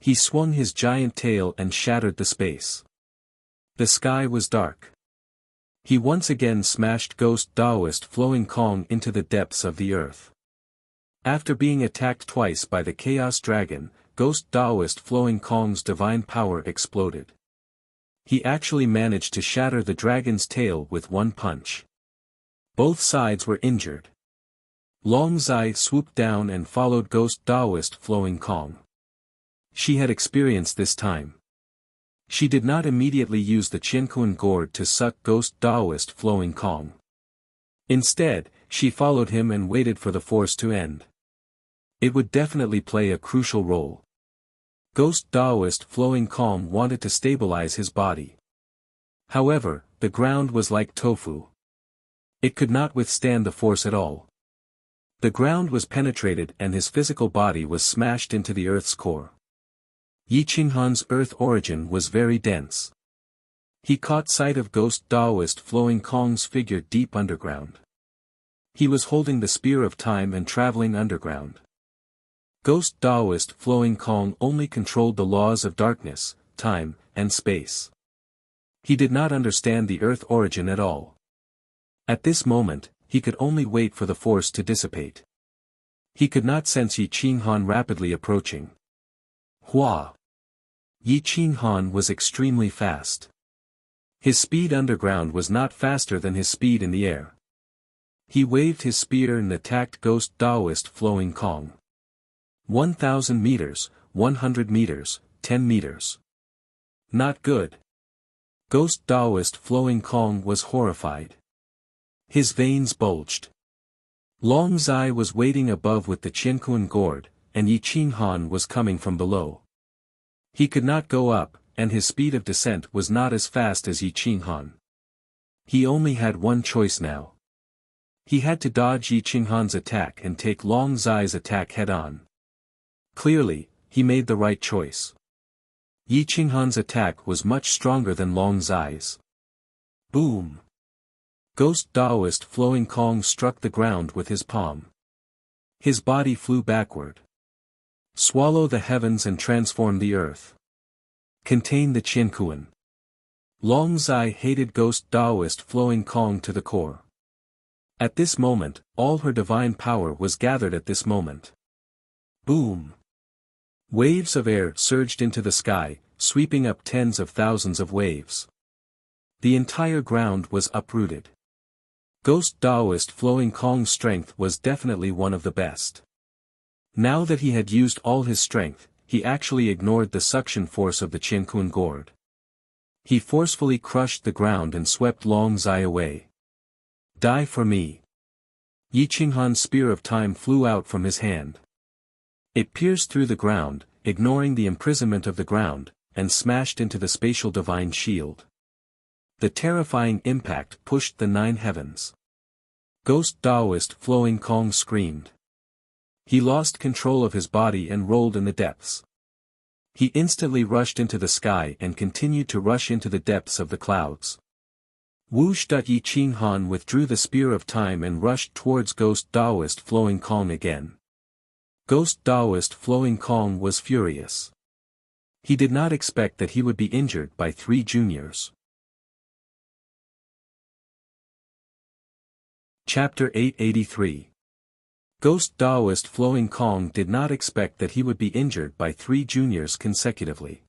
He swung his giant tail and shattered the space. The sky was dark. He once again smashed Ghost Taoist Flowing Kong into the depths of the earth. After being attacked twice by the Chaos Dragon, Ghost Taoist Flowing Kong's divine power exploded. He actually managed to shatter the dragon's tail with one punch. Both sides were injured. Long Zai swooped down and followed Ghost Taoist Flowing Kong. She had experienced this time. She did not immediately use the Qianquan gourd to suck Ghost Taoist Flowing Kong. Instead, she followed him and waited for the force to end. It would definitely play a crucial role. Ghost Taoist Flowing Kong wanted to stabilize his body. However, the ground was like tofu. It could not withstand the force at all. The ground was penetrated and his physical body was smashed into the earth's core. Yi Qinghan's earth origin was very dense. He caught sight of Ghost Taoist Flowing Kong's figure deep underground. He was holding the spear of time and traveling underground. Ghost Taoist Flowing Kong only controlled the laws of darkness, time, and space. He did not understand the earth origin at all. At this moment, he could only wait for the force to dissipate. He could not sense Yi Qinghan rapidly approaching. Hua! Yi Qinghan was extremely fast. His speed underground was not faster than his speed in the air. He waved his spear and attacked Ghost Taoist Flowing Kong. 1,000 meters, 100 meters, 10 meters. Not good. Ghost Taoist Flowing Kong was horrified. His veins bulged. Long Zai was waiting above with the Qiankuan gourd, and Yi Qinghan was coming from below. He could not go up, and his speed of descent was not as fast as Yi Qinghan. He only had one choice now. He had to dodge Yi Qinghan's attack and take Long Zai's attack head-on. Clearly, he made the right choice. Yi Qinghan's attack was much stronger than Long Zai's. Boom! Ghost Taoist Flowing Kong struck the ground with his palm. His body flew backward. Swallow the heavens and transform the earth. Contain the Qiankuan. Long Zai hated Ghost Taoist Flowing Kong to the core. At this moment, all her divine power was gathered at this moment. Boom! Waves of air surged into the sky, sweeping up tens of thousands of waves. The entire ground was uprooted. Ghost Taoist Flowing Kong's strength was definitely one of the best. Now that he had used all his strength, he actually ignored the suction force of the Qiankuan gourd. He forcefully crushed the ground and swept Long Zai away. Die for me. Yi Qinghan's spear of time flew out from his hand. It pierced through the ground, ignoring the imprisonment of the ground, and smashed into the spatial divine shield. The terrifying impact pushed the 9 heavens. Ghost Taoist Flowing Kong screamed. He lost control of his body and rolled in the depths. He instantly rushed into the sky and continued to rush into the depths of the clouds. Whoosh! Yi Qinghan withdrew the spear of time and rushed towards Ghost Taoist Flowing Kong again. Ghost Taoist Flowing Kong was furious. He did not expect that he would be injured by 3 juniors. Chapter 883. Ghost Taoist Flowing Kong did not expect that he would be injured by 3 juniors consecutively.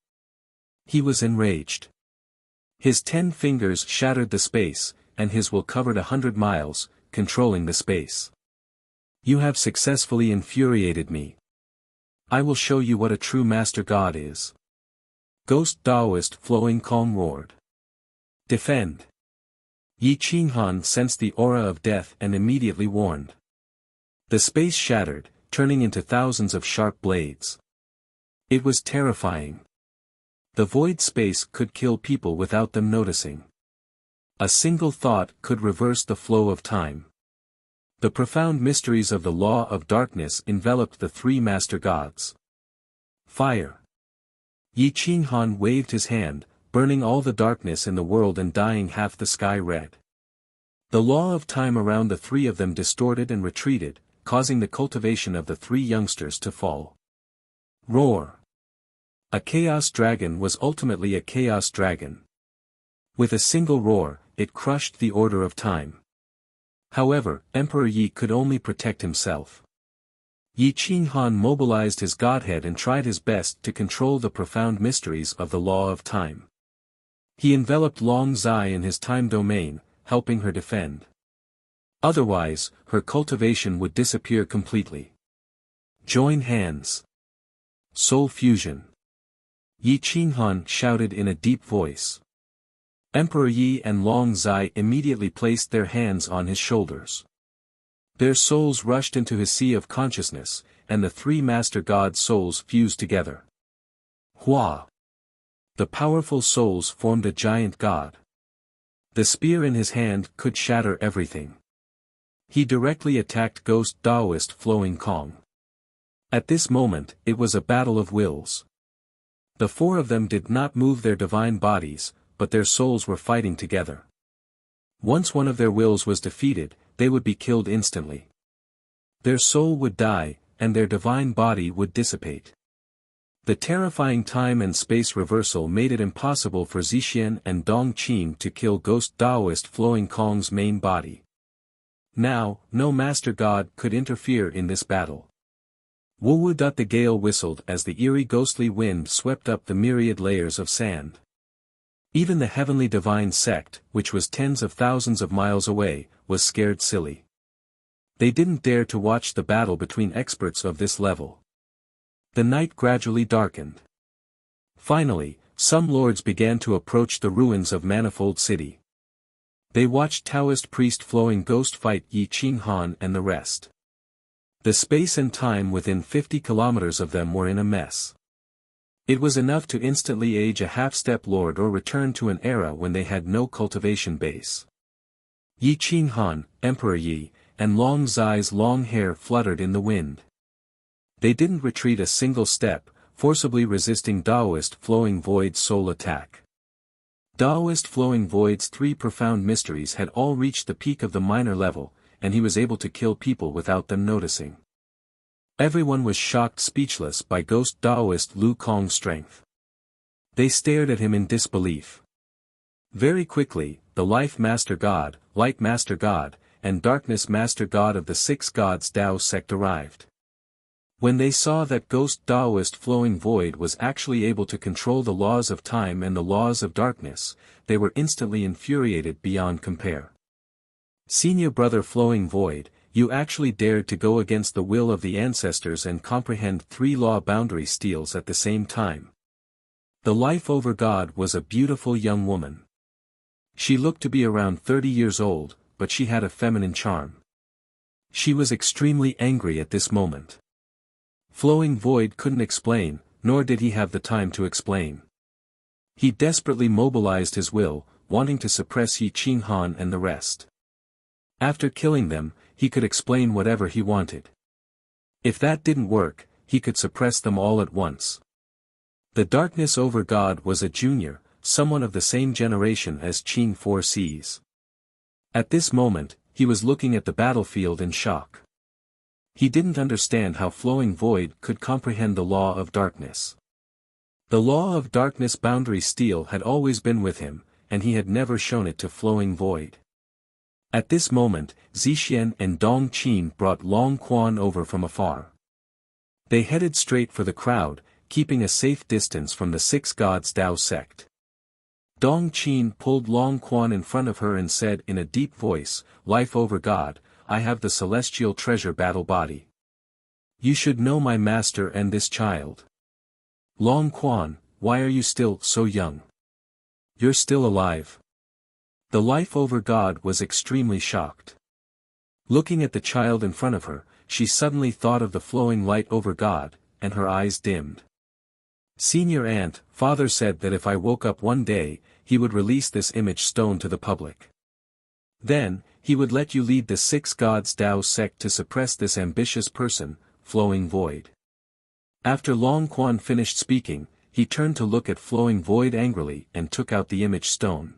He was enraged. His 10 fingers shattered the space, and his will covered 100 miles, controlling the space. You have successfully infuriated me. I will show you what a true Master God is. Ghost Taoist Flowing Kong roared. Defend! Yi Qinghan sensed the aura of death and immediately warned. The space shattered, turning into thousands of sharp blades. It was terrifying. The void space could kill people without them noticing. A single thought could reverse the flow of time. The profound mysteries of the law of darkness enveloped the 3 master gods. Fire! Yi Qinghan waved his hand, burning all the darkness in the world and dyeing half the sky red. The law of time around the 3 of them distorted and retreated, causing the cultivation of the 3 youngsters to fall. Roar! A chaos dragon was ultimately a chaos dragon. With a single roar, it crushed the order of time. However, Emperor Yi could only protect himself. Yi Qinghan mobilized his godhead and tried his best to control the profound mysteries of the law of time. He enveloped Long Zai in his time domain, helping her defend. Otherwise, her cultivation would disappear completely. Join hands. Soul fusion. Yi Qinghan shouted in a deep voice. Emperor Yi and Long Zai immediately placed their hands on his shoulders. Their souls rushed into his sea of consciousness, and the 3 master gods' souls fused together. Hua! The powerful souls formed a giant god. The spear in his hand could shatter everything. He directly attacked Ghost Taoist Flowing Kong. At this moment, it was a battle of wills. The 4 of them did not move their divine bodies, but their souls were fighting together. Once one of their wills was defeated, they would be killed instantly. Their soul would die, and their divine body would dissipate. The terrifying time and space reversal made it impossible for Zixian and Dong Qing to kill Ghost Taoist Flowing Kong's main body. Now, no master god could interfere in this battle. Woo! The gale whistled as the eerie ghostly wind swept up the myriad layers of sand. Even the heavenly divine sect, which was tens of thousands of miles away, was scared silly. They didn't dare to watch the battle between experts of this level. The night gradually darkened. Finally, some lords began to approach the ruins of Manifold City. They watched Taoist priest Flowing Ghost fight Yi Qinghan and the rest. The space and time within 50 kilometers of them were in a mess. It was enough to instantly age a half-step lord or return to an era when they had no cultivation base. Yi Qinghan, Emperor Yi, and Long Zai's long hair fluttered in the wind. They didn't retreat a single step, forcibly resisting Daoist Flowing Void's soul attack. Daoist Flowing Void's 3 profound mysteries had all reached the peak of the minor level, and he was able to kill people without them noticing. Everyone was shocked speechless by Ghost Daoist Lu Kong's strength. They stared at him in disbelief. Very quickly, the Life Master God, Light Master God, and Darkness Master God of the 6 Gods Dao sect arrived. When they saw that Ghost Daoist Flowing Void was actually able to control the laws of time and the laws of darkness, they were instantly infuriated beyond compare. Senior Brother Flowing Void, you actually dared to go against the will of the ancestors and comprehend 3 law boundary steals at the same time. The Life Over God was a beautiful young woman. She looked to be around 30 years old, but she had a feminine charm. She was extremely angry at this moment. Flowing Void couldn't explain, nor did he have the time to explain. He desperately mobilized his will, wanting to suppress Yi Qinghan and the rest. After killing them, he could explain whatever he wanted. If that didn't work, he could suppress them all at once. The Darkness Over God was a junior, someone of the same generation as Qing 4Cs. At this moment, he was looking at the battlefield in shock. He didn't understand how Flowing Void could comprehend the law of darkness. The law of darkness boundary steel had always been with him, and he had never shown it to Flowing Void. At this moment, Zixian and Dong Qin brought Long Quan over from afar. They headed straight for the crowd, keeping a safe distance from the 6 Gods Dao sect. Dong Qin pulled Long Quan in front of her and said in a deep voice, "Life Over God, I have the celestial treasure battle body. You should know my master and this child. Long Quan, why are you still so young? You're still alive." The Life Over God was extremely shocked. Looking at the child in front of her, she suddenly thought of the flowing light over God, and her eyes dimmed. Senior Aunt, Father said that if I woke up one day, he would release this image stone to the public. Then, he would let you lead the 6 Gods Dao sect to suppress this ambitious person, Flowing Void. After Long Quan finished speaking, he turned to look at Flowing Void angrily and took out the image stone.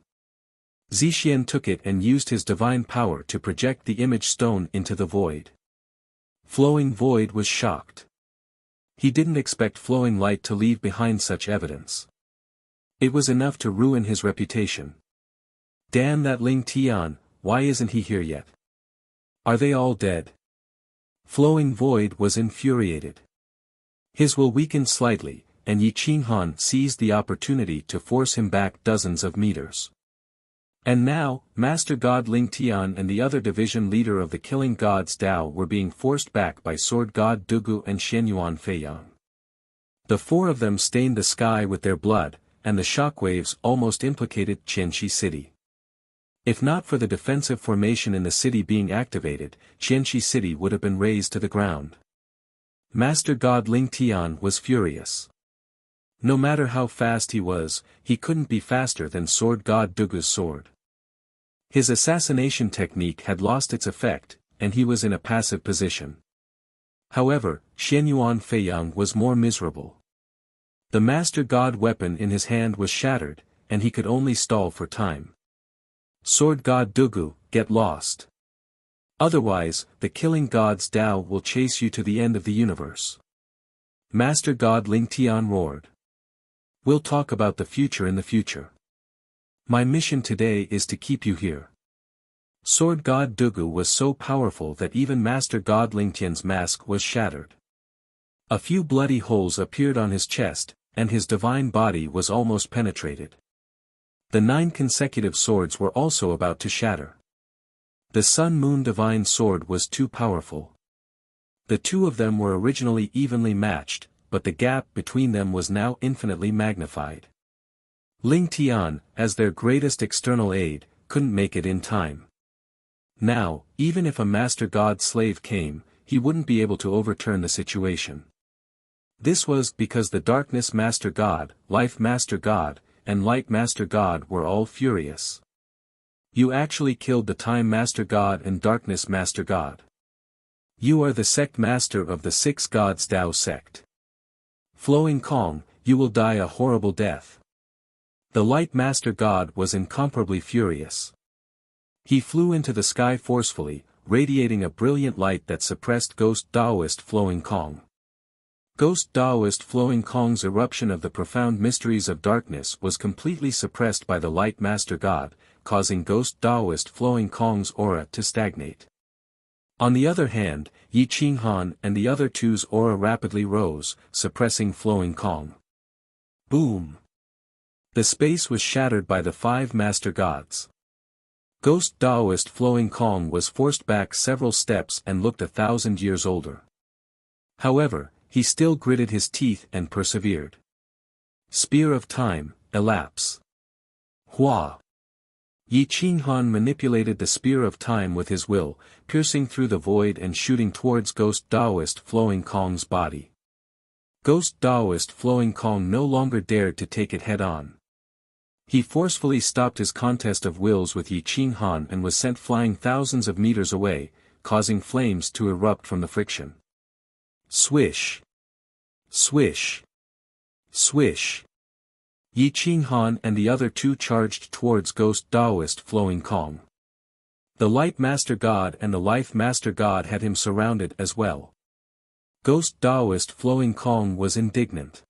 Zixian took it and used his divine power to project the image stone into the void. Flowing Void was shocked. He didn't expect Flowing Light to leave behind such evidence. It was enough to ruin his reputation. Damn that Ling Tian, why isn't he here yet? Are they all dead? Flowing Void was infuriated. His will weakened slightly, and Yi Qinghan seized the opportunity to force him back dozens of meters. And now, Master God Ling Tian and the other division leader of the Killing Gods Dao were being forced back by Sword God Dugu and Xianyuan Feiyang. The 4 of them stained the sky with their blood, and the shockwaves almost implicated Qianxi City. If not for the defensive formation in the city being activated, Qianxi City would have been razed to the ground. Master God Ling Tian was furious. No matter how fast he was, he couldn't be faster than Sword God Dugu's sword. His assassination technique had lost its effect, and he was in a passive position. However, Xianyuan Feiyang was more miserable. The Master God weapon in his hand was shattered, and he could only stall for time. Sword God Dugu, get lost. Otherwise, the Killing Gods Dao will chase you to the end of the universe. Master God Ling Tian roared. We'll talk about the future in the future. My mission today is to keep you here. Sword God Dugu was so powerful that even Master God Ling Tian's mask was shattered. A few bloody holes appeared on his chest, and his divine body was almost penetrated. The 9 consecutive swords were also about to shatter. The Sun-Moon Divine Sword was too powerful. The 2 of them were originally evenly matched, but the gap between them was now infinitely magnified. Ling Tian, as their greatest external aid, couldn't make it in time. Now, even if a Master God slave came, he wouldn't be able to overturn the situation. This was because the Darkness Master God, Life Master God, and Light Master God were all furious. You actually killed the Time Master God and Darkness Master God. You are the sect master of the Six Gods Tao sect. Flowing Kong, you will die a horrible death. The Light Master God was incomparably furious. He flew into the sky forcefully, radiating a brilliant light that suppressed Ghost Taoist Flowing Kong. Ghost Taoist Flowing Kong's eruption of the profound mysteries of darkness was completely suppressed by the Light Master God, causing Ghost Taoist Flowing Kong's aura to stagnate. On the other hand, Yi Qinghan and the other two's aura rapidly rose, suppressing Flowing Kong. Boom! The space was shattered by the five Master Gods. Ghost Taoist Flowing Kong was forced back several steps and looked 1,000 years older. However, he still gritted his teeth and persevered. Spear of Time, elapse. Hua! Yi Qinghan manipulated the Spear of Time with his will, piercing through the void and shooting towards Ghost Taoist Flowing Kong's body. Ghost Taoist Flowing Kong no longer dared to take it head-on. He forcefully stopped his contest of wills with Yi Qinghan and was sent flying thousands of meters away, causing flames to erupt from the friction. Swish! Swish! Swish! Yi Qinghan and the other two charged towards Ghost Taoist Flowing Kong. The Light Master God and the Life Master God had him surrounded as well. Ghost Taoist Flowing Kong was indignant.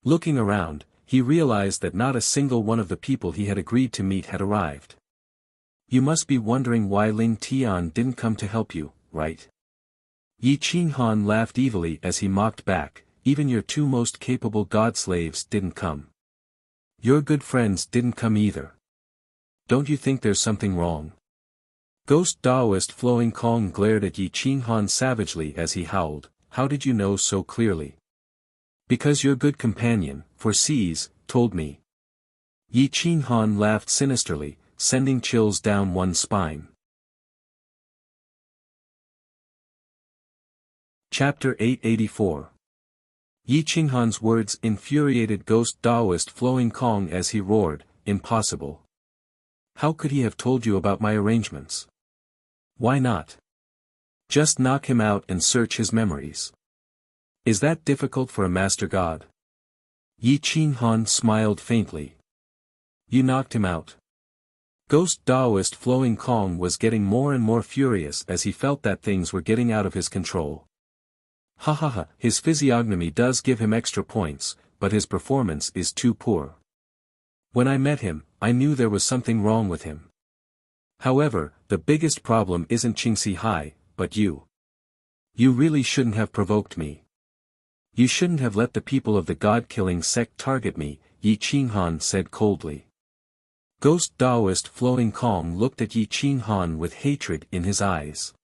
Looking around, he realized that not a single one of the people he had agreed to meet had arrived. You must be wondering why Ling Tian didn't come to help you, right? Yi Qinghan laughed evilly as he mocked back, even your two most capable god slaves didn't come. Your good friends didn't come either. Don't you think there's something wrong? Ghost Taoist Flowing Kong glared at Yi Qinghan savagely as he howled, how did you know so clearly? Because your good companion, Foresees, told me. Yi Qinghan laughed sinisterly, sending chills down one's spine. Chapter 884. Yi Qinghan's words infuriated Ghost Taoist Flowing Kong as he roared, impossible. How could he have told you about my arrangements? Why not? Just knock him out and search his memories. Is that difficult for a Master God? Yi Qinghan smiled faintly. You knocked him out. Ghost Taoist Flowing Kong was getting more and more furious as he felt that things were getting out of his control. Ha ha ha, his physiognomy does give him extra points, but his performance is too poor. When I met him, I knew there was something wrong with him. However, the biggest problem isn't Qingxi Hai, but you. You really shouldn't have provoked me. You shouldn't have let the people of the god-killing sect target me, Yi Qinghan said coldly. Ghost Taoist Flowing Kong looked at Yi Qinghan with hatred in his eyes.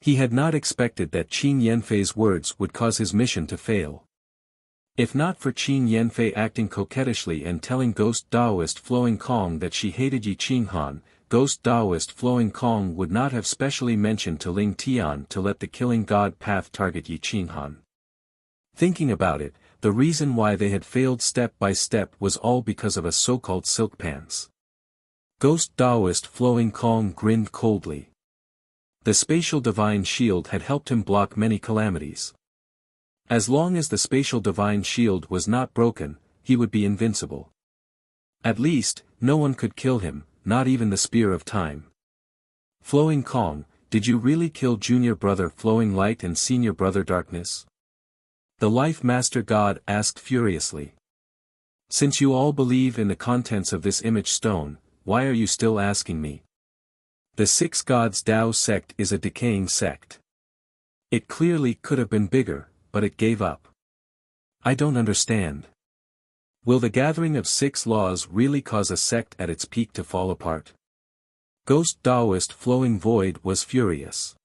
He had not expected that Qin Yanfei's words would cause his mission to fail. If not for Qin Yanfei acting coquettishly and telling Ghost Taoist Flowing Kong that she hated Yi Qinghan, Ghost Taoist Flowing Kong would not have specially mentioned to Ling Tian to let the killing god path target Yi Qinghan. Thinking about it, the reason why they had failed step by step was all because of a so-called silk pants. Ghost Taoist Flowing Kong grinned coldly. The spatial divine shield had helped him block many calamities. As long as the spatial divine shield was not broken, he would be invincible. At least, no one could kill him, not even the Spear of Time. Flowing Kong, did you really kill junior brother Flowing Light and senior brother Darkness? The Life Master God asked furiously. Since you all believe in the contents of this image stone, why are you still asking me? The Six Gods Tao sect is a decaying sect. It clearly could have been bigger, but it gave up. I don't understand. Will the gathering of six laws really cause a sect at its peak to fall apart? Ghost Taoist Flowing Void was furious.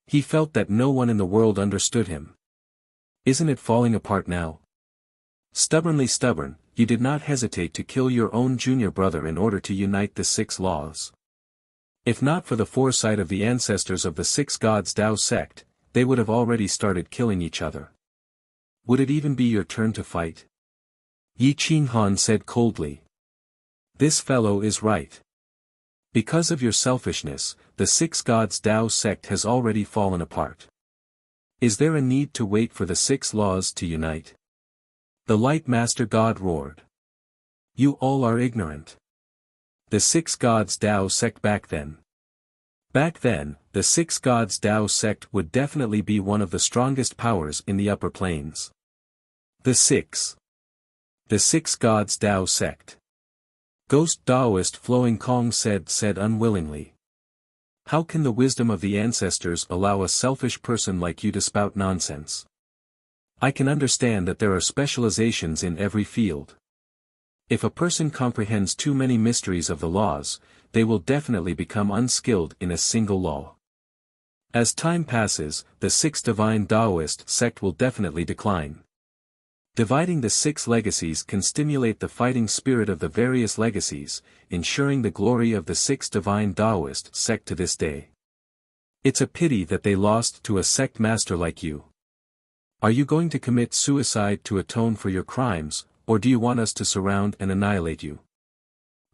He felt that no one in the world understood him. Isn't it falling apart now? Stubbornly stubborn, you did not hesitate to kill your own junior brother in order to unite the six laws. If not for the foresight of the ancestors of the six gods Tao sect, they would have already started killing each other. Would it even be your turn to fight? Yi Qinghan said coldly. This fellow is right. Because of your selfishness, the six gods Tao sect has already fallen apart. Is there a need to wait for the six laws to unite? The Light Master God roared. You all are ignorant. The six gods Tao sect back then. Back then, the six gods Tao sect would definitely be one of the strongest powers in the upper planes. The six gods Tao sect. Ghost Taoist Flowing Kong said unwillingly. How can the wisdom of the ancestors allow a selfish person like you to spout nonsense? I can understand that there are specializations in every field. If a person comprehends too many mysteries of the laws, they will definitely become unskilled in a single law. As time passes, the six divine Taoist sect will definitely decline. Dividing the six legacies can stimulate the fighting spirit of the various legacies, ensuring the glory of the six divine Taoist sect to this day. It's a pity that they lost to a sect master like you. Are you going to commit suicide to atone for your crimes, or do you want us to surround and annihilate you?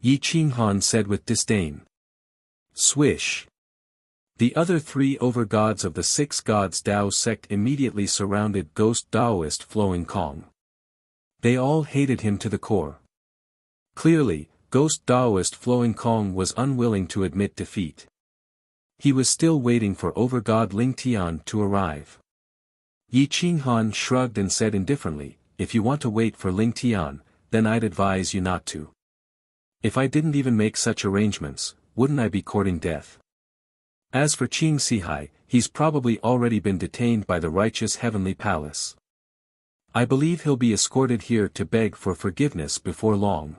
Yi Qinghan said with disdain. Swish. The other three over-gods of the six gods Tao sect immediately surrounded Ghost Taoist Flowing Kong. They all hated him to the core. Clearly, Ghost Taoist Flowing Kong was unwilling to admit defeat. He was still waiting for over-god Ling Tian to arrive. Yi Qinghan shrugged and said indifferently, if you want to wait for Ling Tian, then I'd advise you not to. If I didn't even make such arrangements, wouldn't I be courting death? As for Qing Sihai, he's probably already been detained by the righteous heavenly palace. I believe he'll be escorted here to beg for forgiveness before long.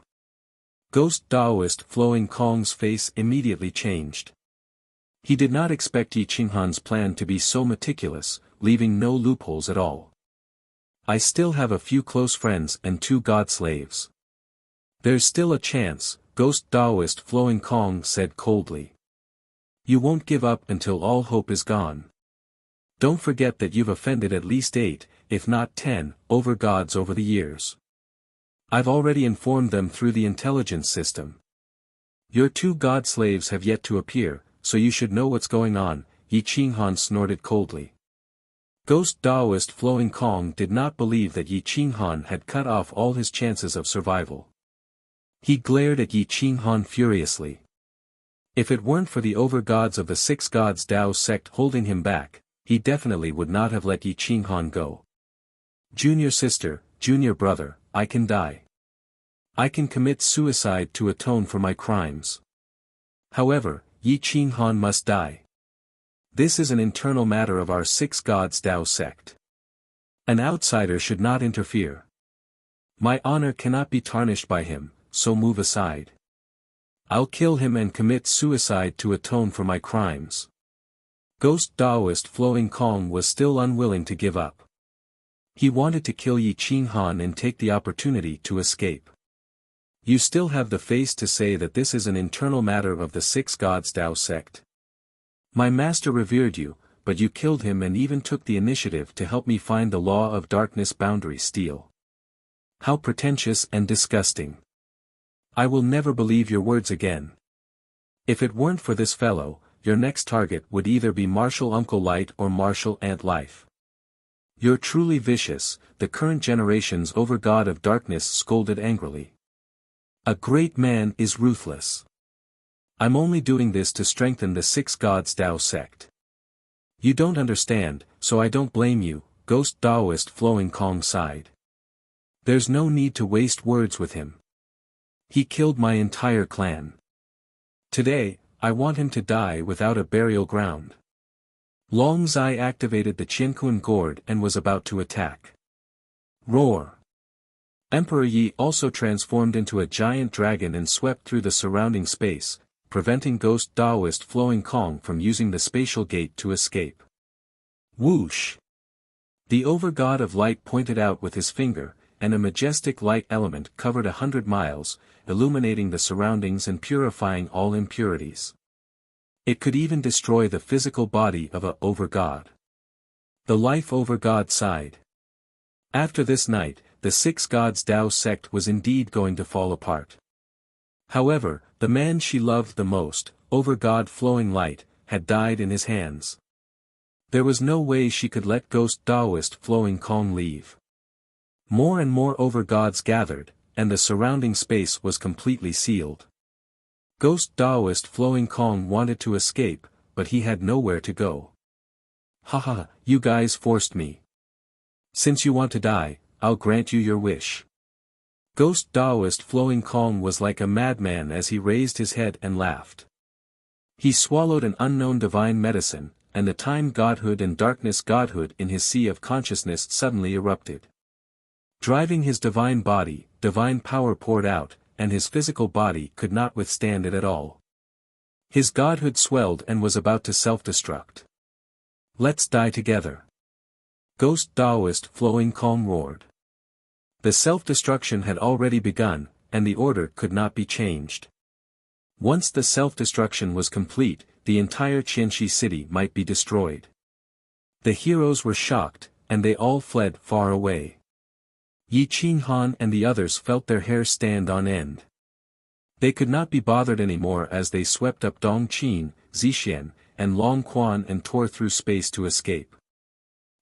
Ghost Taoist Flowing Kong's face immediately changed. He did not expect Yi Qinghan's plan to be so meticulous, leaving no loopholes at all. I still have a few close friends and 2 god slaves. There's still a chance, Ghost Taoist Flowing Kong said coldly. You won't give up until all hope is gone. Don't forget that you've offended at least 8, if not 10, over-gods over the years. I've already informed them through the intelligence system. Your 2 god slaves have yet to appear, so you should know what's going on, Yi Qinghan snorted coldly. Ghost Taoist Flowing Kong did not believe that Yi Qinghan had cut off all his chances of survival. He glared at Yi Qinghan furiously. If it weren't for the over-gods of the 6 gods Tao sect holding him back, he definitely would not have let Yi Qinghan go. Junior sister, junior brother, I can die. I can commit suicide to atone for my crimes. However, Yi Qinghan must die. This is an internal matter of our 6 gods Tao sect. An outsider should not interfere. My honor cannot be tarnished by him, so move aside. I'll kill him and commit suicide to atone for my crimes. Ghost Taoist Flowing Kong was still unwilling to give up. He wanted to kill Yi Qinghan and take the opportunity to escape. You still have the face to say that this is an internal matter of the 6 gods Tao sect. My master revered you, but you killed him and even took the initiative to help me find the law of darkness boundary steel. How pretentious and disgusting. I will never believe your words again. If it weren't for this fellow, your next target would either be Martial Uncle Light or Martial Aunt Life. You're truly vicious, the current generation's over-god of darkness scolded angrily. A great man is ruthless. I'm only doing this to strengthen the 6 gods Tao sect. You don't understand, so I don't blame you, Ghost Taoist Flowing Kong sighed. There's no need to waste words with him. He killed my entire clan. Today, I want him to die without a burial ground. Long Zai activated the Qianquan gourd and was about to attack. Roar! Emperor Yi also transformed into a giant dragon and swept through the surrounding space, preventing Ghost Taoist Flowing Kong from using the spatial gate to escape. Whoosh! The over-god of light pointed out with his finger, and a majestic light element covered 100 miles, illuminating the surroundings and purifying all impurities. It could even destroy the physical body of a over-god. The life over-god sighed. After this night, the Six Gods Tao sect was indeed going to fall apart. However, the man she loved the most, over-god Flowing Light, had died in his hands. There was no way she could let ghost Taoist Flowing Kong leave. More and more over-gods gathered, and the surrounding space was completely sealed. Ghost Taoist Flowing Kong wanted to escape, but he had nowhere to go. Haha, you guys forced me. Since you want to die, I'll grant you your wish. Ghost Taoist Flowing Kong was like a madman as he raised his head and laughed. He swallowed an unknown divine medicine, and the time godhood and darkness godhood in his sea of consciousness suddenly erupted. Driving his divine body, divine power poured out, and his physical body could not withstand it at all. His godhood swelled and was about to self-destruct. Let's die together. Ghost Taoist Flowing Kong roared. The self-destruction had already begun, and the order could not be changed. Once the self-destruction was complete, the entire Qianxi city might be destroyed. The heroes were shocked, and they all fled far away. Yi Qinghan and the others felt their hair stand on end. They could not be bothered anymore as they swept up Dongqin, Zixian, and Long Quan and tore through space to escape.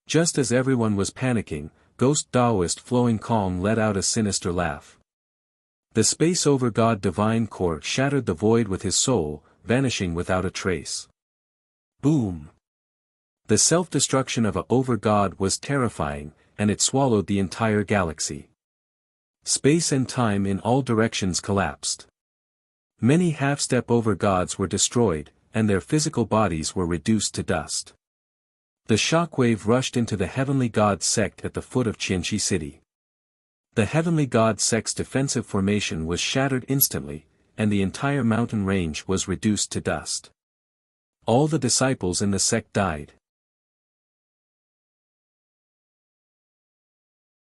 Just as everyone was panicking, Ghost Taoist Flowing Kong let out a sinister laugh. The space over God Divine Core shattered the void with his soul, vanishing without a trace. Boom! The self-destruction of a over-god was terrifying, and it swallowed the entire galaxy. Space and time in all directions collapsed. Many half-step over-gods were destroyed, and their physical bodies were reduced to dust. The shockwave rushed into the Heavenly God sect at the foot of Qianxi City. The Heavenly God sect's defensive formation was shattered instantly, and the entire mountain range was reduced to dust. All the disciples in the sect died.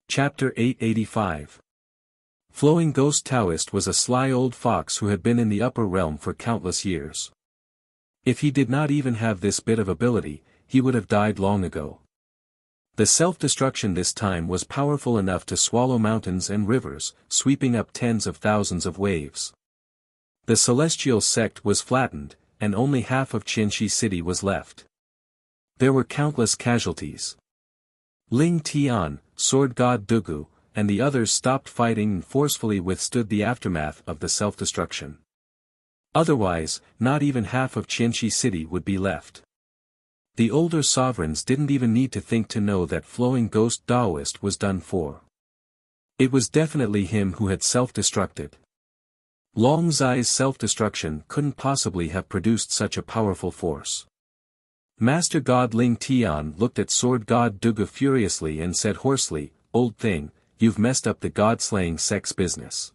Chapter 885. Flowing Ghost Taoist was a sly old fox who had been in the upper realm for countless years. If he did not even have this bit of ability, he would have died long ago. The self-destruction this time was powerful enough to swallow mountains and rivers, sweeping up tens of thousands of waves. The celestial sect was flattened, and only half of Qianxi City was left. There were countless casualties. Ling Tian, Sword God Dugu, and the others stopped fighting and forcefully withstood the aftermath of the self-destruction. Otherwise, not even half of Qianxi City would be left. The older sovereigns didn't even need to think to know that Flowing Ghost Taoist was done for. It was definitely him who had self-destructed. Long Zai's self-destruction couldn't possibly have produced such a powerful force. Master God Ling Tian looked at Sword God Dugu furiously and said hoarsely, "Old thing, you've messed up the god-slaying sect's business.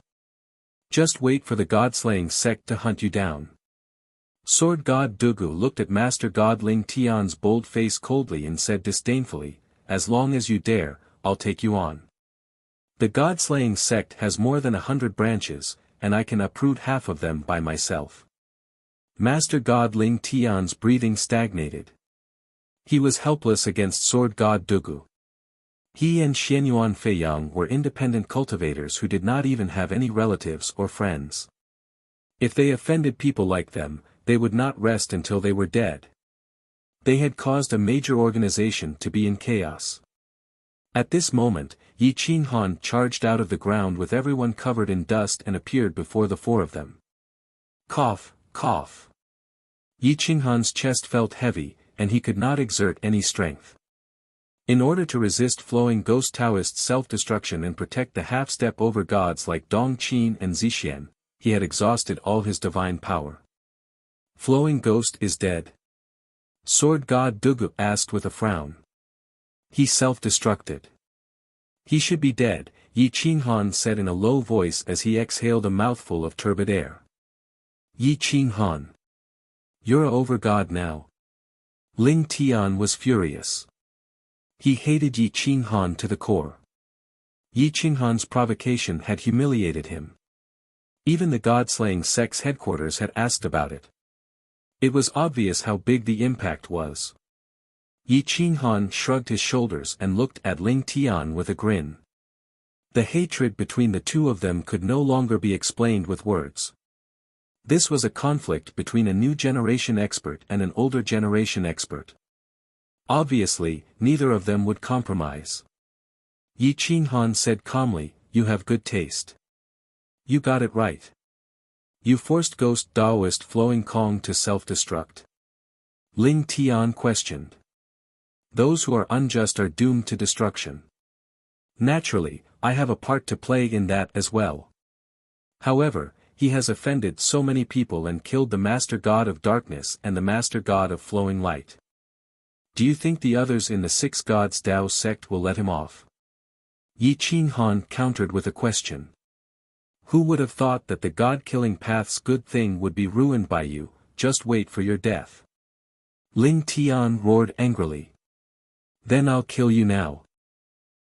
Just wait for the god-slaying sect to hunt you down." Sword God Dugu looked at Master God Ling Tian's bold face coldly and said disdainfully, "As long as you dare, I'll take you on. The god-slaying sect has more than 100 branches, and I can uproot half of them by myself." Master God Ling Tian's breathing stagnated. He was helpless against Sword God Dugu. He and Xianyuan Feiyang were independent cultivators who did not even have any relatives or friends. If they offended people like them, they would not rest until they were dead. They had caused a major organization to be in chaos. At this moment, Yi Qinghan charged out of the ground with everyone covered in dust and appeared before the four of them. Cough, cough. Yi Qinghan's chest felt heavy, and he could not exert any strength. In order to resist Flowing Ghost Taoist's self-destruction and protect the half-step over gods like Dongqin and Zixian, he had exhausted all his divine power. Flowing Ghost is dead? Sword God Dugu asked with a frown. He self-destructed. He should be dead, Yi Qinghan said in a low voice as he exhaled a mouthful of turbid air. Yi Qinghan. You're a over-god now. Ling Tian was furious. He hated Yi Qinghan to the core. Yi Qinghan's provocation had humiliated him. Even the god-slaying sect's headquarters had asked about it. It was obvious how big the impact was. Yi Qinghan shrugged his shoulders and looked at Ling Tian with a grin. The hatred between the two of them could no longer be explained with words. This was a conflict between a new generation expert and an older generation expert. Obviously, neither of them would compromise. Yi Qinghan said calmly, "You have good taste. You got it right. You forced Ghost Daoist Flowing Kong to self-destruct." Ling Tian questioned. "Those who are unjust are doomed to destruction. Naturally, I have a part to play in that as well. However, he has offended so many people and killed the Master God of Darkness and the Master God of Flowing Light. Do you think the others in the Six Gods Dao sect will let him off?" Yi Qinghan countered with a question. "Who would have thought that the god-killing path's good thing would be ruined by you? Just wait for your death." Ling Tian roared angrily. "Then I'll kill you now."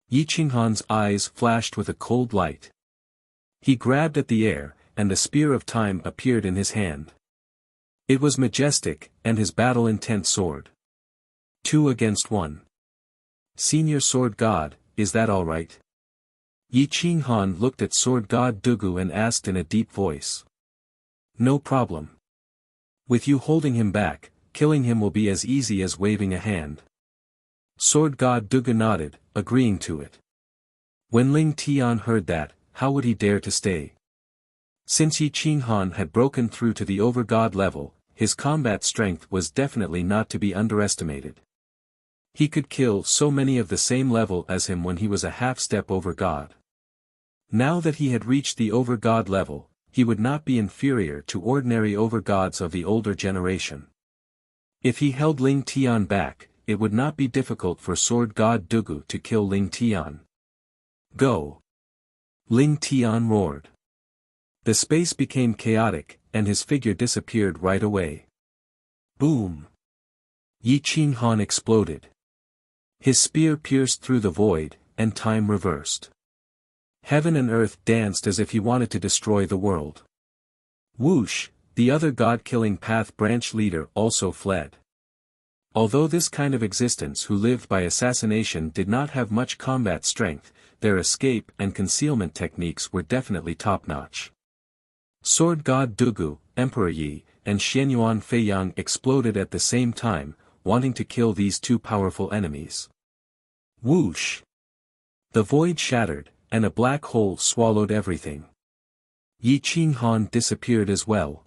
Yi Qinghan's eyes flashed with a cold light. He grabbed at the air, and the spear of time appeared in his hand. It was majestic, and his battle-intent sword. 2 against 1. "Senior Sword God, is that all right?" Yi Qinghan looked at Sword God Dugu and asked in a deep voice. "No problem. With you holding him back, killing him will be as easy as waving a hand." Sword God Dugu nodded, agreeing to it. When Ling Tian heard that, how would he dare to stay? Since Yi Qinghan had broken through to the over-god level, his combat strength was definitely not to be underestimated. He could kill so many of the same level as him when he was a half-step over god. Now that he had reached the over-god level, he would not be inferior to ordinary over-gods of the older generation. If he held Ling Tian back, it would not be difficult for Sword God Dugu to kill Ling Tian. "Go!" Ling Tian roared. The space became chaotic, and his figure disappeared right away. Boom! Yi Qinghan exploded. His spear pierced through the void, and time reversed. Heaven and earth danced as if he wanted to destroy the world. Whoosh, the other god-killing path branch leader also fled. Although this kind of existence who lived by assassination did not have much combat strength, their escape and concealment techniques were definitely top-notch. Sword God Dugu, Emperor Yi, and Xianyuan Feiyang exploded at the same time, wanting to kill these two powerful enemies. Whoosh! The void shattered, and a black hole swallowed everything. Yi Qinghan disappeared as well.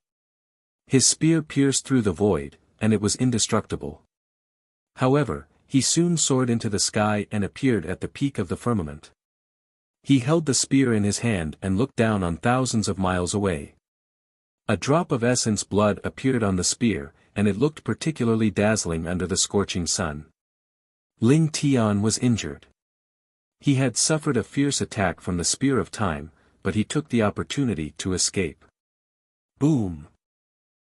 His spear pierced through the void, and it was indestructible. However, he soon soared into the sky and appeared at the peak of the firmament. He held the spear in his hand and looked down on thousands of miles away. A drop of essence blood appeared on the spear, and it looked particularly dazzling under the scorching sun. Ling Tian was injured. He had suffered a fierce attack from the Spear of Time, but he took the opportunity to escape. Boom!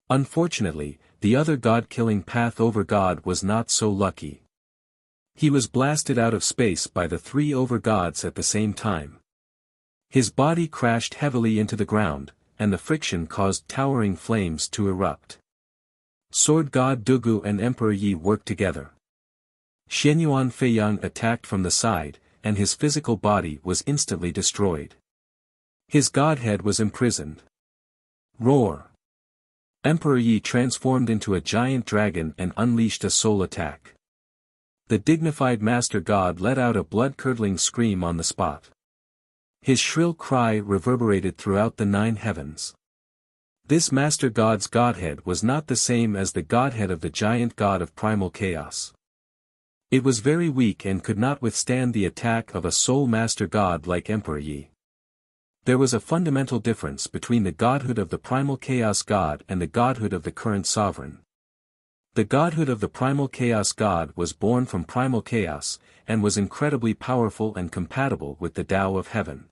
Unfortunately, the other god-killing path over god was not so lucky. He was blasted out of space by the 3 over-gods at the same time. His body crashed heavily into the ground, and the friction caused towering flames to erupt. Sword God Dugu and Emperor Yi worked together. Xianyuan Feiyang attacked from the side, and his physical body was instantly destroyed. His godhead was imprisoned. Roar! Emperor Yi transformed into a giant dragon and unleashed a soul attack. The dignified Master God let out a blood-curdling scream on the spot. His shrill cry reverberated throughout the 9 heavens. This Master God's godhead was not the same as the godhead of the giant god of primal chaos. It was very weak and could not withstand the attack of a soul Master God like Emperor Yi. There was a fundamental difference between the godhood of the primal chaos god and the godhood of the current sovereign. The godhood of the primal chaos god was born from primal chaos, and was incredibly powerful and compatible with the Tao of heaven.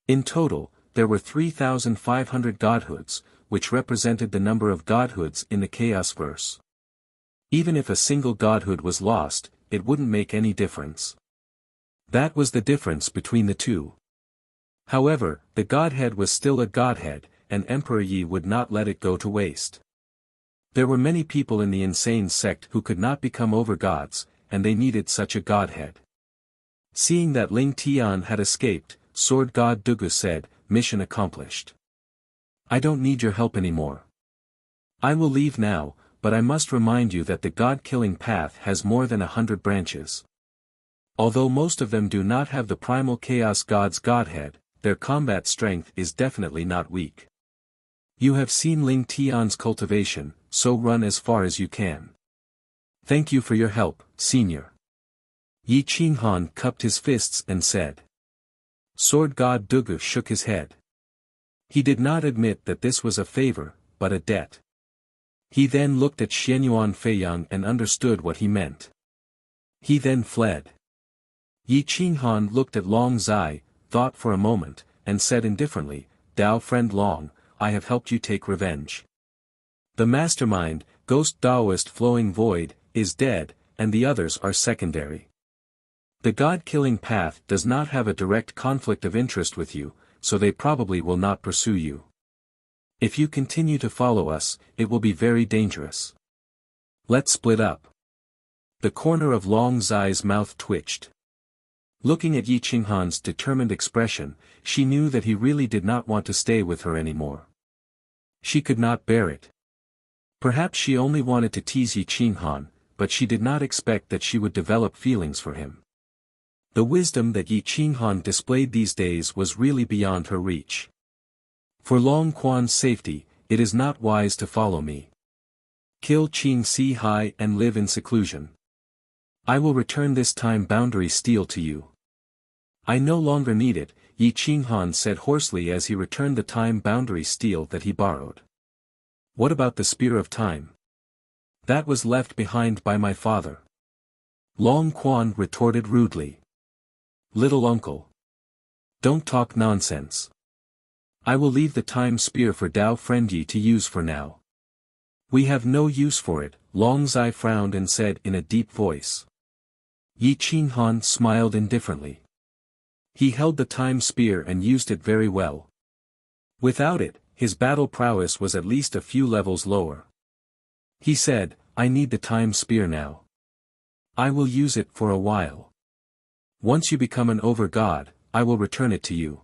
In total, there were 3,500 godhoods, which represented the number of godhoods in the chaos verse. Even if a single godhood was lost, it wouldn't make any difference. That was the difference between the two. However, the godhead was still a godhead, and Emperor Yi would not let it go to waste. There were many people in the insane sect who could not become overgods, and they needed such a godhead. Seeing that Ling Tian had escaped, Sword God Dugu said, "Mission accomplished. I don't need your help anymore. I will leave now, but I must remind you that the god-killing path has more than 100 branches. Although most of them do not have the primal chaos god's godhead, their combat strength is definitely not weak. You have seen Ling Tian's cultivation, so run as far as you can. Thank you for your help, senior." Yi Qinghan cupped his fists and said. Sword God Dugu shook his head. He did not admit that this was a favor, but a debt. He then looked at Xianyuan Feiyang and understood what he meant. He then fled. Yi Qinghan looked at Long Zai, thought for a moment, and said indifferently, "Dao friend Long, I have helped you take revenge. The mastermind, ghost Taoist flowing void, is dead, and the others are secondary. The god-killing path does not have a direct conflict of interest with you, so they probably will not pursue you. If you continue to follow us, it will be very dangerous. Let's split up." The corner of Long Zai's mouth twitched. Looking at Yi Qinghan's determined expression, she knew that he really did not want to stay with her anymore. She could not bear it. Perhaps she only wanted to tease Yi Qinghan, but she did not expect that she would develop feelings for him. The wisdom that Yi Qinghan displayed these days was really beyond her reach. For Long Quan's safety, it is not wise to follow me. Kill Qing Si Hai and live in seclusion. I will return this time boundary steel to you. I no longer need it, Yi Qinghan said hoarsely as he returned the time boundary steel that he borrowed. What about the spear of time? That was left behind by my father. Long Quan retorted rudely. Little uncle. Don't talk nonsense. I will leave the time spear for Dao friend Yi to use for now. We have no use for it, Long Zai frowned and said in a deep voice. Yi Qinghan smiled indifferently. He held the time spear and used it very well. Without it, his battle prowess was at least a few levels lower. He said, I need the time spear now. I will use it for a while. Once you become an over-god, I will return it to you.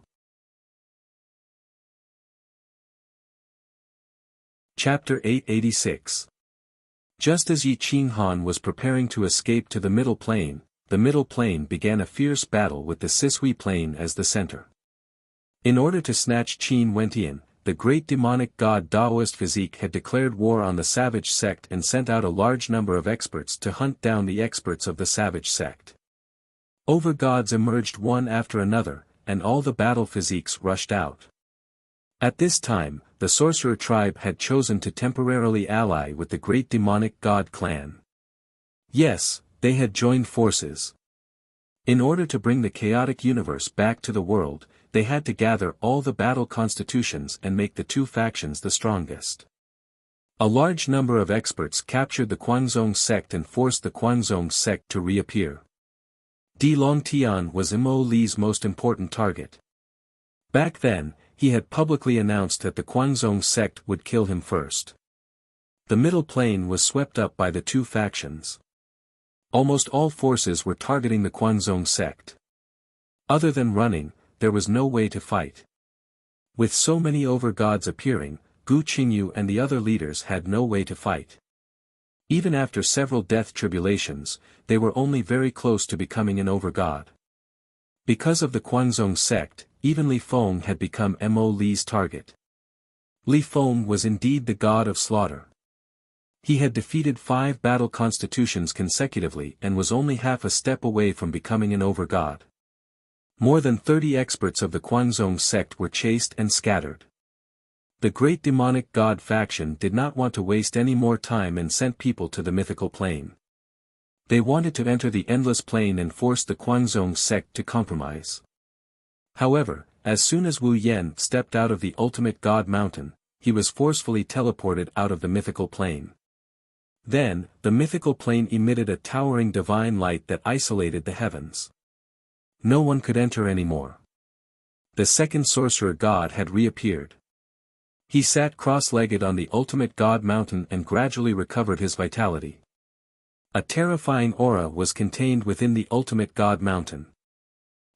Chapter 886. Just as Yi Qinghan was preparing to escape to the Middle Plain began a fierce battle with the Sisui Plain as the center. In order to snatch Qin Wentian, the great demonic god Taoist physique had declared war on the savage sect and sent out a large number of experts to hunt down the experts of the savage sect. Overgods emerged one after another, and all the battle physiques rushed out. At this time, the sorcerer tribe had chosen to temporarily ally with the great demonic god clan. Yes, they had joined forces. In order to bring the chaotic universe back to the world, they had to gather all the battle constitutions and make the two factions the strongest. A large number of experts captured the Guangzhong sect and forced the Guangzhong sect to reappear. Di Longtian was Mo Li's most important target. Back then, he had publicly announced that the Guangzhong sect would kill him first. The Middle Plain was swept up by the two factions. Almost all forces were targeting the Guangzhong sect. Other than running, there was no way to fight. With so many overgods appearing, Gu Qingyu and the other leaders had no way to fight. Even after several death tribulations, they were only very close to becoming an overgod. Because of the Guangzhong sect, even Li Feng had become Mo Li's target. Li Feng was indeed the god of slaughter. He had defeated 5 battle constitutions consecutively and was only half a step away from becoming an overgod. More than 30 experts of the Guangzhong sect were chased and scattered. The great demonic god faction did not want to waste any more time and sent people to the mythical plane. They wanted to enter the endless plane and force the Guangzhong sect to compromise. However, as soon as Wu Yan stepped out of the ultimate god mountain, he was forcefully teleported out of the mythical plane. Then, the mythical plane emitted a towering divine light that isolated the heavens. No one could enter anymore. The second sorcerer god had reappeared. He sat cross-legged on the ultimate god mountain and gradually recovered his vitality. A terrifying aura was contained within the ultimate god mountain.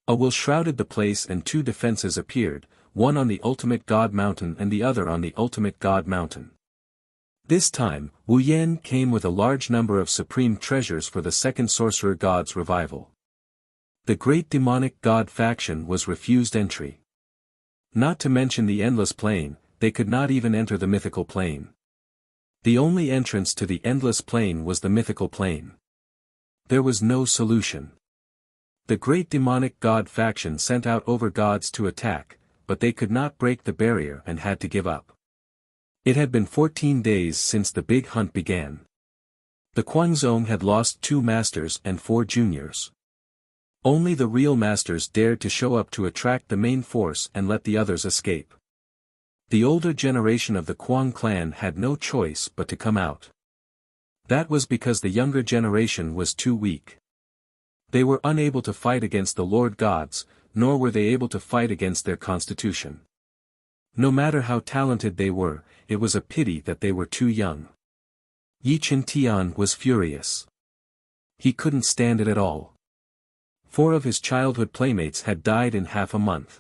A will shrouded the place and two defenses appeared, one on the ultimate god mountain and the other on the ultimate god mountain. This time, Wuyan came with a large number of supreme treasures for the second sorcerer god's revival. The great demonic god faction was refused entry. Not to mention the endless plane, they could not even enter the mythical plane. The only entrance to the endless plane was the mythical plane. There was no solution. The great demonic god faction sent out over-gods to attack, but they could not break the barrier and had to give up. It had been 14 days since the big hunt began. The Quanzong had lost 2 masters and 4 juniors. Only the real masters dared to show up to attract the main force and let the others escape. The older generation of the Quang clan had no choice but to come out. That was because the younger generation was too weak. They were unable to fight against the Lord Gods, nor were they able to fight against their constitution. No matter how talented they were, it was a pity that they were too young. Yi Tian was furious. He couldn't stand it at all. 4 of his childhood playmates had died in half a month.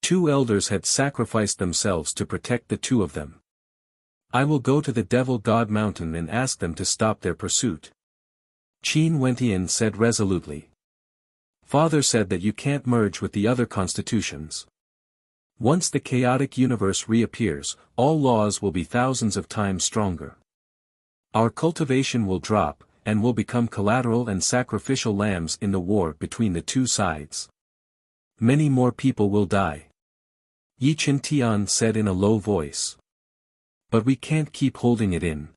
2 elders had sacrificed themselves to protect the 2 of them. I will go to the Devil God Mountain and ask them to stop their pursuit. Qin Wentian said resolutely. Father said that you can't merge with the other constitutions. Once the chaotic universe reappears, all laws will be thousands of times stronger. Our cultivation will drop, and will become collateral and sacrificial lambs in the war between the 2 sides. Many more people will die. Yi Tian said in a low voice. But we can't keep holding it in.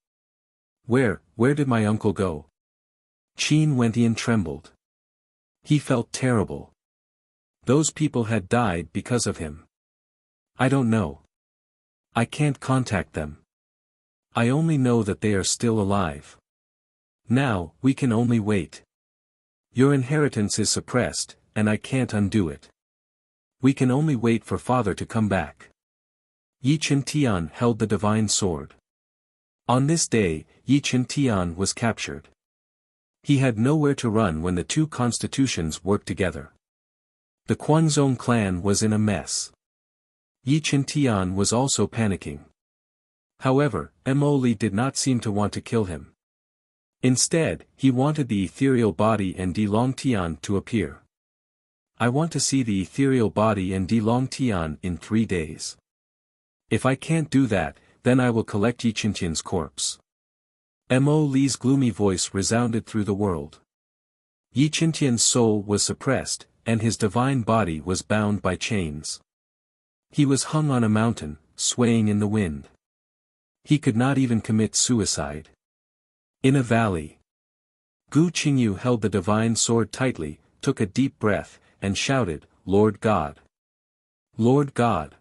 Where did my uncle go? Qin Wentian trembled. He felt terrible. Those people had died because of him. I don't know. I can't contact them. I only know that they are still alive. Now, we can only wait. Your inheritance is suppressed, and I can't undo it. We can only wait for father to come back. Yi Tian held the divine sword. On this day, Yi Tian was captured. He had nowhere to run when the 2 constitutions worked together. The Quanzong clan was in a mess. Yi Tian was also panicking. However, Mo Li did not seem to want to kill him. Instead, he wanted the ethereal body and Di Longtian to appear. I want to see the ethereal body and Di Longtian in 3 days. If I can't do that, then I will collect Yi Tian's corpse. Mo Li's gloomy voice resounded through the world. Yi Tian's soul was suppressed, and his divine body was bound by chains. He was hung on a mountain, swaying in the wind. He could not even commit suicide. In a valley. Gu Qingyu held the divine sword tightly, took a deep breath, and shouted, Lord God! Lord God!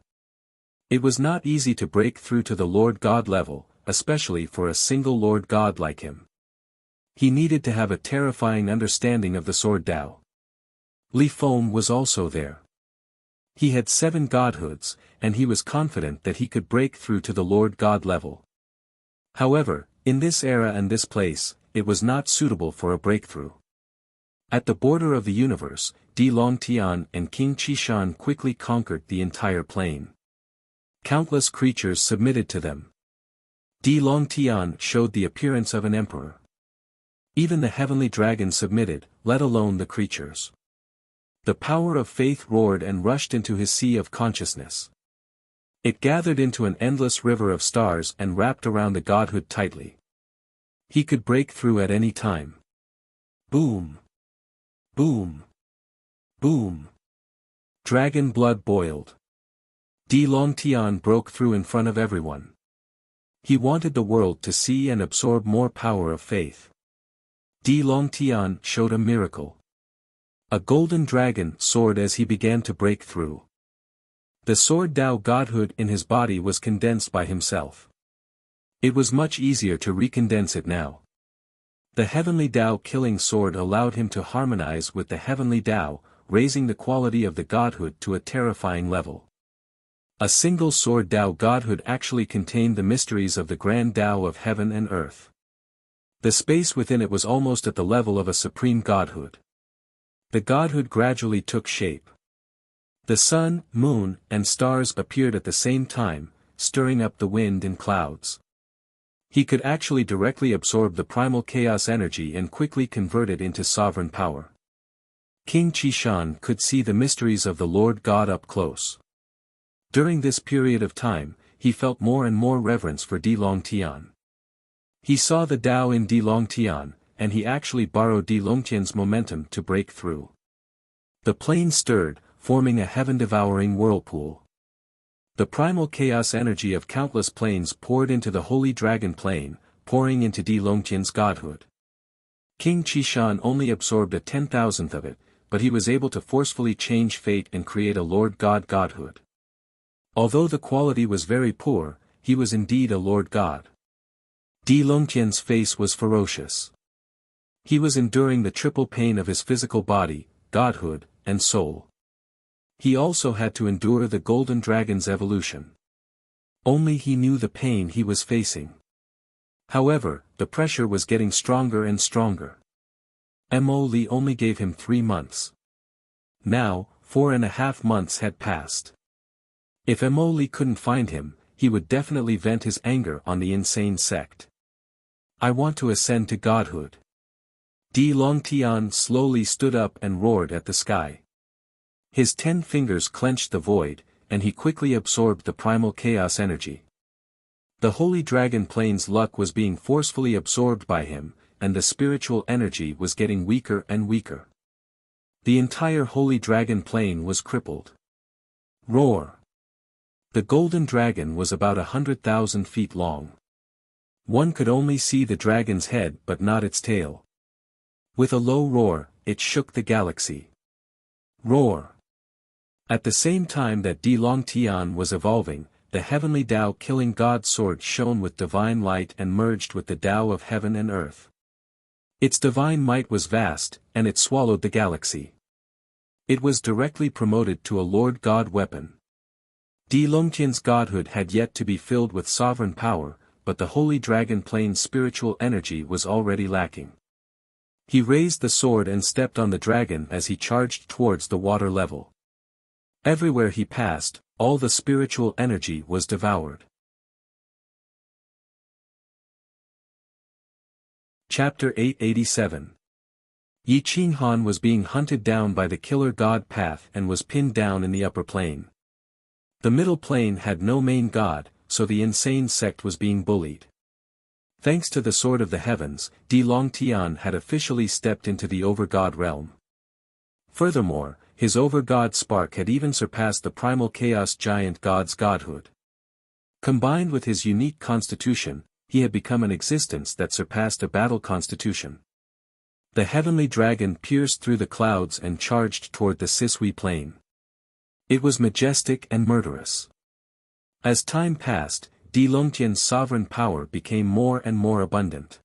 It was not easy to break through to the Lord God level, especially for a single Lord God like him. He needed to have a terrifying understanding of the sword Tao. Li Feng was also there. He had 7 godhoods, and he was confident that he could break through to the Lord God level. However, in this era and this place, it was not suitable for a breakthrough. At the border of the universe, Di Longtian and King Qishan quickly conquered the entire plane. Countless creatures submitted to them. Di Longtian showed the appearance of an emperor. Even the heavenly dragon submitted, let alone the creatures. The power of faith roared and rushed into his sea of consciousness. It gathered into an endless river of stars and wrapped around the godhood tightly. He could break through at any time. Boom! Boom! Boom! Dragon blood boiled. Di Longtian broke through in front of everyone. He wanted the world to see and absorb more power of faith. Di Longtian showed a miracle. A golden dragon soared as he began to break through. The sword Tao godhood in his body was condensed by himself. It was much easier to recondense it now. The heavenly Tao killing sword allowed him to harmonize with the heavenly Tao, raising the quality of the godhood to a terrifying level. A single sword Tao godhood actually contained the mysteries of the grand Tao of heaven and earth. The space within it was almost at the level of a supreme godhood. The godhood gradually took shape. The sun, moon, and stars appeared at the same time, stirring up the wind and clouds. He could actually directly absorb the primal chaos energy and quickly convert it into sovereign power. King Qishan could see the mysteries of the Lord God up close. During this period of time, he felt more and more reverence for Di Longtian. He saw the Tao in Di Longtian, and he actually borrowed Di Longtian's momentum to break through. The plane stirred, forming a heaven-devouring whirlpool. The primal chaos energy of countless planes poured into the holy dragon plane, pouring into Di Longtian's godhood. King Qishan only absorbed a 10,000th of it, but he was able to forcefully change fate and create a Lord God godhood. Although the quality was very poor, he was indeed a Lord God. Di Longtian's face was ferocious. He was enduring the triple pain of his physical body, godhood, and soul. He also had to endure the golden dragon's evolution. Only he knew the pain he was facing. However, the pressure was getting stronger and stronger. Mo Li only gave him 3 months. Now, 4.5 months had passed. If Mo Li couldn't find him, he would definitely vent his anger on the insane sect. I want to ascend to godhood. Di Longtian slowly stood up and roared at the sky. His 10 fingers clenched the void, and he quickly absorbed the primal chaos energy. The holy dragon plane's luck was being forcefully absorbed by him, and the spiritual energy was getting weaker and weaker. The entire holy dragon plane was crippled. Roar! The golden dragon was about 100,000 feet long. One could only see the dragon's head but not its tail. With a low roar, it shook the galaxy. Roar! At the same time that Di Longtian was evolving, the heavenly Tao killing God sword shone with divine light and merged with the Tao of heaven and earth. Its divine might was vast, and it swallowed the galaxy. It was directly promoted to a Lord God weapon. Di Longtian's godhood had yet to be filled with sovereign power, but the holy dragon plane's spiritual energy was already lacking. He raised the sword and stepped on the dragon as he charged towards the water level. Everywhere he passed, all the spiritual energy was devoured. Chapter 887. Yi Qinghan was being hunted down by the killer god path and was pinned down in the upper plane. The middle plane had no main god, so the insane sect was being bullied. Thanks to the Sword of the Heavens, Di Longtian had officially stepped into the Overgod realm. Furthermore, his Overgod spark had even surpassed the primal chaos giant god's godhood. Combined with his unique constitution, he had become an existence that surpassed a battle constitution. The heavenly dragon pierced through the clouds and charged toward the Sisui plain. It was majestic and murderous. As time passed, Di Longtian's sovereign power became more and more abundant.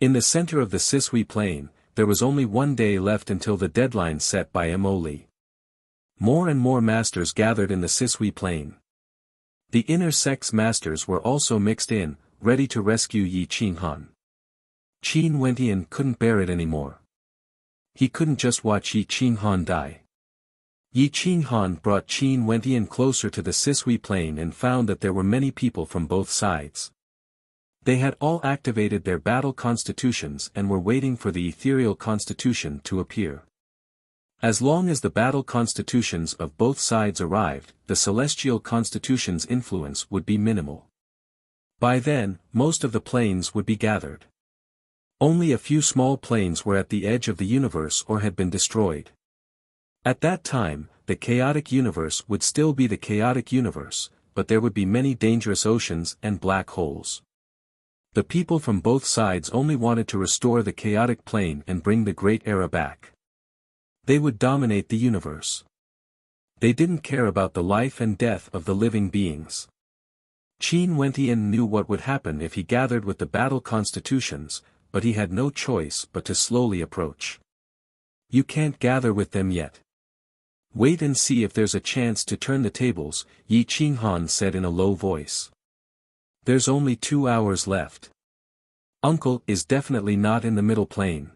In the center of the Sisui plain, there was only 1 day left until the deadline set by Mo Li. More and more masters gathered in the Sisui plain. The inner sect's masters were also mixed in, ready to rescue Yi Qinghan. Qin Wentian couldn't bear it anymore. He couldn't just watch Yi Qinghan die. Yi Qinghan brought Qin Wentian closer to the Sisui plain and found that there were many people from both sides. They had all activated their battle constitutions and were waiting for the ethereal constitution to appear. As long as the battle constitutions of both sides arrived, the celestial constitution's influence would be minimal. By then, most of the planes would be gathered. Only a few small planes were at the edge of the universe or had been destroyed. At that time, the chaotic universe would still be the chaotic universe, but there would be many dangerous oceans and black holes. The people from both sides only wanted to restore the chaotic plane and bring the Great Era back. They would dominate the universe. They didn't care about the life and death of the living beings. Qin Wentian knew what would happen if he gathered with the battle constitutions, but he had no choice but to slowly approach. You can't gather with them yet. Wait and see if there's a chance to turn the tables, Yi Qinghan said in a low voice. There's only 2 hours left. Uncle is definitely not in the middle plane.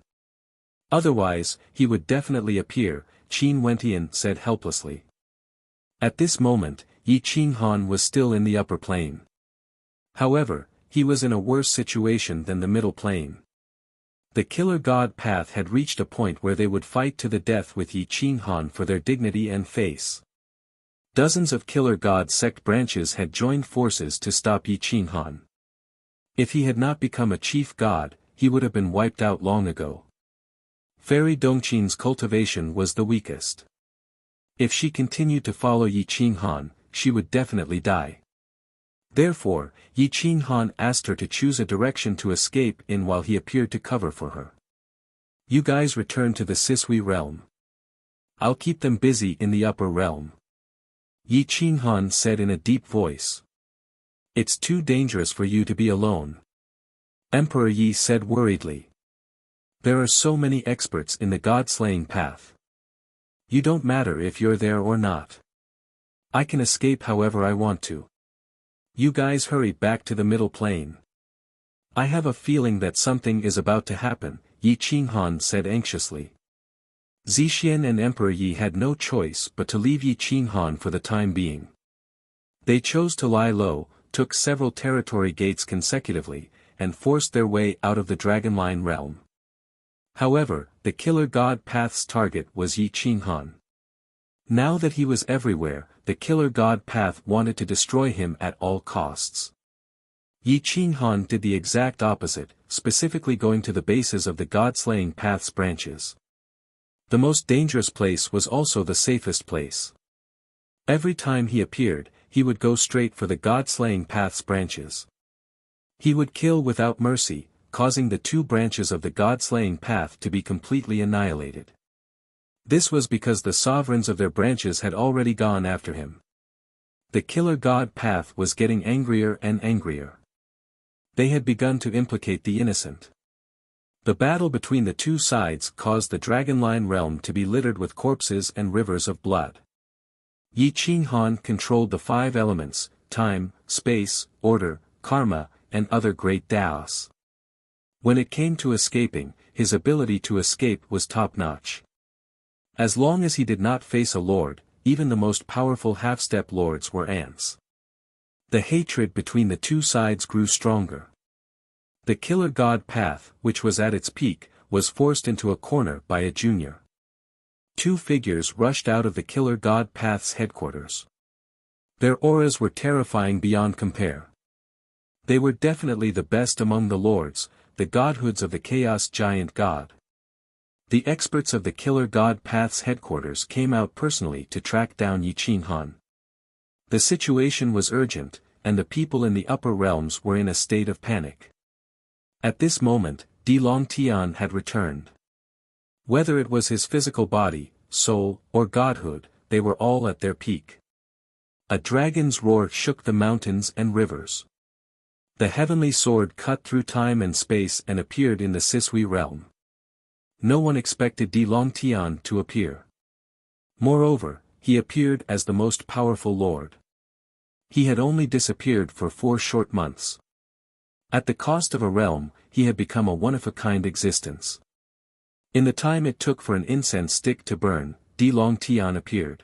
Otherwise, he would definitely appear, Qin Wentian said helplessly. At this moment, Yi Qinghan was still in the upper plane. However, he was in a worse situation than the middle plane. The killer god path had reached a point where they would fight to the death with Yi Qinghan for their dignity and face. Dozens of killer god sect branches had joined forces to stop Yi Qinghan. If he had not become a chief god, he would have been wiped out long ago. Fairy Dongqing's cultivation was the weakest. If she continued to follow Yi Qinghan, she would definitely die. Therefore, Yi Qinghan asked her to choose a direction to escape in while he appeared to cover for her. You guys return to the Sisui realm. I'll keep them busy in the upper realm. Yi Qinghan said in a deep voice. It's too dangerous for you to be alone. Emperor Yi said worriedly. There are so many experts in the god-slaying path. You don't matter if you're there or not. I can escape however I want to. You guys hurry back to the middle plane. I have a feeling that something is about to happen, Yi Qinghan said anxiously. Zixian and Emperor Yi had no choice but to leave Yi Qinghan for the time being. They chose to lie low, took several territory gates consecutively, and forced their way out of the Dragonline realm. However, the killer god path's target was Yi Qinghan. Now that he was everywhere, the killer god path wanted to destroy him at all costs. Yi Qinghan did the exact opposite, specifically going to the bases of the god-slaying path's branches. The most dangerous place was also the safest place. Every time he appeared, he would go straight for the god-slaying path's branches. He would kill without mercy, causing the 2 branches of the god-slaying path to be completely annihilated. This was because the sovereigns of their branches had already gone after him. The killer god path was getting angrier and angrier. They had begun to implicate the innocent. The battle between the 2 sides caused the Dragonline realm to be littered with corpses and rivers of blood. Yi Qinghan controlled the 5 elements, time, space, order, karma, and other great Daos. When it came to escaping, his ability to escape was top-notch. As long as he did not face a lord, even the most powerful half-step lords were ants. The hatred between the 2 sides grew stronger. The killer god path, which was at its peak, was forced into a corner by a junior. 2 figures rushed out of the killer god path's headquarters. Their auras were terrifying beyond compare. They were definitely the best among the lords, the godhoods of the chaos giant god. The experts of the killer god path's headquarters came out personally to track down Yi Qinghan. The situation was urgent, and the people in the upper realms were in a state of panic. At this moment, Di Longtian had returned. Whether it was his physical body, soul, or godhood, they were all at their peak. A dragon's roar shook the mountains and rivers. The heavenly sword cut through time and space and appeared in the Sisui realm. No one expected Di Longtian to appear. Moreover, he appeared as the most powerful lord. He had only disappeared for 4 short months. At the cost of a realm, he had become a one-of-a-kind existence. In the time it took for an incense stick to burn, Di Longtian appeared.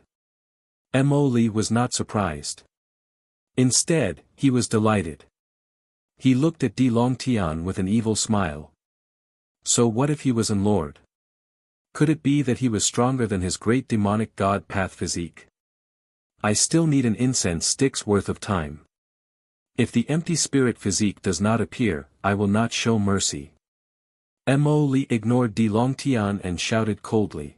Mo Li was not surprised. Instead, he was delighted. He looked at Di Longtian with an evil smile. So what if he was an lord? Could it be that he was stronger than his great demonic god path physique? I still need an incense stick's worth of time. If the empty spirit physique does not appear, I will not show mercy. Mo Li ignored Di Longtian and shouted coldly.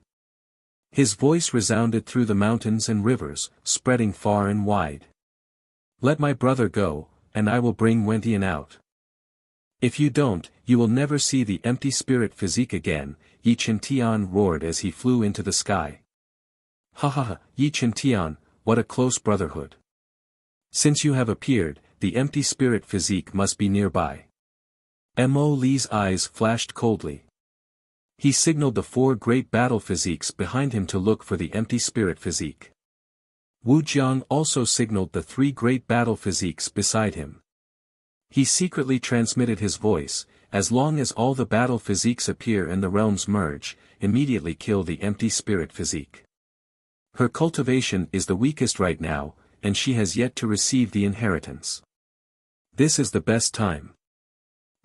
His voice resounded through the mountains and rivers, spreading far and wide. Let my brother go, and I will bring Wentian out. If you don't, you will never see the empty spirit physique again, Yi Qingtian roared as he flew into the sky. Ha ha ha, Yi Qingtian, what a close brotherhood. Since you have appeared, the empty spirit physique must be nearby. Mo Li's eyes flashed coldly. He signaled the 4 great battle physiques behind him to look for the empty spirit physique. Wu Jiang also signaled the 3 great battle physiques beside him. He secretly transmitted his voice, as long as all the battle physiques appear and the realms merge, immediately kill the empty spirit physique. Her cultivation is the weakest right now, and she has yet to receive the inheritance. This is the best time.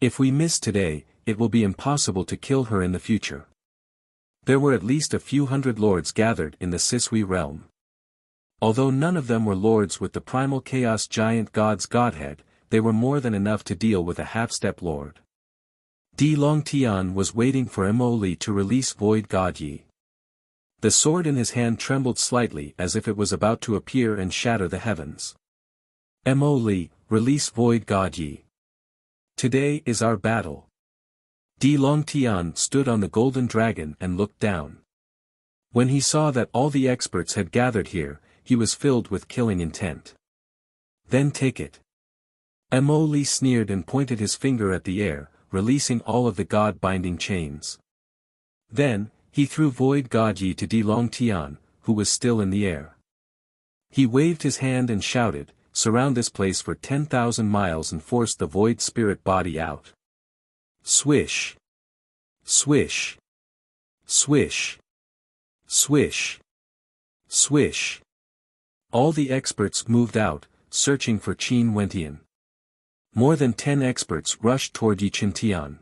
If we miss today, it will be impossible to kill her in the future. There were at least a few hundred lords gathered in the Sisui realm. Although none of them were lords with the primal chaos giant god's godhead, they were more than enough to deal with a half-step lord. Di Longtian was waiting for Mo Li to release Void God Yi. The sword in his hand trembled slightly as if it was about to appear and shatter the heavens. Mo Li, release Void God Yi. Today is our battle. Di Longtian stood on the golden dragon and looked down. When he saw that all the experts had gathered here, he was filled with killing intent. Then take it. Mo Li sneered and pointed his finger at the air, releasing all of the god-binding chains. Then, he threw Void God Yi to Di Longtian, who was still in the air. He waved his hand and shouted, "Surround this place for 10,000 miles and force the void spirit body out." Swish. Swish. Swish. Swish. Swish. All the experts moved out, searching for Qin Wentian. More than 10 experts rushed toward Yi Qintian.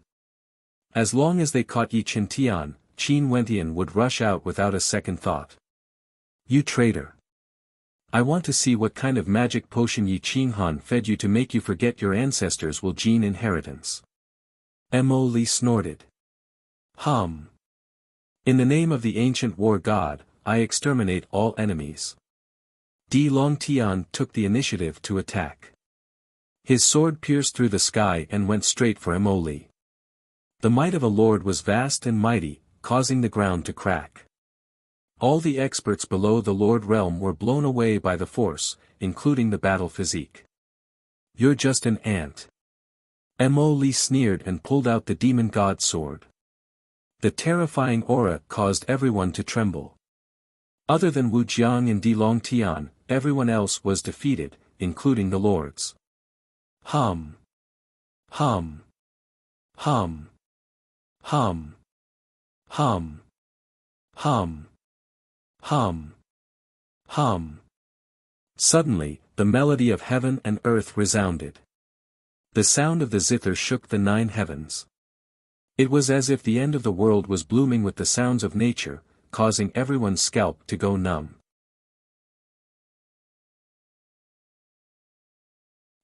As long as they caught Yi Qintian, Qin Wentian would rush out without a second thought. "You traitor! I want to see what kind of magic potion Yi Qinghan fed you to make you forget your ancestors' Wu Jin inheritance." Mo Li snorted. "Hum. In the name of the ancient war god, I exterminate all enemies." Di Longtian took the initiative to attack. His sword pierced through the sky and went straight for Mo Li. The might of a lord was vast and mighty, causing the ground to crack. All the experts below the Lord realm were blown away by the force, including the battle physique. "You're just an ant." Mo Li sneered and pulled out the demon god sword. The terrifying aura caused everyone to tremble. Other than Wu Jiang and Di Longtian, everyone else was defeated, including the lords. Hum. Hum. Hum. Hum. Hum. Hum. Hum. Hum. Suddenly, the melody of heaven and earth resounded. The sound of the zither shook the 9 heavens. It was as if the end of the world was blooming with the sounds of nature, causing everyone's scalp to go numb.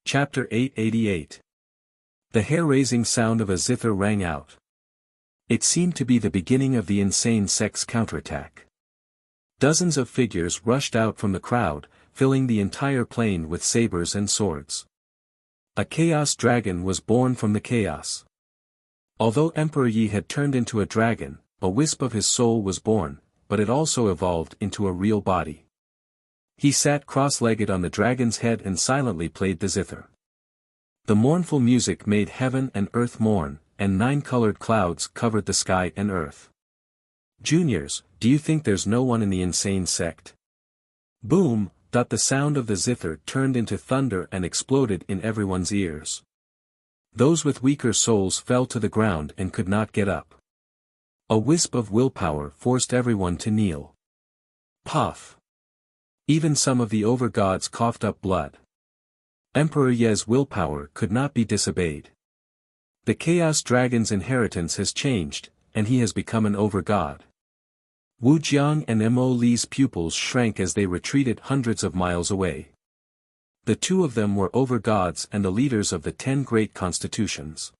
Chapter 888. The hair-raising sound of a zither rang out. It seemed to be the beginning of the insane sect's counterattack. Dozens of figures rushed out from the crowd, filling the entire plain with sabers and swords. A chaos dragon was born from the chaos. Although Emperor Yi had turned into a dragon, a wisp of his soul was born, but it also evolved into a real body. He sat cross-legged on the dragon's head and silently played the zither. The mournful music made heaven and earth mourn, and 9-colored clouds covered the sky and earth. "Juniors, do you think there's no one in the insane sect?" Boom! The sound of the zither turned into thunder and exploded in everyone's ears. Those with weaker souls fell to the ground and could not get up. A wisp of willpower forced everyone to kneel. Puff! Even some of the over-gods coughed up blood. Emperor Ye's willpower could not be disobeyed. The Chaos Dragon's inheritance has changed, and he has become an over-god. Wu Jiang and Mo Li's pupils shrank as they retreated hundreds of miles away. The 2 of them were over-gods and the leaders of the 10 great constitutions.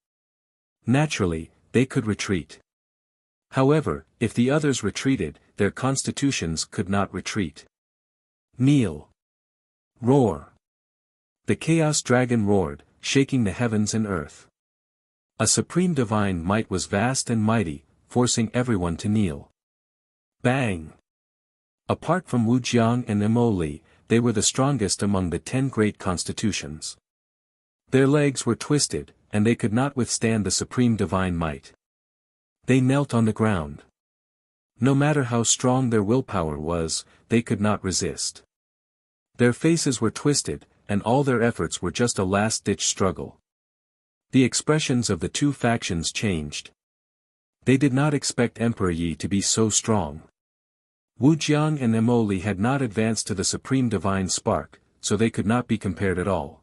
Naturally, they could retreat. However, if the others retreated, their constitutions could not retreat. Kneel. Roar. The Chaos Dragon roared, shaking the heavens and earth. A supreme divine might was vast and mighty, forcing everyone to kneel. Bang! Apart from Wu Jiang and Mo Li, they were the strongest among the 10 great constitutions. Their legs were twisted, and they could not withstand the supreme divine might. They knelt on the ground. No matter how strong their willpower was, they could not resist. Their faces were twisted, and all their efforts were just a last-ditch struggle. The expressions of the two factions changed. They did not expect Emperor Yi to be so strong. Wujiang and Emoli had not advanced to the supreme divine spark, so they could not be compared at all.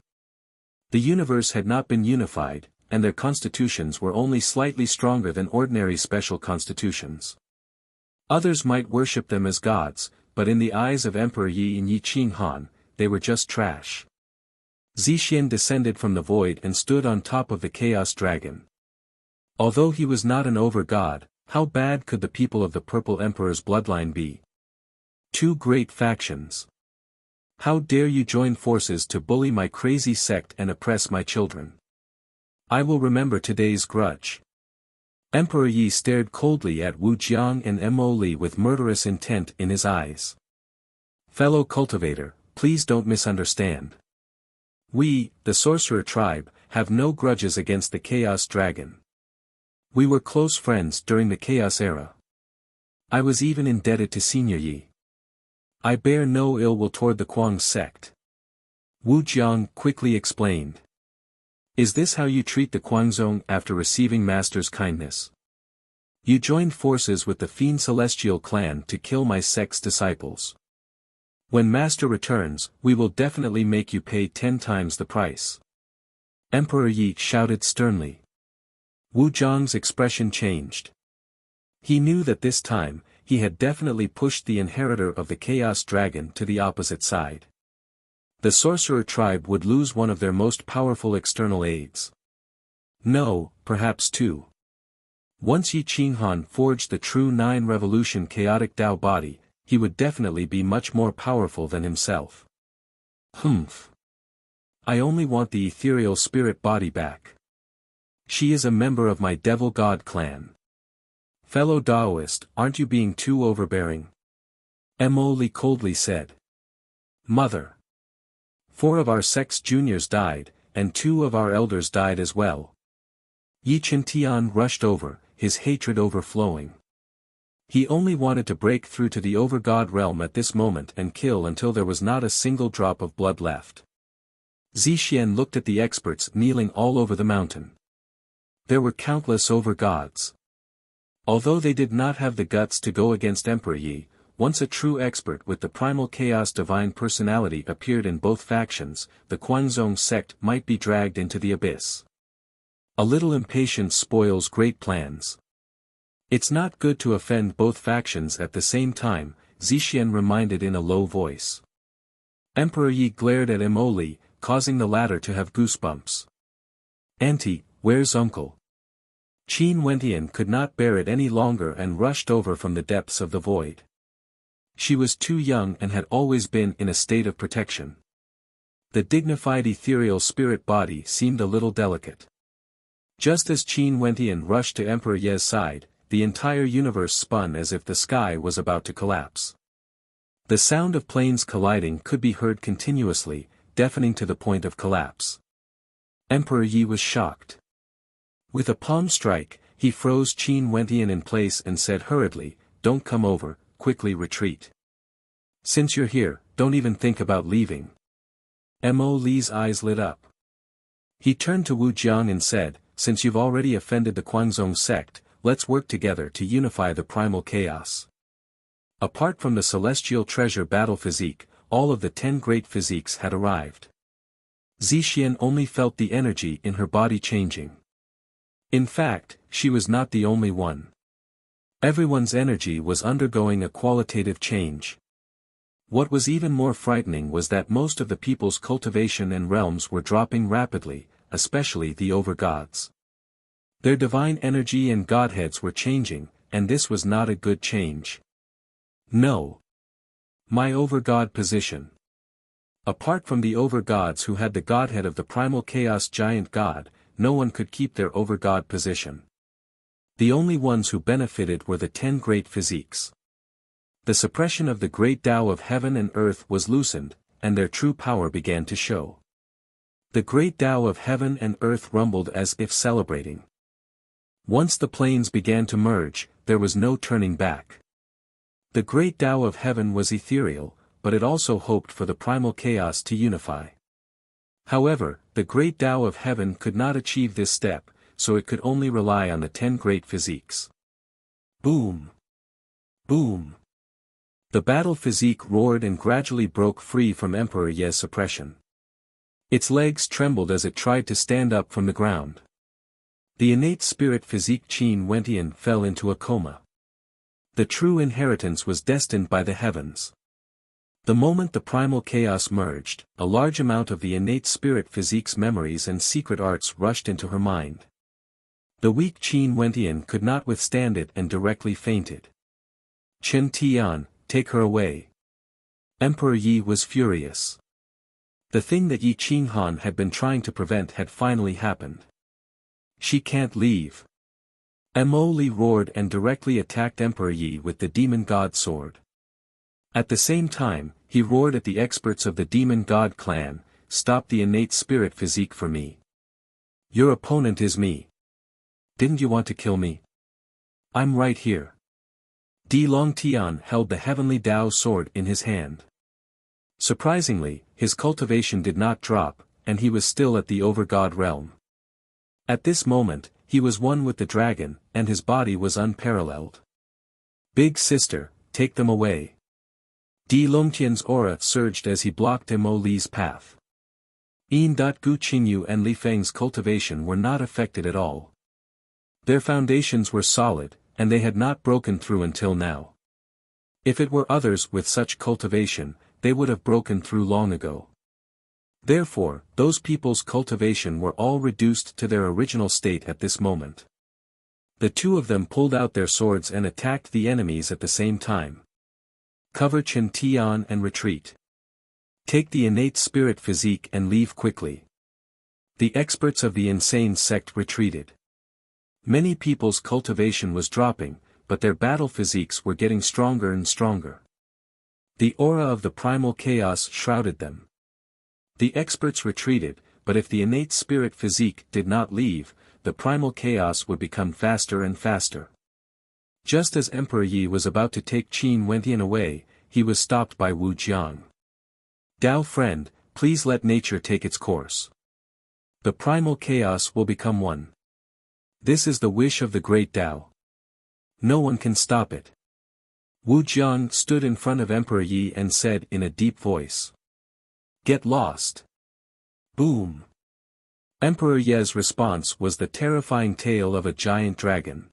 The universe had not been unified, and their constitutions were only slightly stronger than ordinary special constitutions. Others might worship them as gods, but in the eyes of Emperor Yi and Yi Qinghan, they were just trash. Zixian descended from the void and stood on top of the Chaos Dragon. Although he was not an over-god, how bad could the people of the Purple Emperor's bloodline be? Two great factions. How dare you join forces to bully my crazy sect and oppress my children? I will remember today's grudge. Emperor Yi stared coldly at Wu Jiang and Emoli with murderous intent in his eyes. Fellow cultivator, please don't misunderstand. We, the sorcerer tribe, have no grudges against the Chaos Dragon. We were close friends during the Chaos Era. I was even indebted to Senior Yi. I bear no ill will toward the Kuang sect. Wu Jiang quickly explained. Is this how you treat the Kuangzong after receiving Master's kindness? You joined forces with the Fiend Celestial clan to kill my sect's disciples. When Master returns, we will definitely make you pay 10 times the price. Emperor Yi shouted sternly. Wu Jiang's expression changed. He knew that this time, he had definitely pushed the inheritor of the Chaos Dragon to the opposite side. The sorcerer tribe would lose one of their most powerful external aids. No, perhaps two. Once Yi Qinghan forged the true 9 revolution chaotic Dao body, he would definitely be much more powerful than himself. Humph. I only want the ethereal spirit body back. She is a member of my Devil God clan. Fellow Daoist, aren't you being too overbearing? Emoli coldly said. Mother. 4 of our sect's juniors died, and 2 of our elders died as well. Yi Qintian rushed over, his hatred overflowing. He only wanted to break through to the over-god realm at this moment and kill until there was not a single drop of blood left. Zixian looked at the experts kneeling all over the mountain. There were countless over-gods. Although they did not have the guts to go against Emperor Yi, once a true expert with the primal chaos divine personality appeared in both factions, the Kuangzong sect might be dragged into the abyss. A little impatience spoils great plans. It's not good to offend both factions at the same time, Zixian reminded in a low voice. Emperor Yi glared at Emoli, causing the latter to have goosebumps. Auntie, where's uncle? Qin Wentian could not bear it any longer and rushed over from the depths of the void. She was too young and had always been in a state of protection. The dignified ethereal spirit body seemed a little delicate. Just as Qin Wentian rushed to Emperor Ye's side, the entire universe spun as if the sky was about to collapse. The sound of planes colliding could be heard continuously, deafening to the point of collapse. Emperor Yi was shocked. With a palm strike, he froze Qin Wentian in place and said hurriedly, "Don't come over, quickly retreat. Since you're here, don't even think about leaving." Mo Li's eyes lit up. He turned to Wu Jiang and said, "Since you've already offended the Kuangzong sect, let's work together to unify the primal chaos." Apart from the celestial treasure battle physique, all of the 10 great physiques had arrived. Zixian only felt the energy in her body changing. In fact, she was not the only one. Everyone's energy was undergoing a qualitative change. What was even more frightening was that most of the people's cultivation and realms were dropping rapidly, especially the over-gods. Their divine energy and godheads were changing, and this was not a good change. No. My over-god position. Apart from the over-gods who had the godhead of the primal chaos giant god, no one could keep their over-god position. The only ones who benefited were the 10 great physiques. The suppression of the great Tao of heaven and earth was loosened, and their true power began to show. The great Tao of heaven and earth rumbled as if celebrating. Once the planes began to merge, there was no turning back. The great Tao of heaven was ethereal, but it also hoped for the primal chaos to unify. However, the great Tao of heaven could not achieve this step, so it could only rely on the 10 great physiques. Boom! Boom! The battle physique roared and gradually broke free from Emperor Ye's suppression. Its legs trembled as it tried to stand up from the ground. The innate spirit physique Qin Wentian fell into a coma. The true inheritance was destined by the heavens. The moment the primal chaos merged, a large amount of the innate spirit physique's memories and secret arts rushed into her mind. The weak Qin Wentian could not withstand it and directly fainted. Chen Tian, take her away. Emperor Yi was furious. The thing that Yi Qinghan had been trying to prevent had finally happened. She can't leave. Mo Li roared and directly attacked Emperor Yi with the demon god sword. At the same time, he roared at the experts of the demon god clan, "Stop the innate spirit physique for me. Your opponent is me. Didn't you want to kill me? I'm right here." Di Longtian held the heavenly Dao sword in his hand. Surprisingly, his cultivation did not drop, and he was still at the over-god realm. At this moment, he was one with the dragon, and his body was unparalleled. "Big sister, take them away." Di Longtian's aura surged as he blocked Mo Li's path. Yin Gu Qingyu and Li Feng's cultivation were not affected at all. Their foundations were solid, and they had not broken through until now. If it were others with such cultivation, they would have broken through long ago. Therefore, those people's cultivation were all reduced to their original state at this moment. The two of them pulled out their swords and attacked the enemies at the same time. Cover Chen Tian and retreat. Take the innate spirit physique and leave quickly. The experts of the insane sect retreated. Many people's cultivation was dropping, but their battle physiques were getting stronger and stronger. The aura of the primal chaos shrouded them. The experts retreated, but if the innate spirit physique did not leave, the primal chaos would become faster and faster. Just as Emperor Yi was about to take Qin Wentian away, he was stopped by Wu Jiang. "Dao friend, please let nature take its course. The primal chaos will become one. This is the wish of the great Dao. No one can stop it." Wu Jiang stood in front of Emperor Yi and said in a deep voice, "Get lost." Boom. Emperor Ye's response was the terrifying tail of a giant dragon.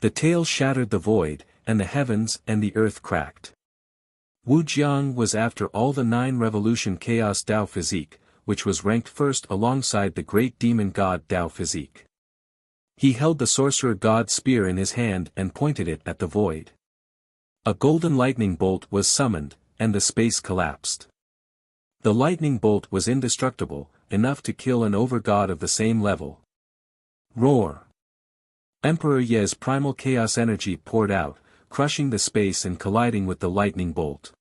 The tail shattered the void, and the heavens and the earth cracked. Wu Jiang was after all the 9 revolution chaos Dao physique, which was ranked first alongside the great demon god Dao physique. He held the sorcerer god spear in his hand and pointed it at the void. A golden lightning bolt was summoned, and the space collapsed. The lightning bolt was indestructible, enough to kill an over-god of the same level. Roar! Emperor Ye's primal chaos energy poured out, crushing the space and colliding with the lightning bolt.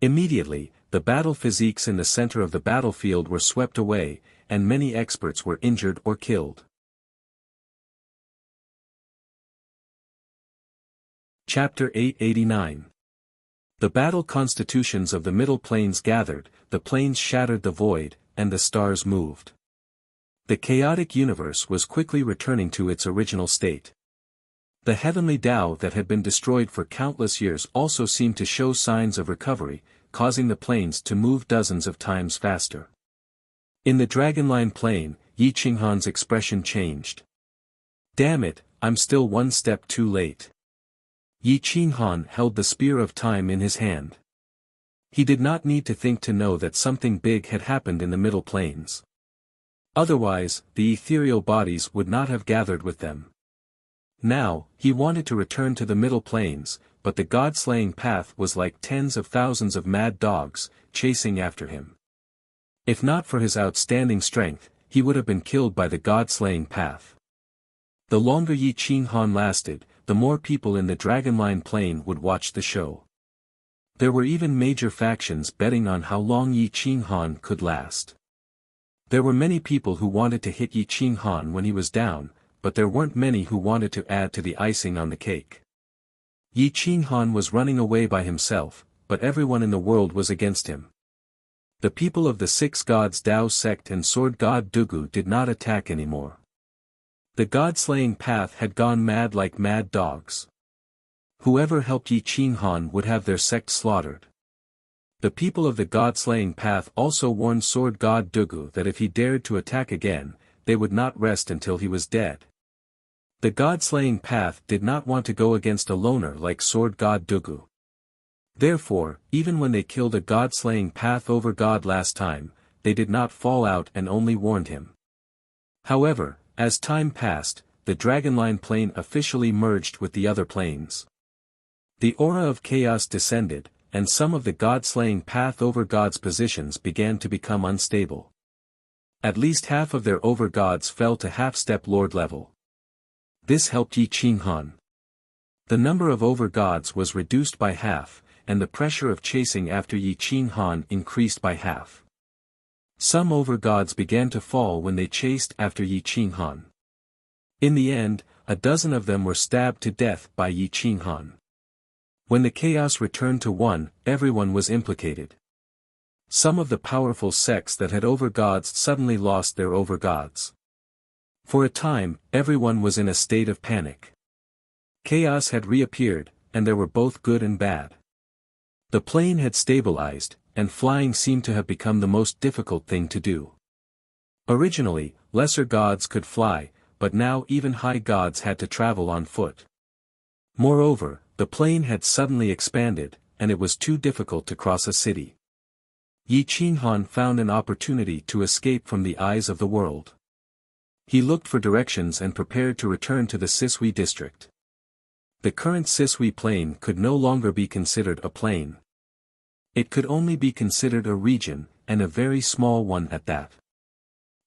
Immediately, the battle physiques in the center of the battlefield were swept away, and many experts were injured or killed. Chapter 889. The battle constitutions of the middle planes gathered, the planes shattered the void, and the stars moved. The chaotic universe was quickly returning to its original state. The heavenly Tao that had been destroyed for countless years also seemed to show signs of recovery, causing the planes to move dozens of times faster. In the Dragonline plane, Yi Qinghan's expression changed. "Damn it, I'm still one step too late." Yi Qinghan held the spear of time in his hand. He did not need to think to know that something big had happened in the middle planes. Otherwise, the ethereal bodies would not have gathered with them. Now, he wanted to return to the middle planes, but the god-slaying path was like tens of thousands of mad dogs, chasing after him. If not for his outstanding strength, he would have been killed by the god-slaying path. The longer Yi Qinghan lasted, the more people in the Dragonline plane would watch the show. There were even major factions betting on how long Yi Qinghan could last. There were many people who wanted to hit Yi Qinghan when he was down, but there weren't many who wanted to add to the icing on the cake. Yi Qinghan was running away by himself, but everyone in the world was against him. The people of the Six Gods Dao sect and Sword God Dugu did not attack anymore. The god-slaying path had gone mad like mad dogs. Whoever helped Yi Qinghan would have their sect slaughtered. The people of the god-slaying path also warned Sword God Dugu that if he dared to attack again, they would not rest until he was dead. The god-slaying path did not want to go against a loner like Sword God Dugu. Therefore, even when they killed a god-slaying path over god last time, they did not fall out and only warned him. However, as time passed, the Dragonline plane officially merged with the other planes. The aura of chaos descended, and some of the god-slaying path over gods positions began to become unstable. At least half of their over-gods fell to half-step lord level. This helped Yi Qinghan. The number of over-gods was reduced by half, and the pressure of chasing after Yi Qinghan increased by half. Some over-gods began to fall when they chased after Yi Qinghan. In the end, a dozen of them were stabbed to death by Yi Qinghan. When the chaos returned to one, everyone was implicated. Some of the powerful sects that had over-gods suddenly lost their over-gods. For a time, everyone was in a state of panic. Chaos had reappeared, and there were both good and bad. The plane had stabilized, and flying seemed to have become the most difficult thing to do. Originally, lesser gods could fly, but now even high gods had to travel on foot. Moreover, the plane had suddenly expanded, and it was too difficult to cross a city. Yi Qinghan found an opportunity to escape from the eyes of the world. He looked for directions and prepared to return to the Sisui district. The current Sisui plain could no longer be considered a plain. It could only be considered a region, and a very small one at that.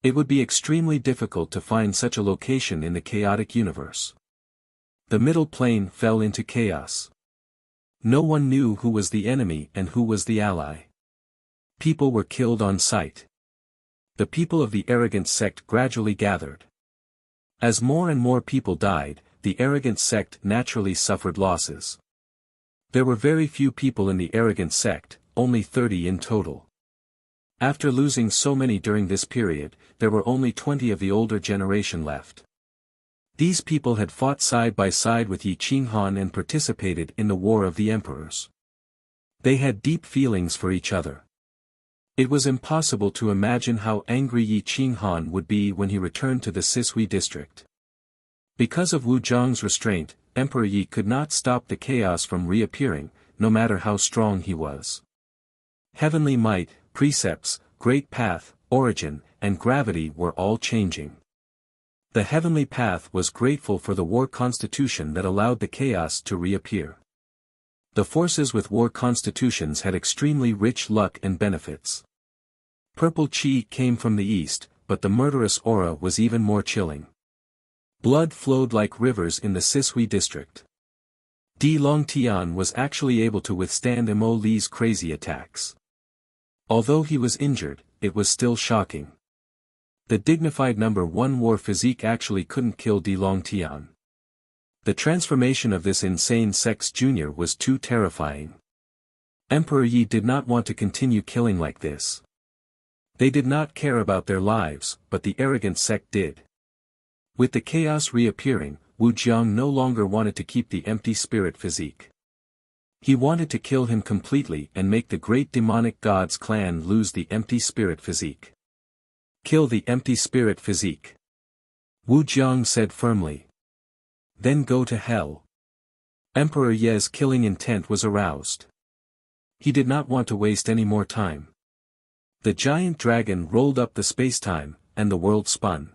It would be extremely difficult to find such a location in the chaotic universe. The middle plane fell into chaos. No one knew who was the enemy and who was the ally. People were killed on sight. The people of the arrogant sect gradually gathered. As more and more people died, the arrogant sect naturally suffered losses. There were very few people in the arrogant sect, only 30 in total. After losing so many during this period, there were only 20 of the older generation left. These people had fought side by side with Yi Qinghan and participated in the War of the Emperors. They had deep feelings for each other. It was impossible to imagine how angry Yi Qinghan would be when he returned to the Sisui district. Because of Wu Zhang's restraint, Emperor Yi could not stop the chaos from reappearing, no matter how strong he was. Heavenly might, precepts, great path, origin, and gravity were all changing. The heavenly path was grateful for the war constitution that allowed the chaos to reappear. The forces with war constitutions had extremely rich luck and benefits. Purple chi came from the east, but the murderous aura was even more chilling. Blood flowed like rivers in the Sisui district. Di Longtian was actually able to withstand Mo Li's crazy attacks. Although he was injured, it was still shocking. The dignified number 1 war physique actually couldn't kill Di Longtian. The transformation of this insane Sex Junior was too terrifying. Emperor Yi did not want to continue killing like this. They did not care about their lives, but the arrogant sect did. With the chaos reappearing, Wu Jiang no longer wanted to keep the empty spirit physique. He wanted to kill him completely and make the great demonic gods clan lose the empty spirit physique. Kill the empty spirit physique. Wu Jiang said firmly. Then go to hell. Emperor Ye's killing intent was aroused. He did not want to waste any more time. The giant dragon rolled up the spacetime, and the world spun.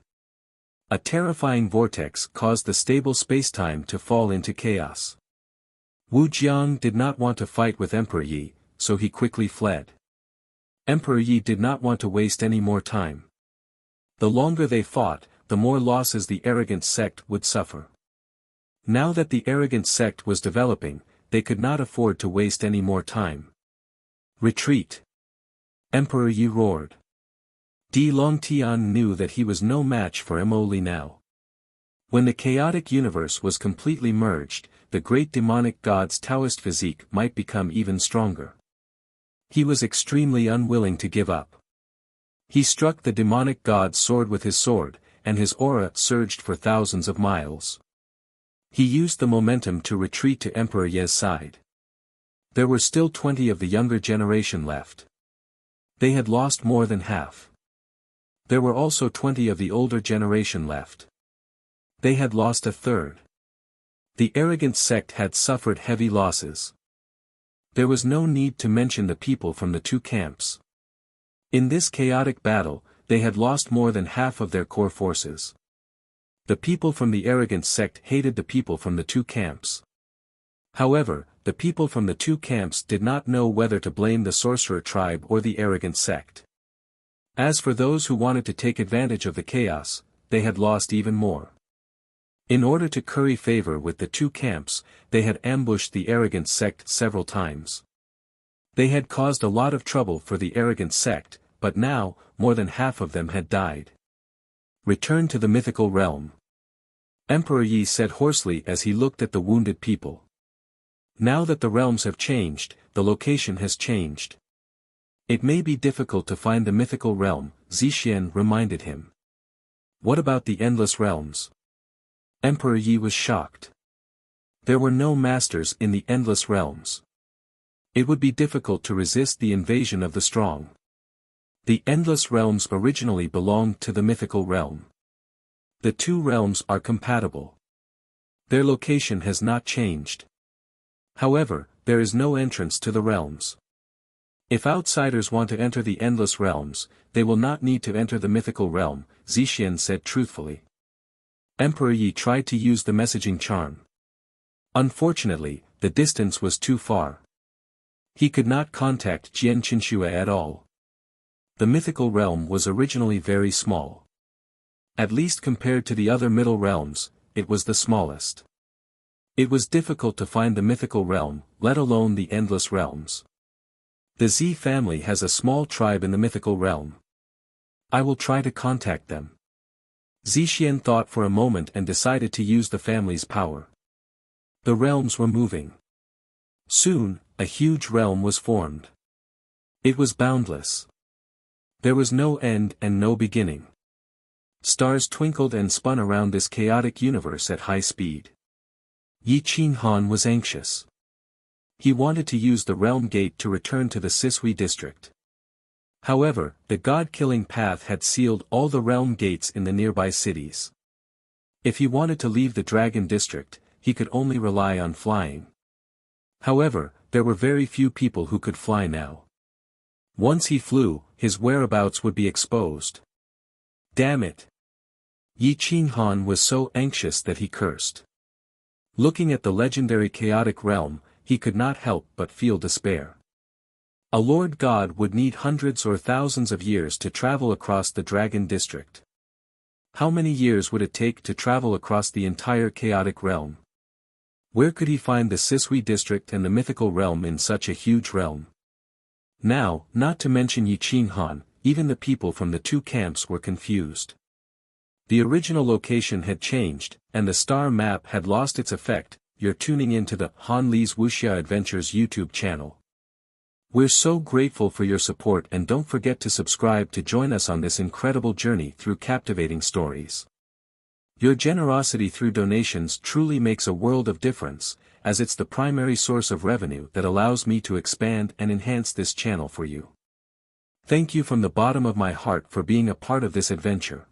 A terrifying vortex caused the stable spacetime to fall into chaos. Wu Jiang did not want to fight with Emperor Yi, so he quickly fled. Emperor Yi did not want to waste any more time. The longer they fought, the more losses the arrogant sect would suffer. Now that the arrogant sect was developing, they could not afford to waste any more time. Retreat! Emperor Yi roared. Di Longtian knew that he was no match for Mo Li now. When the chaotic universe was completely merged, the great demonic god's Taoist physique might become even stronger. He was extremely unwilling to give up. He struck the demonic god's sword with his sword, and his aura surged for thousands of miles. He used the momentum to retreat to Emperor Ye's side. There were still 20 of the younger generation left. They had lost more than half. There were also 20 of the older generation left. They had lost a third. The arrogant sect had suffered heavy losses. There was no need to mention the people from the two camps. In this chaotic battle, they had lost more than half of their core forces. The people from the arrogant sect hated the people from the two camps. However, the people from the two camps did not know whether to blame the sorcerer tribe or the arrogant sect. As for those who wanted to take advantage of the chaos, they had lost even more. In order to curry favor with the two camps, they had ambushed the arrogant sect several times. They had caused a lot of trouble for the arrogant sect, but now, more than half of them had died. Return to the mythical realm. Emperor Yi said hoarsely as he looked at the wounded people. Now that the realms have changed, the location has changed. It may be difficult to find the mythical realm, Zixian reminded him. What about the endless realms? Emperor Yi was shocked. There were no masters in the endless realms. It would be difficult to resist the invasion of the strong. The endless realms originally belonged to the mythical realm. The two realms are compatible. Their location has not changed. However, there is no entrance to the realms. If outsiders want to enter the endless realms, they will not need to enter the mythical realm, Zixian said truthfully. Emperor Yi tried to use the messaging charm. Unfortunately, the distance was too far. He could not contact Jian Qinxue at all. The mythical realm was originally very small. At least compared to the other middle realms, it was the smallest. It was difficult to find the mythical realm, let alone the endless realms. The Z family has a small tribe in the mythical realm. I will try to contact them. Zixian thought for a moment and decided to use the family's power. The realms were moving. Soon, a huge realm was formed. It was boundless. There was no end and no beginning. Stars twinkled and spun around this chaotic universe at high speed. Yi Qinghan was anxious. He wanted to use the realm gate to return to the Sisui district. However, the god-killing path had sealed all the realm gates in the nearby cities. If he wanted to leave the dragon district, he could only rely on flying. However, there were very few people who could fly now. Once he flew, his whereabouts would be exposed. Damn it! Yi Qinghan was so anxious that he cursed. Looking at the legendary chaotic realm, he could not help but feel despair. A Lord God would need hundreds or thousands of years to travel across the dragon district. How many years would it take to travel across the entire chaotic realm? Where could he find the Sisui district and the mythical realm in such a huge realm? Now, not to mention Yi Qinghan, even the people from the two camps were confused. The original location had changed, and the star map had lost its effect. You're tuning into the Han Li's Wuxia Adventures YouTube channel. We're so grateful for your support, and don't forget to subscribe to join us on this incredible journey through captivating stories. Your generosity through donations truly makes a world of difference, as it's the primary source of revenue that allows me to expand and enhance this channel for you. Thank you from the bottom of my heart for being a part of this adventure.